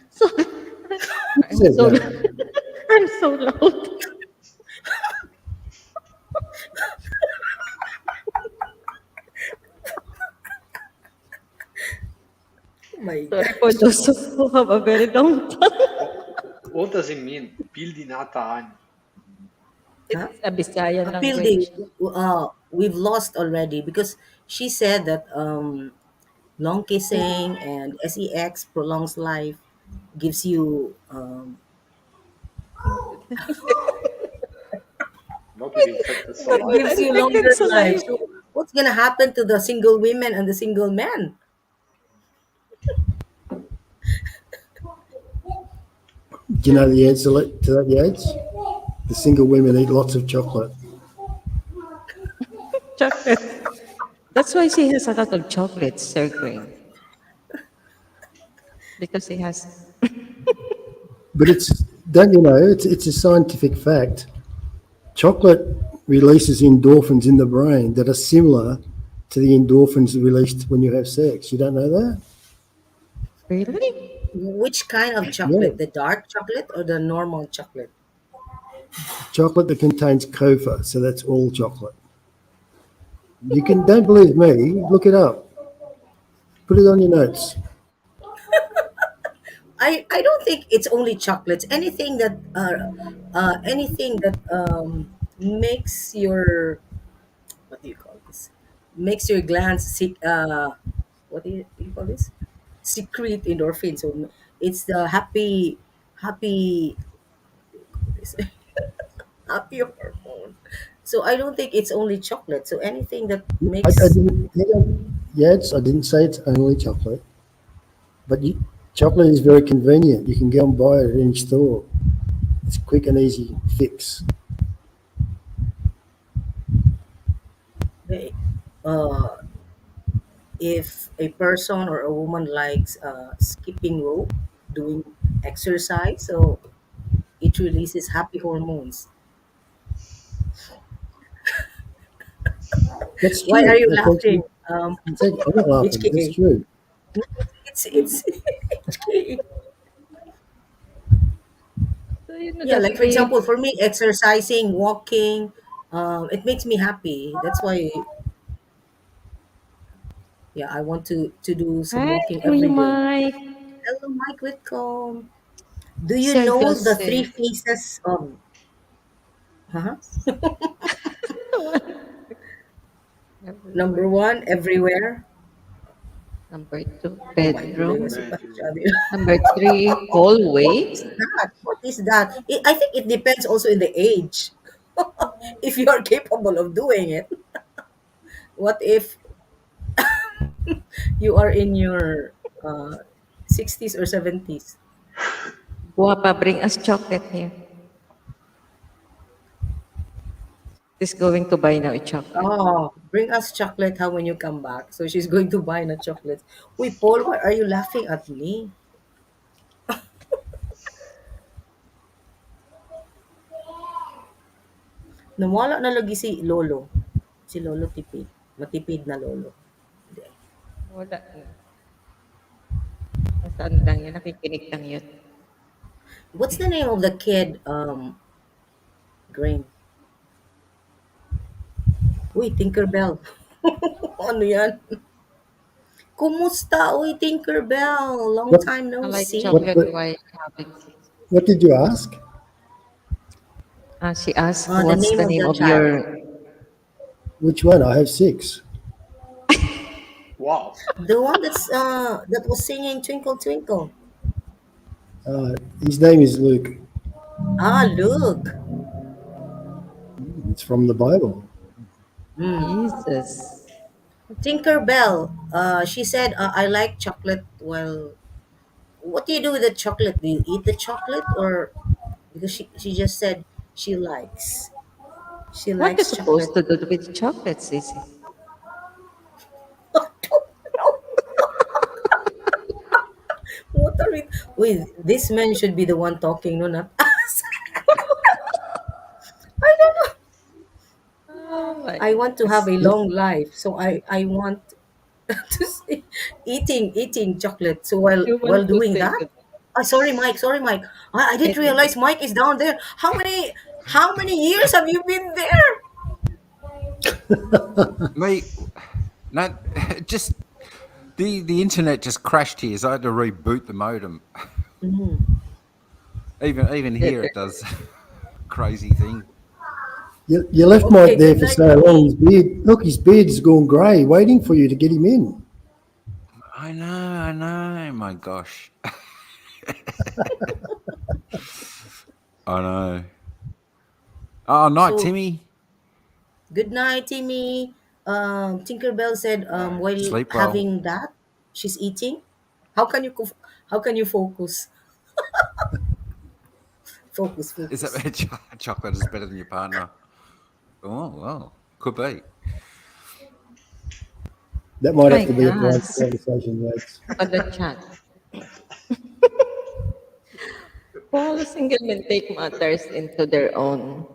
Sorry. Who I'm said so that? I'm so loud. Oh my Sorry for gosh. those who have a very long tongue. What, what does it mean? Pildinataan. Huh? It's a Visayan Appeal day. language. We've lost already because she said that long kissing and sex prolongs life, gives you Not with infected Not with gives saliva. you infected longer life. saliva. So what's gonna happen to the single women and the single men? Do you know the answer to that, Yadz? The single women eat lots of chocolate. Chocolate. That's why she has a lot of chocolates, Sir Green. Because he has But don't you know, it's a scientific fact. Chocolate releases endorphins in the brain that are similar to the endorphins released when you have sex. You don't know that? really? Which kind of Yeah. chocolate? The dark chocolate or the normal chocolate? Chocolate that contains cofa, so that's all chocolate. You can don't believe me, look it up. Put it on your notes. I don't think it's only chocolates. Anything that makes your, what do you call this? Makes your glands what do you call this? Secrete endorphins. So it's the happy this happy hormone. So I don't think it's only chocolate. So anything that I makes didn't, Yes, I didn't say it's only chocolate, but chocolate is very convenient. You can go and buy it at any store. It's a quick and easy fix. the if a person or a woman likes skipping rope, doing exercise, so it releases happy hormones. That's Why are true. you That's laughing, actually, I'm not laughing. That's HKA? true. It's HKA. So you know Yeah, that like for we example, for me, exercising, walking, it makes me happy. That's why, yeah, I want to do some Hi, walking Kuya every day. Mike. Hello, Mike Whitcomb. Do you know Sergio the three says, phases of? Huh? Number everywhere. one, everywhere. Number two, Oh my goodness, bedroom. Bedroom. Number three, What is hallway. that? What is that? I think it depends also in the age. If you are capable of doing it. What if you are in your 60s or 70s? Guapa, bring us chocolate here. She's going to buy now a chocolate. Oh, bring us chocolate how when you come back. So she's going to buy na chocolates. Uy, Paul, why are you laughing at me? Nawala na lagi si Lolo. Si Lolo tipid. Matipid na Lolo. Hindi. Wala na. Ano lang yun, nakikinig lang yun. What's the name of the kid? Green. Uy, Tinkerbell. Ano yan? Kumusta? Uy, Tinkerbell. Long What, time I no like see. what, chocolate what, white chocolate. what did you ask? She asked, The what's name the of name the of child. your... Which one? I have 6. Wow. The one that was singing Twinkle Twinkle. His name is Luke. Ah, look. It's from the Bible. Jesus. Tinkerbell. She said, I like chocolate. Well, what do you do with the chocolate? Do you eat the chocolate or because she just said she likes. She What is likes supposed chocolate. to do with chocolate, Sissy? What are we? Wait, this man should be the one talking, no, not us. I don't know. Oh my I want to have goodness. a long life, so I want to see eating chocolate. So You while want to doing say that, good. sorry, Mike. Sorry, Mike. I didn't It's okay. realize Mike is down there. How many years have you been there? Me, no, just the internet just crashed here, so I had to reboot the modem. Even here it does crazy thing. You left Mike Okay. there Good for night, so long. Timmy. His beard, look, his beard has gone grey, waiting for you to get him in. I know. My gosh, I know. Oh, night, So Timmy. good night, Timmy. Tinkerbell said, while Sleep well. having that, she's eating. How can you how can you focus? Focus, Is that focus. chocolate is better than your partner? Oh, well, could be. That might I have to be a private guess. conversation, Yadz. On the chat. All single men take matters into their own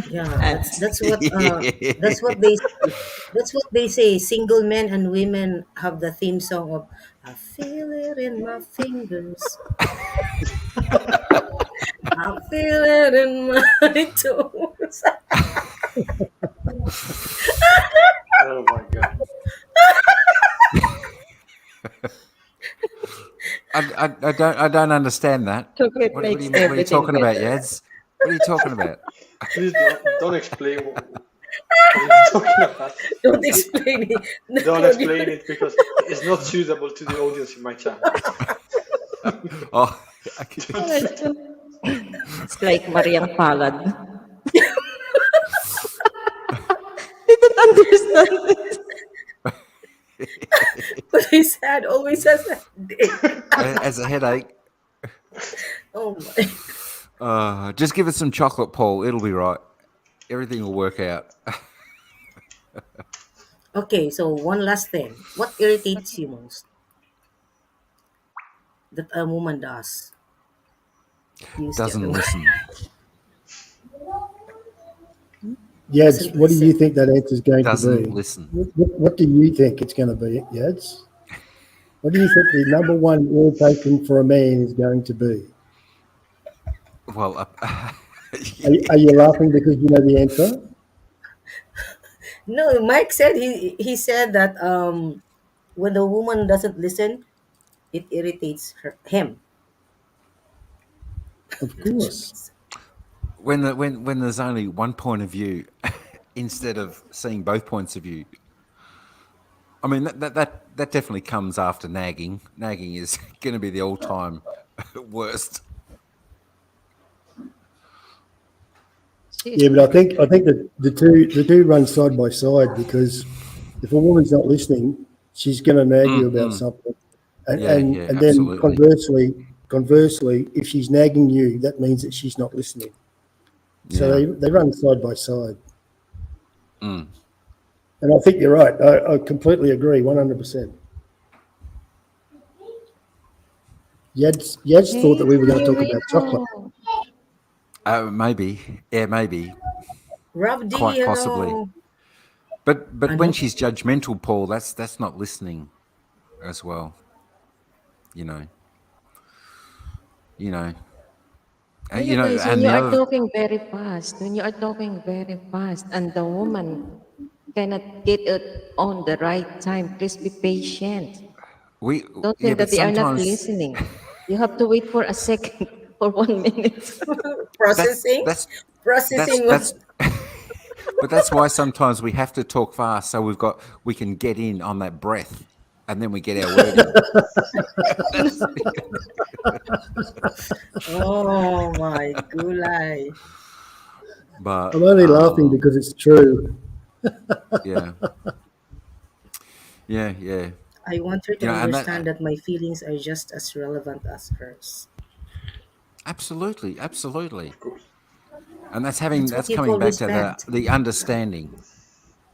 Yeah, that's hands. that's what uh that's what they say. That's what they say. Single men and women have the theme song of "I feel it in my fingers, I feel it in my toes." Oh my god. I don't understand that. Chocolate What are makes you everything talking about, better. Yadz? What are you talking about? Please don't explain what you're talking about. Don't It, explain it. The don't explain audience. it because it's not suitable to the audience in my channel. Oh, okay. It's like Mariang Palad. Didn't understand it. But his head always has a dick. As a headache. Oh my. Just give it some chocolate, Paul. It'll be right. Everything will work out. Okay, so one last thing. What irritates you most that a woman does? Use the other Doesn't one. listen. Yadz, Doesn't what do you listen. think that answer is going to Doesn't be? listen. What do you think it's going to be, Yadz? What do you think the number one irritation for a man is going to be? Well, Are you laughing because you know the answer? No, Mike said he said that when the woman doesn't listen, it irritates him. Of Not sure. course. when there's only one point of view, instead of seeing both points of view. I mean that definitely comes after nagging. Nagging is going to be the all-time worst. Yeah, but I think that the two run side by side because if a woman's not listening, she's going to nag you about something, and Yeah, and then absolutely. conversely, if she's nagging you, that means that she's not listening. So Yeah. they run side by side. And I think you're right. I completely agree, 100%. Yadz thought that Hey, we were going to talk about chocolate. Rico. Maybe. Yeah, maybe. Rob D, Quite possibly. hello. But I when know. she's judgmental, Paul, that's not listening as well. You know, you know, You guys, when and you the are other, talking very fast, and the woman cannot get it on the right time, please be patient. we, Don't yeah, think but that they are not sometimes listening. You have to wait for a second, for 1 minute. that's Processing, that's that's processing what? that's but that's why sometimes we have to talk fast so we can get in on that breath and then we get our word in. That's, Oh my gulay. but I'm only laughing because it's true. yeah, yeah, yeah. I want her to And understand that that my feelings are just as relevant as hers. absolutely, absolutely. Of course. And That's what that's you coming call back to respect. the understanding.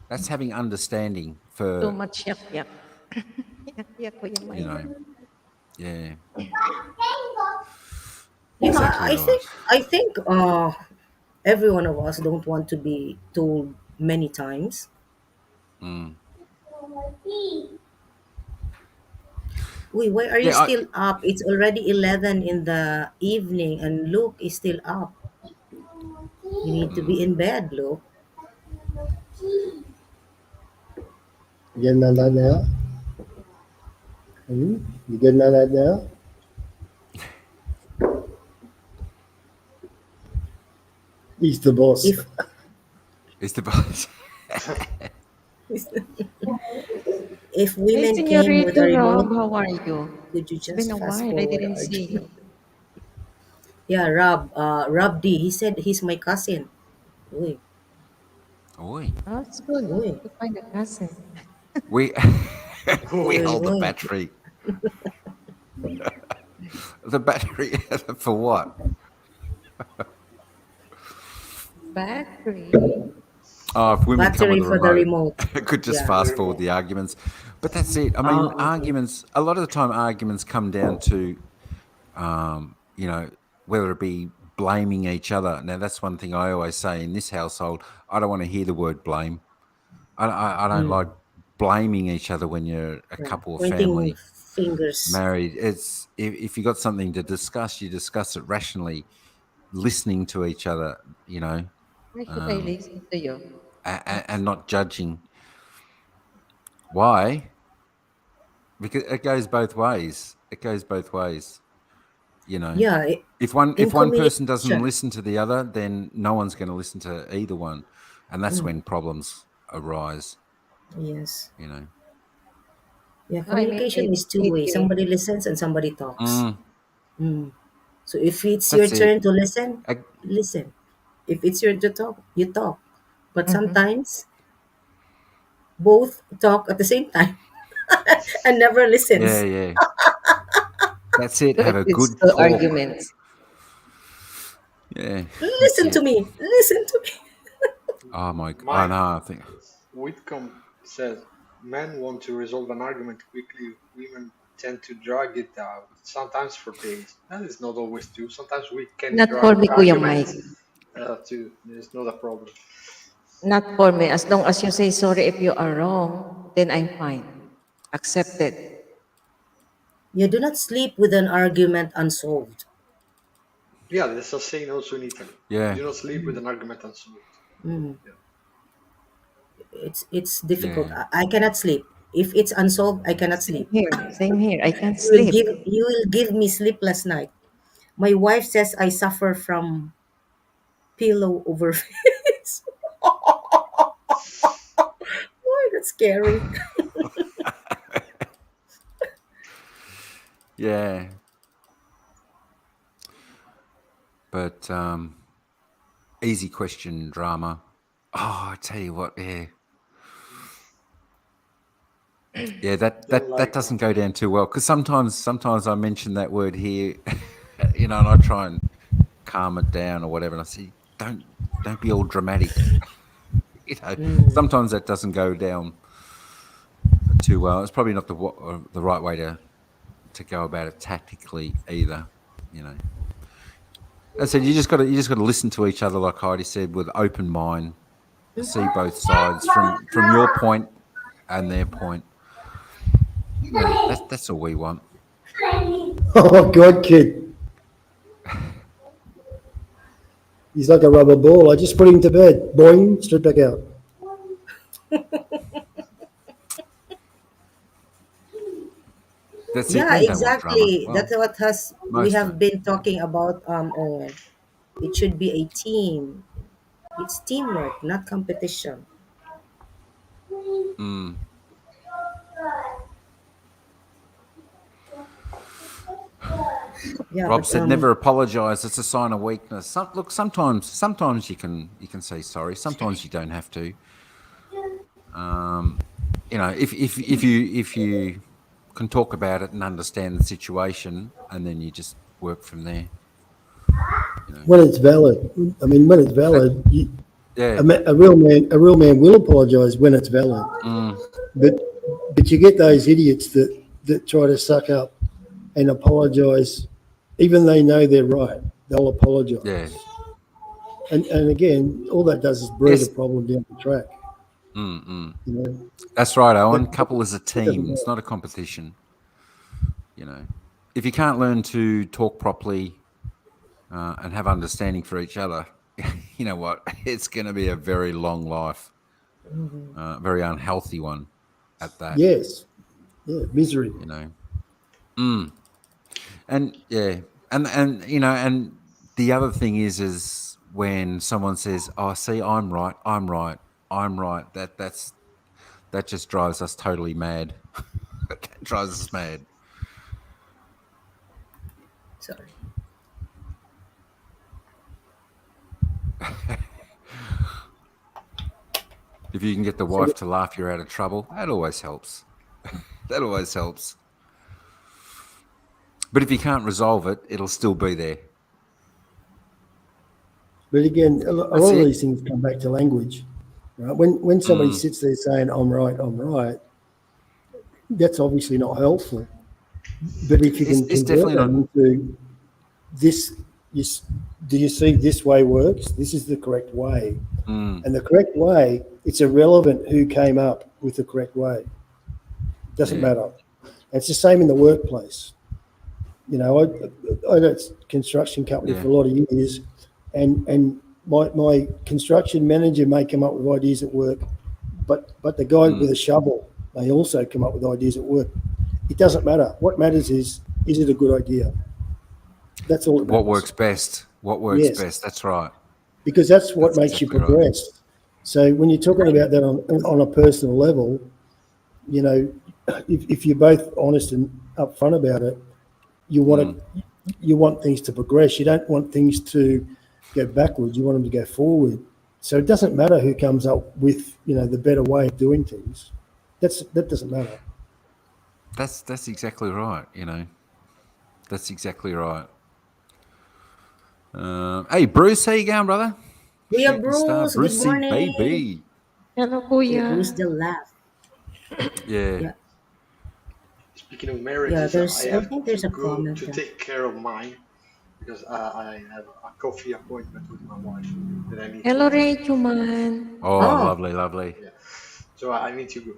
That's having understanding Too for, much yak yak. Yak yak ko yung you mic. know, yeah, You know, exactly right. I think every one of us don't want to be told many times. Mm. Wait, why are you Yeah, still up? It's already 11 in the evening and Luke is still up. You need to be in bed, Luke. You getting on that now? You getting on that now? He's the boss. If it's the boss. if Hey, women came with a Senorito Rob, remote, how are you? could you It's been just a fast while. I forward didn't our see you. Yeah, Rob D. He said he's my cousin. Uy, Oi. Oh, it's good uy, to find a cousin. We we uy, hold the uy. battery. The battery for what? Battery. Oh, if women come with Battery a for the remote, remote. it could just Yeah. For the fast forward remote. the arguments. But that's it. I mean, Oh, okay. arguments. A lot of the time, arguments come down to, you know, whether it be blaming each other. Now, that's one thing I always say in this household. I don't want to hear the word blame. I don't like Mm, blaming each other when you're a yeah. couple of Pointing family fingers. married. It's if you got something to discuss, you discuss it rationally, listening to each other. You know, Why should I um, listen to you? and not judging. Why? Because it goes both ways. It goes both ways. You know, Yeah, in if one person doesn't communication. listen to the other, then no one's going to listen to either one, and that's Mm, when problems arise. yes. You know. Yeah, I mean, communication is two it ways. will. Somebody listens and somebody talks. Mm, Mm. So if it's your that's it. turn to listen, I, listen. If it's your turn to talk, you talk. But Mhm. sometimes both talk at the same time and never yeah, listens. yeah. That's it. So Have it a leads good to talk. arguments. Yeah, that's Listen to it. me. Listen to me. Oh my! I Mike know. I think. Whitcomb says men want to resolve an argument quickly. Women tend to drag it out, sometimes for days. That is not always true. Sometimes we can Not drag for me, Kuya Mike. arguments too. There's not a problem. Not for me. As long as you say sorry if you are wrong, then I'm fine. Accepted. You do not sleep with an argument unsolved. Yeah, there's a saying also in Italy. Yeah, Do not sleep with an argument unsolved. Mm. Yeah. It's difficult. yeah. I cannot sleep. If it's unsolved, I cannot Same sleep. here. Same here. I can't You will sleep. give me sleepless night. My wife says I suffer from pillow over face. Why that's scary. Yeah, but easy question drama. Oh, I tell you what, yeah, yeah. Don't That like doesn't that. go down too well because sometimes I mention that word here, and I try and calm it down or whatever, and I say, don't be all dramatic. Mm. Sometimes that doesn't go down too well. It's probably not the right way to go about it tactically either. You know, as I said, you just got to listen to each other, like Heidi said, with open mind, see both sides from your point and their point. You know, that's all we want. Oh, God, kid. He's like a rubber ball. I just put him to bed. Boing, straight back out. That's it. Yeah, Men don't want drama. exactly. Well, That's what has we most have don't. been talking about, Owen. It should be a team. It's teamwork, not competition. Mm. Yeah, Rob but said, "Never apologise. It's a sign of weakness." Look, sometimes you can say sorry. Sometimes you don't have to. If you can talk about it and understand the situation, and then you just work from there. When it's valid. I mean, when it's valid, Yeah. a real man will apologise when it's valid. Mm, But you get those idiots that try to suck up and apologise, even they know they're right. They'll apologise. yeah. And again, all that does is breed a Yes. problem down the track. Mm. You know, That's right, Owen. that, Couple is a that doesn't team. It's work. not a competition. If you can't learn to talk properly and have understanding for each other, you know what? It's going to be a very long life, very unhealthy one at that. Yes, yeah, misery. And yeah, and the other thing is when someone says, "Oh, see, I'm right, I'm right, I'm right," that just drives us totally mad. That drives us mad. sorry. If you can get the So wife to laugh, you're out of trouble. That always helps. That always helps. But if you can't resolve it, it'll still be there. But again, a That's lot of it. these things come back to language. Right? When somebody sits there saying, I'm right, that's obviously not helpful. But if you can It's convert definitely that not. into this, do you see this way works? This is the correct way. And the correct way, it's irrelevant who came up with the correct way. Doesn't Yeah. matter. It's the same in the workplace. You know, I had a construction company Yeah. for a lot of years, and my construction manager may come up with ideas at work, but the guy with a shovel may also come up with ideas at work. It doesn't matter. What matters is it a good idea? That's all that What matters. works best? What works Yes. best? That's right. Because that's what That's makes you exactly right. progress. So when you're talking about that on a personal level, you know, if you're both honest and upfront about it, you want things to progress. You don't want things to go backwards. You want them to go forward. So it doesn't matter who comes up with the better way of doing things. That doesn't matter. That's exactly right. That's exactly right. Hey, Bruce, how you going, brother? Kuya Shooting star, Bruce, good Brucey, morning. baby. Hello, Yeah, Bruce kuya. the laugh. Yeah. Yeah, Speaking of yeah. marriages, I I have think to there's a go comment to there. take care of mine because I have a coffee appointment with my wife that I need to Hello, attend. Rachel man. Oh, Oh, lovely, lovely. Yeah, so I need to go.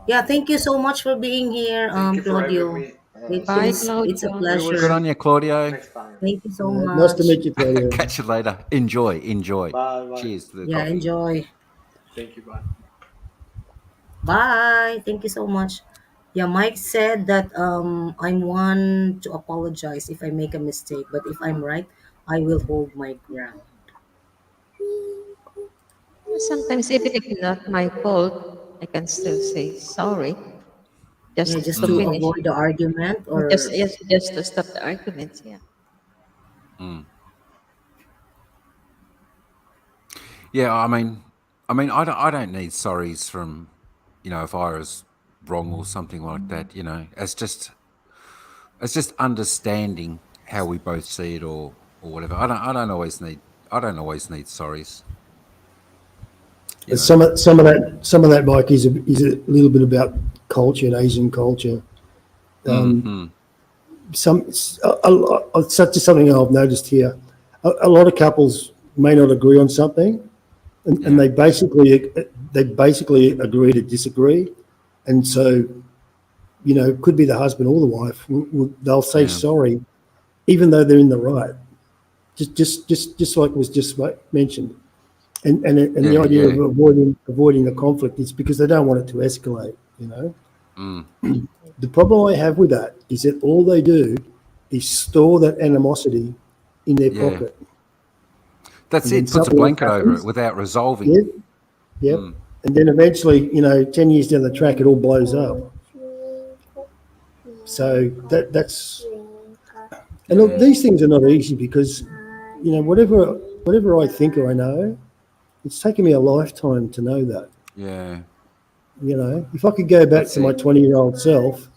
yeah. Thank you so much for being here, Thank you for having Claudio. me. See Bye, you It's a Claudia. Good pleasure. on you, Claudio. next time. Thank you so Nice to much. meet you, Claudia. Catch you later. Enjoy. Bye, bye. Cheers to the Yeah, coffee. enjoy. Thank you, bye. Bye. Thank you so much. Yeah, Mike said that I'm one to apologize if I make a mistake, but if I'm right, I will hold my ground. Sometimes, even if it's not my fault, I can still say sorry Yeah, just just to to finish. avoid the argument Just, or yes, just to stop the arguments. Yeah. Yeah, I don't need sorries from, if I was wrong or something like that. It's just understanding how we both see it or whatever. I don't always need sorries. You But know. some of that, Mike, is a little bit about culture and Asian culture. Mm. Such as something I've noticed here. A lot of couples may not agree on something, and Yeah. they basically agree to disagree, and so you know, could be the husband or the wife, they'll say Yeah. sorry, even though they're in the right. Just like was just mentioned, and the Yeah. idea Yeah. of avoiding the conflict is because they don't want it to escalate. You know, Mm. the problem I have with that is that all they do is store that animosity in their Yeah. pocket, That's and then it. Puts a something else blanket over it happens. without resolving. Yeah, yep. And then eventually, you know, 10 years down the track, it all blows up. So that's and look, Yeah. these things are not easy because, you know, whatever I think or I know, it's taken me a lifetime to know that. Yeah. You know, if I could go back That's to my it. 20-year-old self,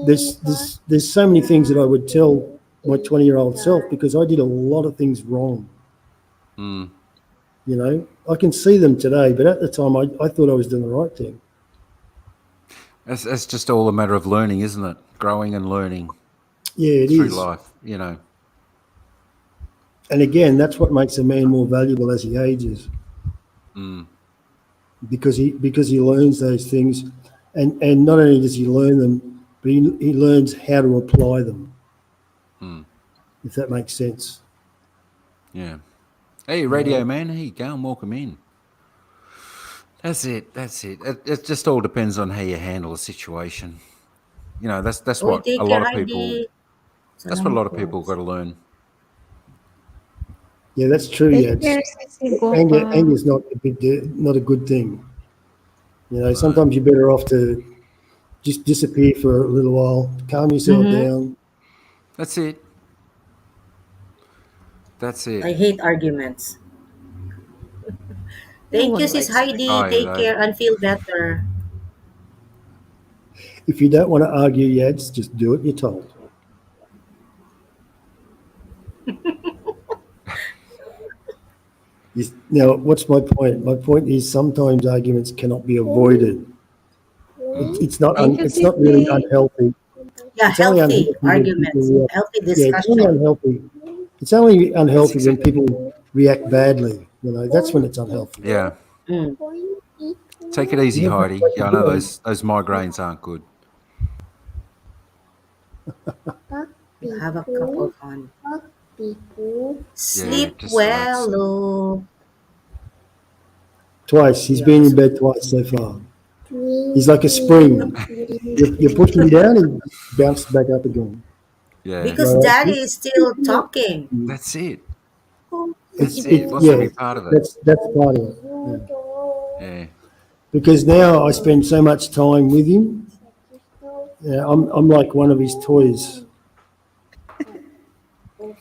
there's so many things that I would tell my 20-year-old self because I did a lot of things wrong. Mm. You know, I can see them today, but at the time I thought I was doing the right thing. That's just all a matter of learning, isn't it? Growing and learning Yeah, it through is. life. You know. And again, that's what makes a man more valuable as he ages Mm. because he learns those things, and not only does he learn them, but he learns how to apply them. Mm. If that makes sense. Yeah. Hey, radio man. Hey, go and welcome in. That's it. That's it. It just all depends on how you handle a situation. You know, that's Uy, what a take lot care, of Heidi. people. That's what a Salamat lot of po. people got to learn. Yeah, that's true. Take Yeah, it's care, Sissy anger Guapa. is not a good thing. You know, No. sometimes you're better off to just disappear for a little while, calm yourself Mm-hmm. down. That's it. That's I it. hate arguments. No Thank you, one Sis likes Heidi. Oh, Take hello. care and feel better. If you don't want to argue, Yads, just do what you're told. Now, what's my point? My point is sometimes arguments cannot be avoided. Thank you, It's not really Sissy. unhealthy. Yeah, It's only healthy unhealthy when people arguments, react. healthy Yeah, it's only discussion. unhealthy. It's only That's unhealthy when exactly. people react badly. You know, that's when it's unhealthy. Yeah. Mm. Take it easy, Yeah, but Heidi. Yeah, I know those migraines aren't good. Have a cup of honey. Yeah, Sleep just relax. well, oh. twice. He's Yeah, been in bed twice so far. He's like a spring. You push him down, he bounces back up again. Yeah, because Well, daddy is still talking. that's it. it's That's it. He it wants to yeah. be part of it. That's part of it. Yeah. Yeah. Because now I spend so much time with him. Yeah, I'm like one of his toys.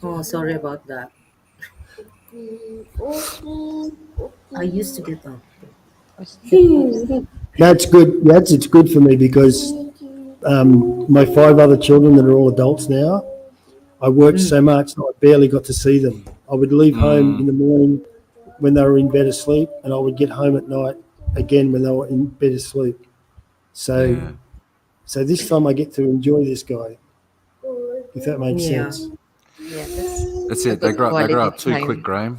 Oh, sorry about that. I used to get up. That's good. It's good for me because my 5 other children that are all adults now, I worked so much that I barely got to see them. I would leave home in Mm. the morning when they were in bed asleep, and I would get home at night again when they were in bed asleep. So, Yeah. so this time I get to enjoy this guy, if that makes Yeah. sense. Yeah, that's That's a it. good They grow quality up too quick, time. Graham.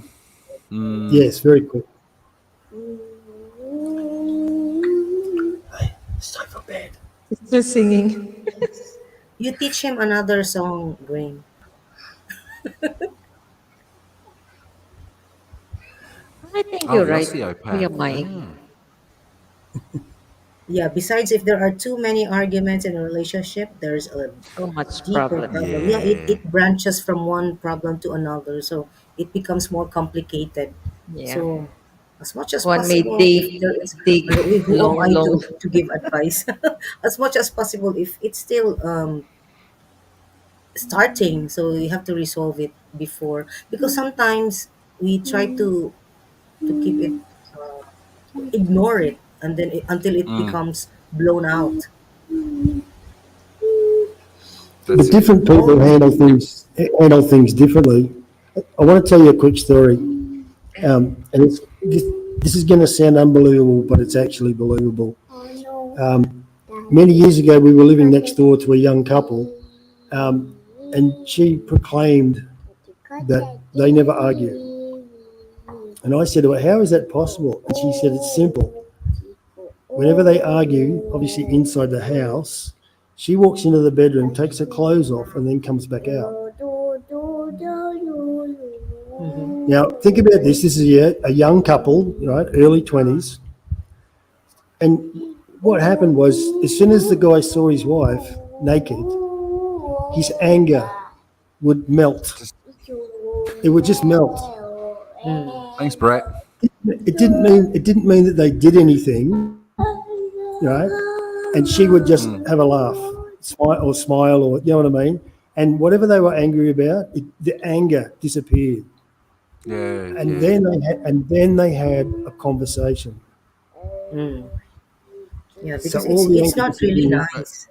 Mm. Yes, very quick. It's time for bed. It's still singing. You teach him another song, Green. I think Oh, you're the right, Kuya osteopath. Mike. Oh. Yeah, besides if there are too many arguments in a relationship, there's a So much deeper problem. problem. Yeah, Yeah. it branches from one problem to another. So it becomes more complicated. Yeah. So as much as One may possible, if there is, dig who am I long. to give advice? As much as possible, if it's still starting, so you have to resolve it before. Because sometimes we try to keep it, ignore it, and then until it Mm. becomes blown out. That's But it. different people Oh, handle things differently. I want to tell you a quick story, Yeah. and this is going to sound unbelievable, but it's actually believable. Many years ago, we were living next door to a young couple, and she proclaimed that they never argue. And I said to her, "How is that possible?" And she said, "It's simple. Whenever they argue, obviously inside the house, She walks into the bedroom, takes her clothes off, and then comes back out. Now, think about this. This is a young couple, right, early 20s. And what happened was, as soon as the guy saw his wife naked, his anger would melt. Just It would just melt. thanks, Brett. It didn't mean that they did anything, right? And she would just have a laugh, smile, or you know what I mean. And whatever they were angry about, the anger disappeared. Yeah, And yeah. then they had a conversation. Yeah, So because all the it's anger not really disappeared. nice.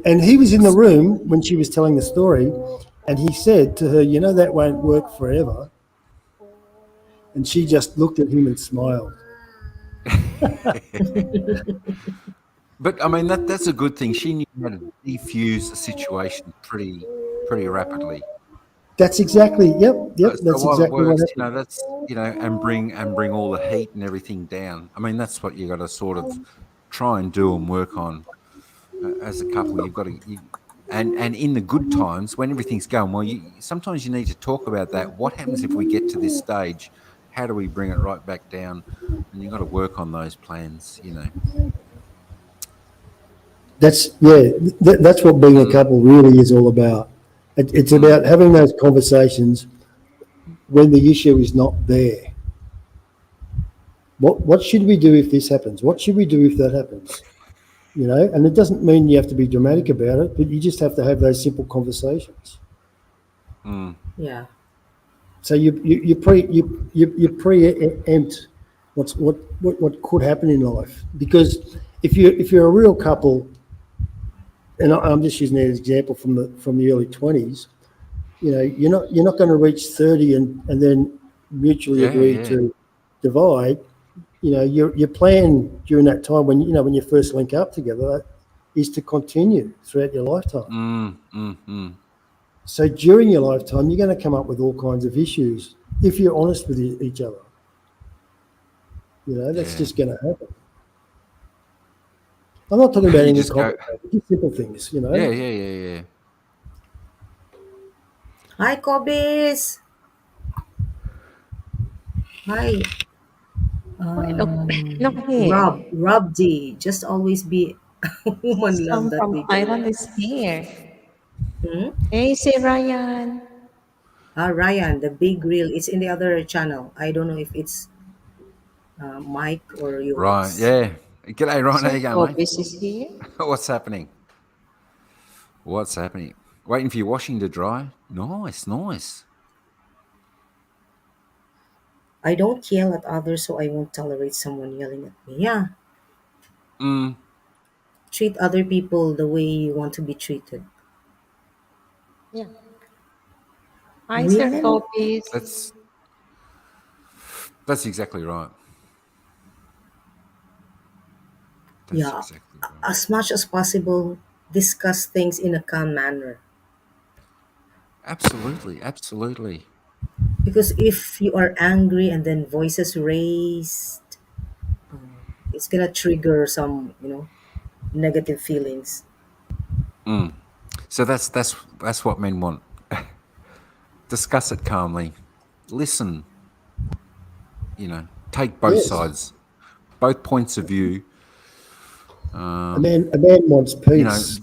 And he was in the room when she was telling the story, and he said to her, "You know that won't work forever." And she just looked at him and smiled. But I mean that's a good thing. She knew how to defuse the situation pretty rapidly. That's exactly, yep, So that's while it exactly what works, happened. that's and bring all the heat and everything down. I mean that's what you got to sort of try and do and work on as a couple. You've got to and in the good times when everything's going well, sometimes you need to talk about that. What happens if we get to this stage? How do we bring it right back down? And you've got to work on those plans. That's that's what being a couple really is all about. It's about having those conversations when the issue is not there. What should we do if this happens? What should we do if that happens? And it doesn't mean you have to be dramatic about it, but you just have to have those simple conversations. Yeah. So you preempt what could happen in life, because if you're a real couple, and I'm just using that as an example from the early 20s, you're not going to reach 30 and then mutually agree to divide. Your plan during that time when you first link up together is to continue throughout your lifetime. So during your lifetime, you're going to come up with all kinds of issues if you're honest with each other. That's just going to happen. I'm not talking about You anything just go, complicated, just simple things. yeah. Hi, Kobis. Hi, Look here. Rob D. Just always be a woman. Love Some that from video. Thailand is here. Hmm? Hey, si Ryan. Ryan, the big reel. It's in the other channel. I don't know if it's Mike or right, yours. yeah. G'day, Ryan. How So you going, mate? Kobis is here. What's happening? Waiting for your washing to dry? Nice. I don't yell at others, so I won't tolerate someone yelling at me. Yeah, treat other people the way you want to be treated. Yeah. Hi, Sir Women, Kobis. That's exactly right. That's yeah, exactly right. as much as possible, discuss things in a calm manner. Absolutely. Because if you are angry and then voices raised, it's gonna trigger some, negative feelings. So that's what men want. Discuss it calmly. Listen. Take both Yes, sides, both points of view. a man wants You know. peace.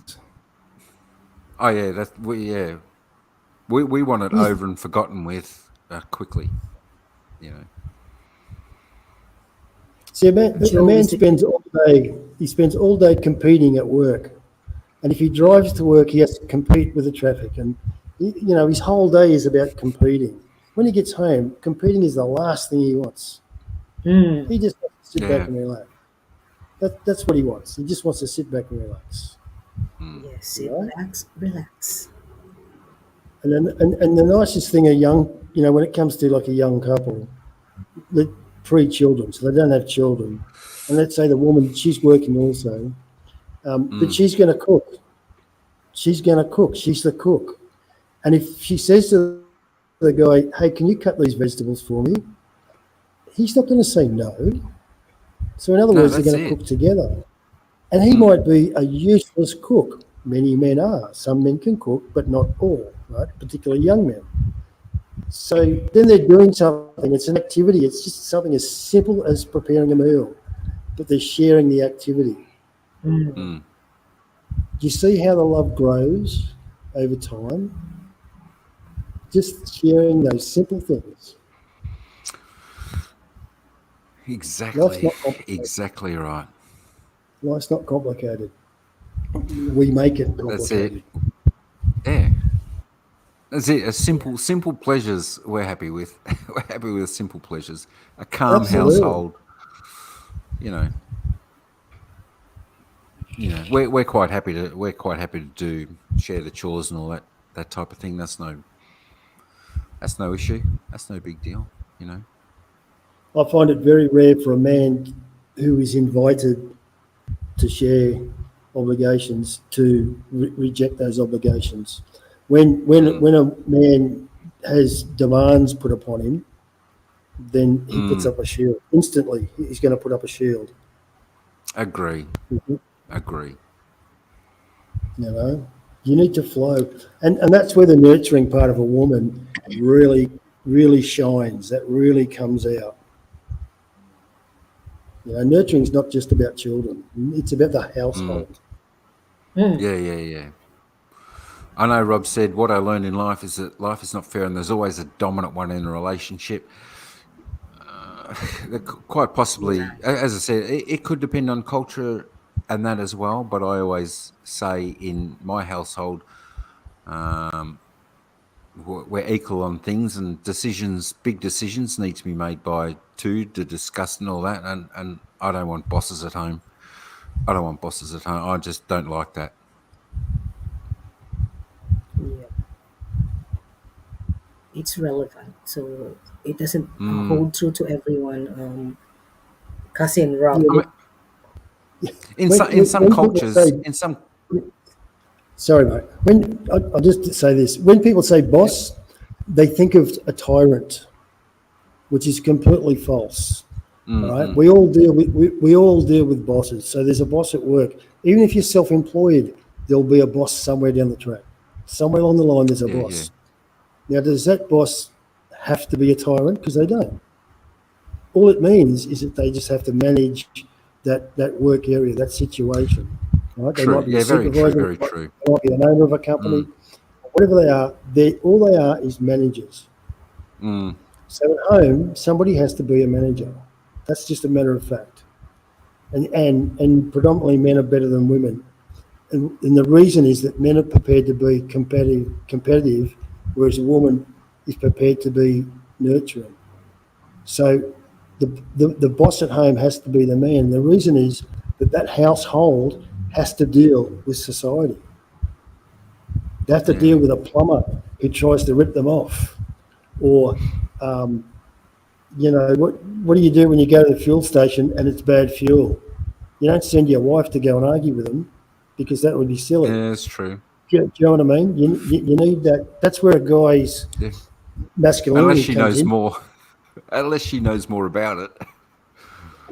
Oh yeah, we want it over and forgotten with quickly. See, a man Joe is the spends all day. He spends all day competing at work, and if he drives to work, he has to compete with the traffic, and his whole day is about competing. When he gets home, competing is the last thing he wants. Hmm. He just wants to sit Yeah. back and relax. That's what he wants. He just wants to sit back and relax. Yes, sit, Right? relax. And the nicest thing when it comes to like a young couple, pre-children, so they don't have children, and let's say the woman, she's working also, but she's going to cook. She's going to cook. She's the cook. And if she says to the guy, "Hey, can you cut these vegetables for me?" He's not going to say no. So in other No, words, they're that's going to it. cook together. And he might be a useless cook. Many men are. Some men can cook, but not all, right? Particularly young men. So then they're doing something. It's an activity. It's just something as simple as preparing a meal, but they're sharing the activity. Mm. Do you see how the love grows over time? Just sharing those simple things. Life's Exactly. not complicated. Exactly right. Life's not complicated. We make it That's it. complicated. Yeah. That's it. A simple pleasures we're happy with. We're happy with simple pleasures. A calm Absolutely. household. You know. We're quite happy to do share the chores and all that type of thing. That's no issue. That's no big deal. I find it very rare for a man who is invited to share obligations to reject those obligations. When a man has demands put upon him, then he puts up a shield. Instantly, he's going to put up a shield. Agree. Mhm. Agree. You know, you need to flow, and that's where the nurturing part of a woman really shines. That really comes out. Nurturing is not just about children; it's about the household. Yeah. I know Rob said, what I learned in life is that life is not fair and there's always a dominant one in a relationship. Quite possibly, as I said, it could depend on culture and that as well. But I always say in my household, we're equal on things, and big decisions need to be made by two to discuss and all that. And I don't want bosses at home. I just don't like that. Yeah, it's relevant, so it doesn't hold true to everyone. Cousin Rob. I mean, in some When people cultures, say, in some sorry, mate. I'll just say this: when people say boss, they think of a tyrant, which is completely false. Right? We all deal with bosses. So there's a boss at work. Even if you're self-employed, there'll be a boss somewhere down the track. Somewhere along the line, there's a boss. Now, does that boss have to be a tyrant? Because they don't. All it means is that they just have to manage that work area, that situation. Right? They True. might be a Yeah, very true. supervisor. Very true. They might be the owner of a company. Whatever they are, all they are is managers. So at home, somebody has to be a manager. That's just a matter of fact. And predominantly men are better than women. And the reason is that men are prepared to be competitive, whereas a woman is prepared to be nurturing. So the boss at home has to be the man. The reason is that household has to deal with society. They have to deal with a plumber who tries to rip them off, or what do you do when you go to the fuel station and it's bad fuel? You don't send your wife to go and argue with them, because that would be silly. Yeah, that's true. Do you know what I mean? You need that. That's where a guy's masculinity Unless she comes knows in. more. Unless she knows more about it.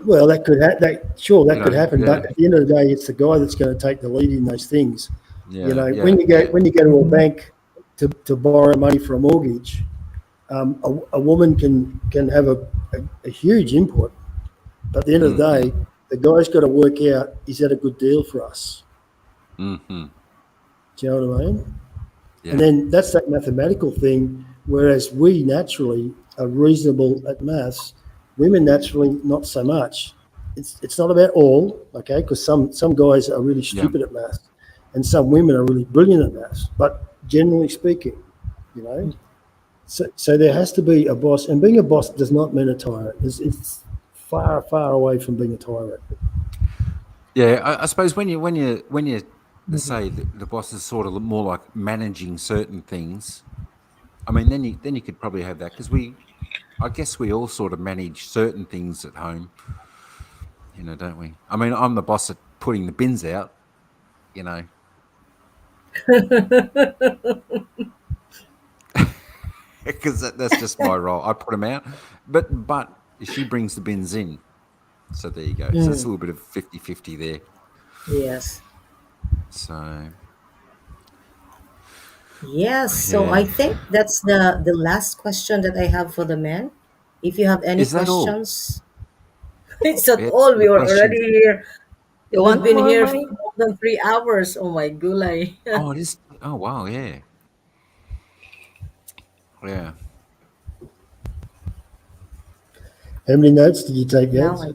Well, that could could happen. Yeah. But at the end of the day, it's the guy that's going to take the lead in those things. Yeah, When you go to a bank to borrow money for a mortgage, a woman can have a huge input, but at the end of the day, the guy's got to work out, is that a good deal for us? Mm-hmm. Do you know what I mean? Yeah. And then that's that mathematical thing, whereas we naturally are reasonable at maths, women naturally not so much. It's not about all, okay, because some guys are really stupid at maths and some women are really brilliant at maths, but generally speaking, so there has to be a boss, and being a boss does not mean a tyrant. It's far, far away from being a tyrant. Yeah, I suppose when you say the boss is sort of more like managing certain things, I mean, then you could probably have that, because I guess we all sort of manage certain things at home, don't we? I mean, I'm the boss at putting the bins out, because that's just my role. I put them out, but she brings the bins in. So there you go. So it's a little bit of 50-50 there. Yes. So Yes. So I yeah, think that's the last question that I have for the men. If you have any is that all? questions, it's not Yeah, all. the We were already questions. here. You We've want been more, here for Mike? more than 3 hours. Oh my gulay. Oh, it is. Oh wow, yeah, yeah. How many notes did you take, Now Yadz? I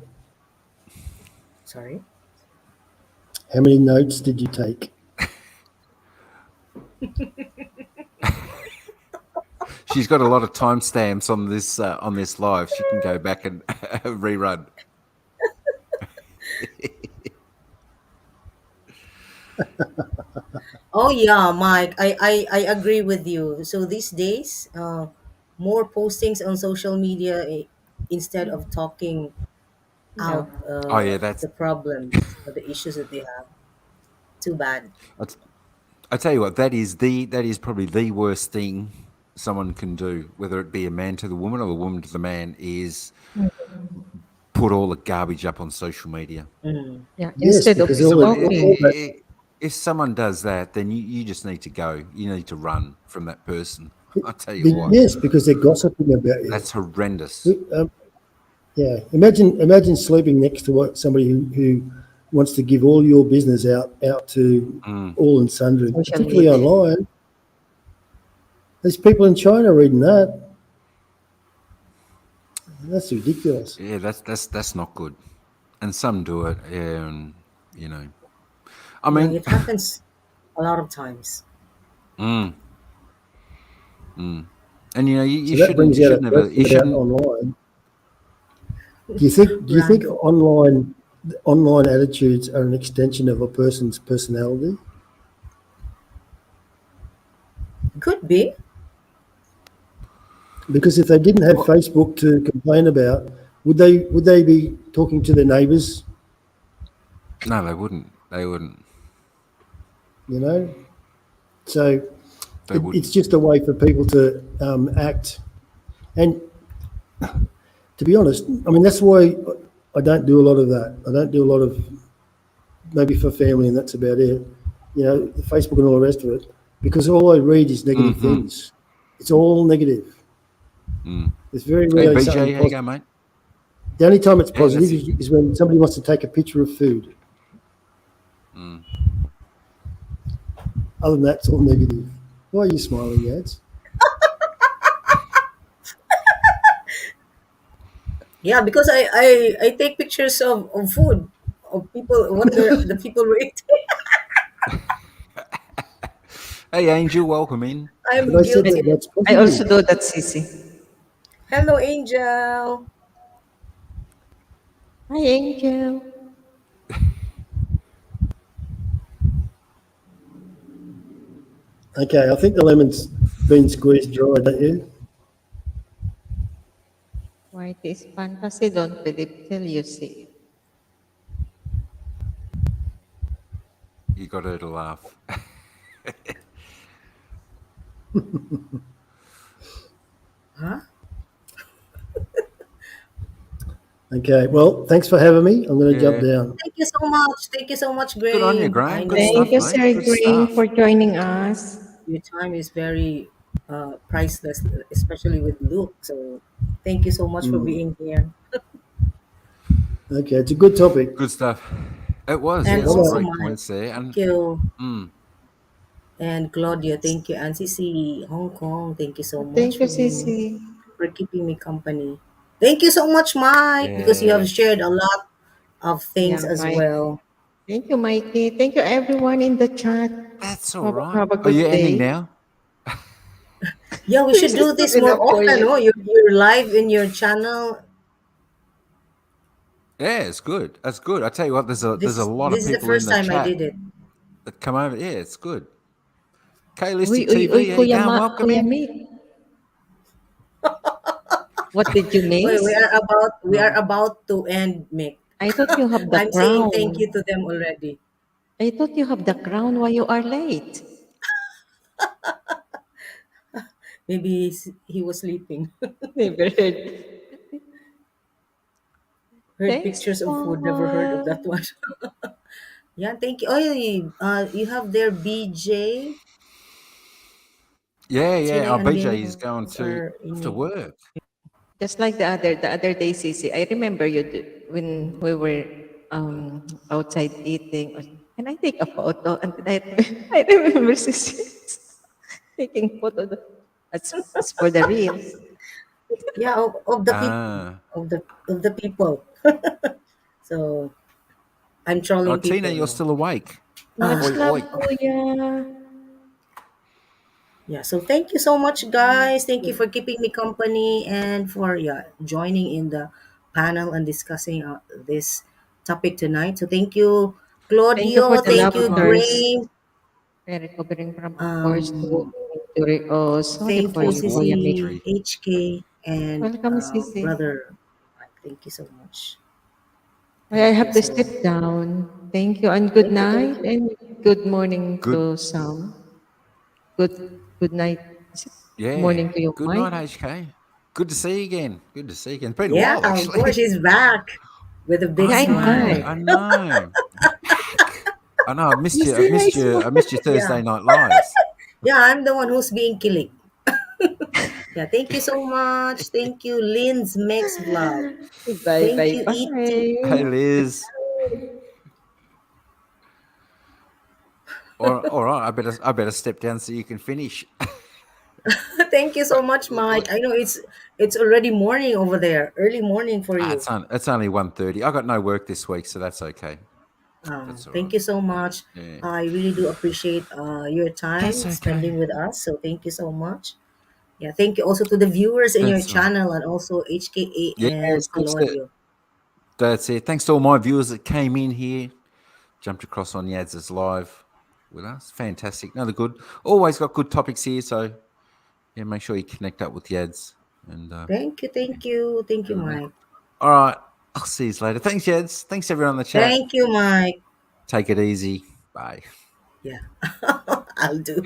sorry. How many notes did you take? She's got a lot of timestamps on this live. She can go back and rerun. Oh yeah, Mike. I agree with you. So these days, more postings on social media instead of talking Yeah. out Oh yeah, the that's. problems or the issues that they have. Too bad. I tell you what, that is probably the worst thing someone can do, whether it be a man to the woman or the woman to the man, is put all the garbage up on social media. Mm. Yeah. Yes, Instead of because If someone, all talking. that, if someone does that, then you just need to go. You need to run from that person. I tell you what, yes, because they're gossiping about you. that's horrendous. We- Um, yeah, imagine sleeping next to somebody who wants to give all your business out to Mm. all and sundry, Social particularly media. online. There's people in China reading that. That's ridiculous. Yeah, that's not good. And some do it, and you know, I Yeah, mean, it happens a lot of times. mm, and you know, So that brings you out a shouldn't ever, you question about shouldn't. online. Do you think Right. online attitudes are an extension of a person's personality? Could be. Because if they didn't have Well, Facebook to complain about, would they be talking to their neighbours? no, they wouldn't. They wouldn't. You know, so They it's wouldn't. just a way for people to act. And to be honest, I mean that's why I don't do a lot of that. I don't do a lot of maybe for family, and that's about it. You know, Facebook and all the rest of it, because all I read is negative Hmm. things. It's all negative. Mm. It's very Hey, rarely something BJ, how you positive. going, mate? The only time it's Yeah, positive that's it. is when somebody wants to take a picture of food. Mm. Other than that, it's all negative. Why are you smiling, Yadz? Yeah, because I take pictures of food of people what the people were eating. Hey, Angel, welcome in. But I'm I said I, guilty. that that's I also positive. do that, Sissy. Hello, Angel. Hi, Angel. Okay, I think the lemon's been squeezed dry, don't you? White is fantasy. Don't believe till you see. You got her to laugh. Huh? Okay, well, thanks for having me. I'm going to jump Yeah. down. Thank you so much. Thank you so much, Good on you, Grain. I Graham. Good Thank stuff, you, know mate. Sir Good Green, for stuff. joining us. your time is very priceless, especially with Luke. So thank you so much for being here. Okay, it's a good topic. Good stuff. It was, And yeah, some also Bye-bye. great Mike. points there. Thank And you. mm, And Claudia, thank you. And Cici, Hong Kong, thank you so much Thank you, for being Sissy. for keeping me company. Thank you so much, Mike, because you have yeah, shared a lot of things Yeah, as Mike. well. Thank you, Mikey. Thank you, everyone in the chat. that's all right. Have a Are you good ending day. now? Yeah, we should This is do not this more enough for often. you. Oh, you're live in your channel. Yeah, it's good. That's good. I tell you what, there's a lot This of is the people in first the time I chat did it. that come over. Yeah, it's good. Uy, K-Listic uy, uy, TV, how you going? Welcome Kuya in. Mick. What did you Wait, miss? we are about to end, Mick. I thought you have the I'm saying crown. thank you to them already. I thought you have the crown. Why you are late? Maybe he was sleeping. Never heard. Heard Thanks, pictures of food, never heard of Paul. that one. Yeah, thank you. Oh, you have there BJ, Yeah, yeah. Tina Our and BJ is Bims going to are in after it. work. Just like the other day, Cici, I remember you when we were outside eating. Can I take a photo? And then I remember Cici taking photo. That's for the reels. Yeah, of the people, Ah. of the people. So I'm Oh, trolling Tina, people you're now. still awake. Much Oi, love, oi. Kuya. Yeah, so thank you so much, guys. Thank you for keeping me company and for joining in the panel and discussing this topic tonight. So thank you, Thank you for Claudio. the Thank you, laughters. Grace. Recovering from, of course, Um, injury. Oh, sorry Thank for you, you, Oh, Kuya Mick. Sissy injury. HK and Welcome, Cici. brother Mike. Thank you so much. I Thank you. have to So step down. Thank you and good thank night you. and good morning Good. to Sam. Good good night. Is it Yeah. morning to you, Good Mike? night, HK. Good to see you again. Good to see you again. It's been a Yeah, while, of actually. course, he's back with a big Yeah, I I'm know. back. smile. I know. Back. I know. I've missed You you. see I've my missed you. I missed your smile? Yeah, Thursday night lives. yeah, I'm the one who's being killing. Yeah, thank you so much. Thank you, Lynn's Mix Vlog. Bye Thank bye you, E.T. Hey, bye. Liz. All right. I better step down so you can finish. Thank you so much, Mike. I know it's already morning over there, early morning for you. It's only 1:30. I got no work this week, so that's okay. That's all Thank right. you so much. Yeah. I really do appreciate your That's time okay. spending with us. So thank you so much. Yeah, thank you also to the viewers in your That's all right. channel and also HKA Yes, and thanks to Claudio. that's it. Thanks to all my viewers that came in here, jumped across on Yadz's live with us. Fantastic. Another good. Always got good topics here, so yeah, make sure you connect up with Yadz and Thank you, everyone. Mike. All right. I'll see you later. Thanks, Yadz. Thanks everyone in the chat. Thank you, Mike. Take it easy. Bye. Yeah, I'll do.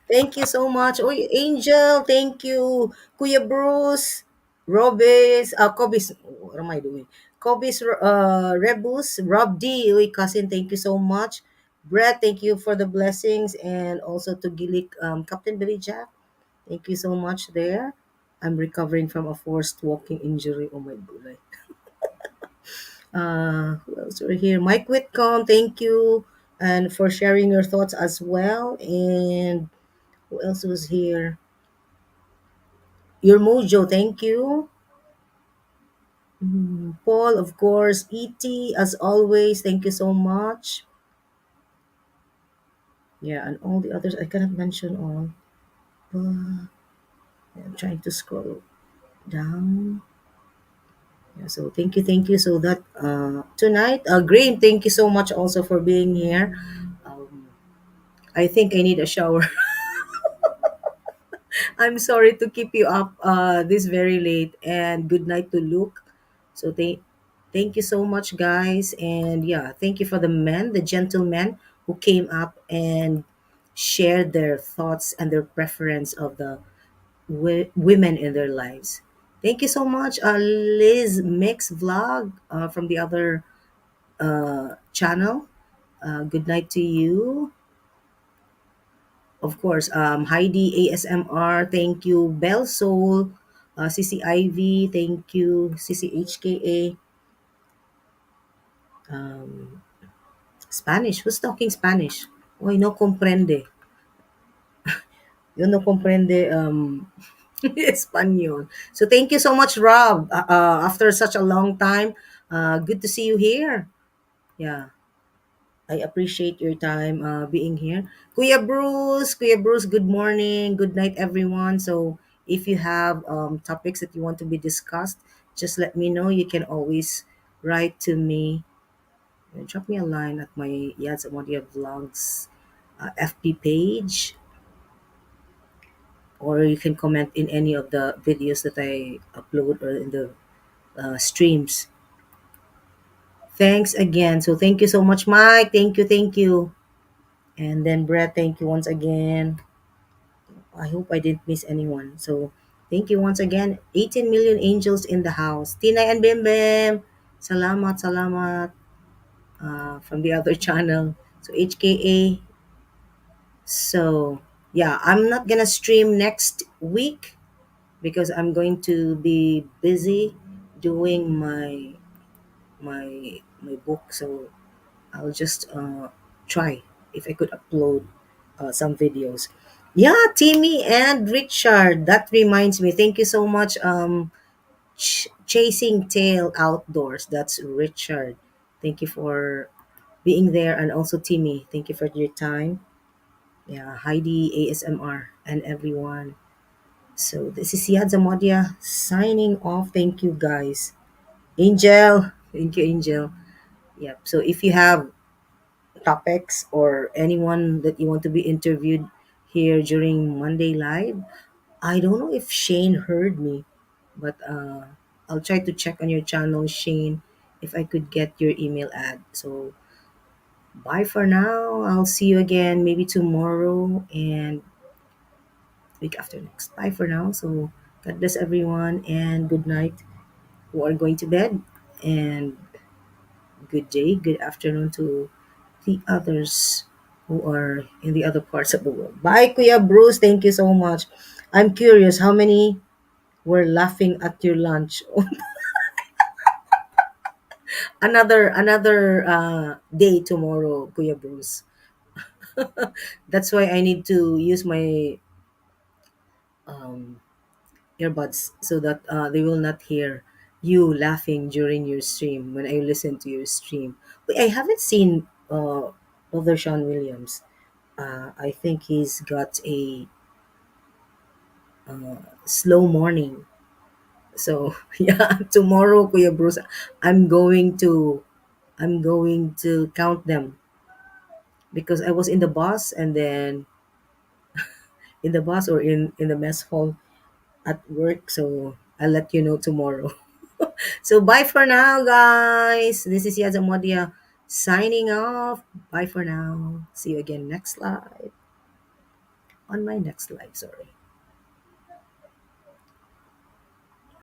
Thank you so much. Oh, Angel, thank you. Kuya Bruce, Robis, Kobis, what am I doing? Kobis, Rebus, Rob D, uy, cousin, thank you so much. Brett, thank you for the blessings. And also to Gilik, Captain Billy Jack, thank you so much there. I'm recovering from a forced walking injury. Oh my god. Who else are here? Mike Whitcomb, thank you. And for sharing your thoughts as well. And who else was here? Your Mojo, thank you. Paul, of course. E.T., as always, thank you so much. Yeah, and all the others, I cannot mention all. But I'm trying to scroll down. Yeah, so thank you. So that tonight, Graham, thank you so much also for being here. Um, I think I need a shower. I'm sorry to keep you up this very late, and good night to Luke. So thank you so much, guys, and yeah, thank you for the men, the gentlemen who came up and shared their thoughts and their preference of the women in their lives. Thank you so much, Liz Mix Vlog from the other channel. Good night to you. Of course, Heidi ASMR, thank you. Bell Soul, CC Ivy, thank you. CC HKA, um, Spanish. Who's talking Spanish? Oy, no comprende. Yo no comprende Espanol. So thank you so much, Rob. After such a long time, good to see you here. Yeah. I appreciate your time being here. Kuya Bruce, good morning, good night, everyone. So if you have topics that you want to be discussed, just let me know. You can always write to me. Drop me a line at my Yadz Amodia Vlogs FB page, or you can comment in any of the videos that I upload or in the streams. Thanks again. So thank you so much, Mike. Thank you. And then Brett, thank you once again. I hope I didn't miss anyone. So thank you once again. 18 million angels in the house. Tina and Bim Bim. Salamat, salamat. from the other channel. So HKA. So yeah, I'm not gonna stream next week because I'm going to be busy doing my book. So I'll just try if I could upload some videos. Yeah, Timmy and Richard. That reminds me. Thank you so much. Chasing Tail Outdoors. That's Richard. Thank you for being there, and also Timmy. Thank you for your time. Yeah, Heidi ASMR and everyone. So this is Yadz signing off. Thank you guys. Angel. Thank you, Angel. Yep. So if you have topics or anyone that you want to be interviewed here during Monday Live, I don't know if Shane heard me, but I'll try to check on your channel, Shane, if I could get your email ad. So bye for now. I'll see you again maybe tomorrow and week after next. Bye for now. So God bless everyone and good night who are going to bed and good day, good afternoon to the others who are in the other parts of the world. Bye, Kuya Bruce. Thank you so much. I'm curious how many were laughing at your lunch. Another day tomorrow, Kuya Bruce. That's why I need to use my um, earbuds so that they will not hear you laughing during your stream when I listen to your stream. Wait, I haven't seen Brother Sean Williams. I think he's got a slow morning. So yeah, tomorrow, Kuya Bruce, I'm going to I'm going to count them because I was in the bus and then in the bus or in the mess hall at work. So I'll let you know tomorrow. So bye for now, guys. This is Yazamodia signing off. Bye for now. See you again next live on my next live. Sorry.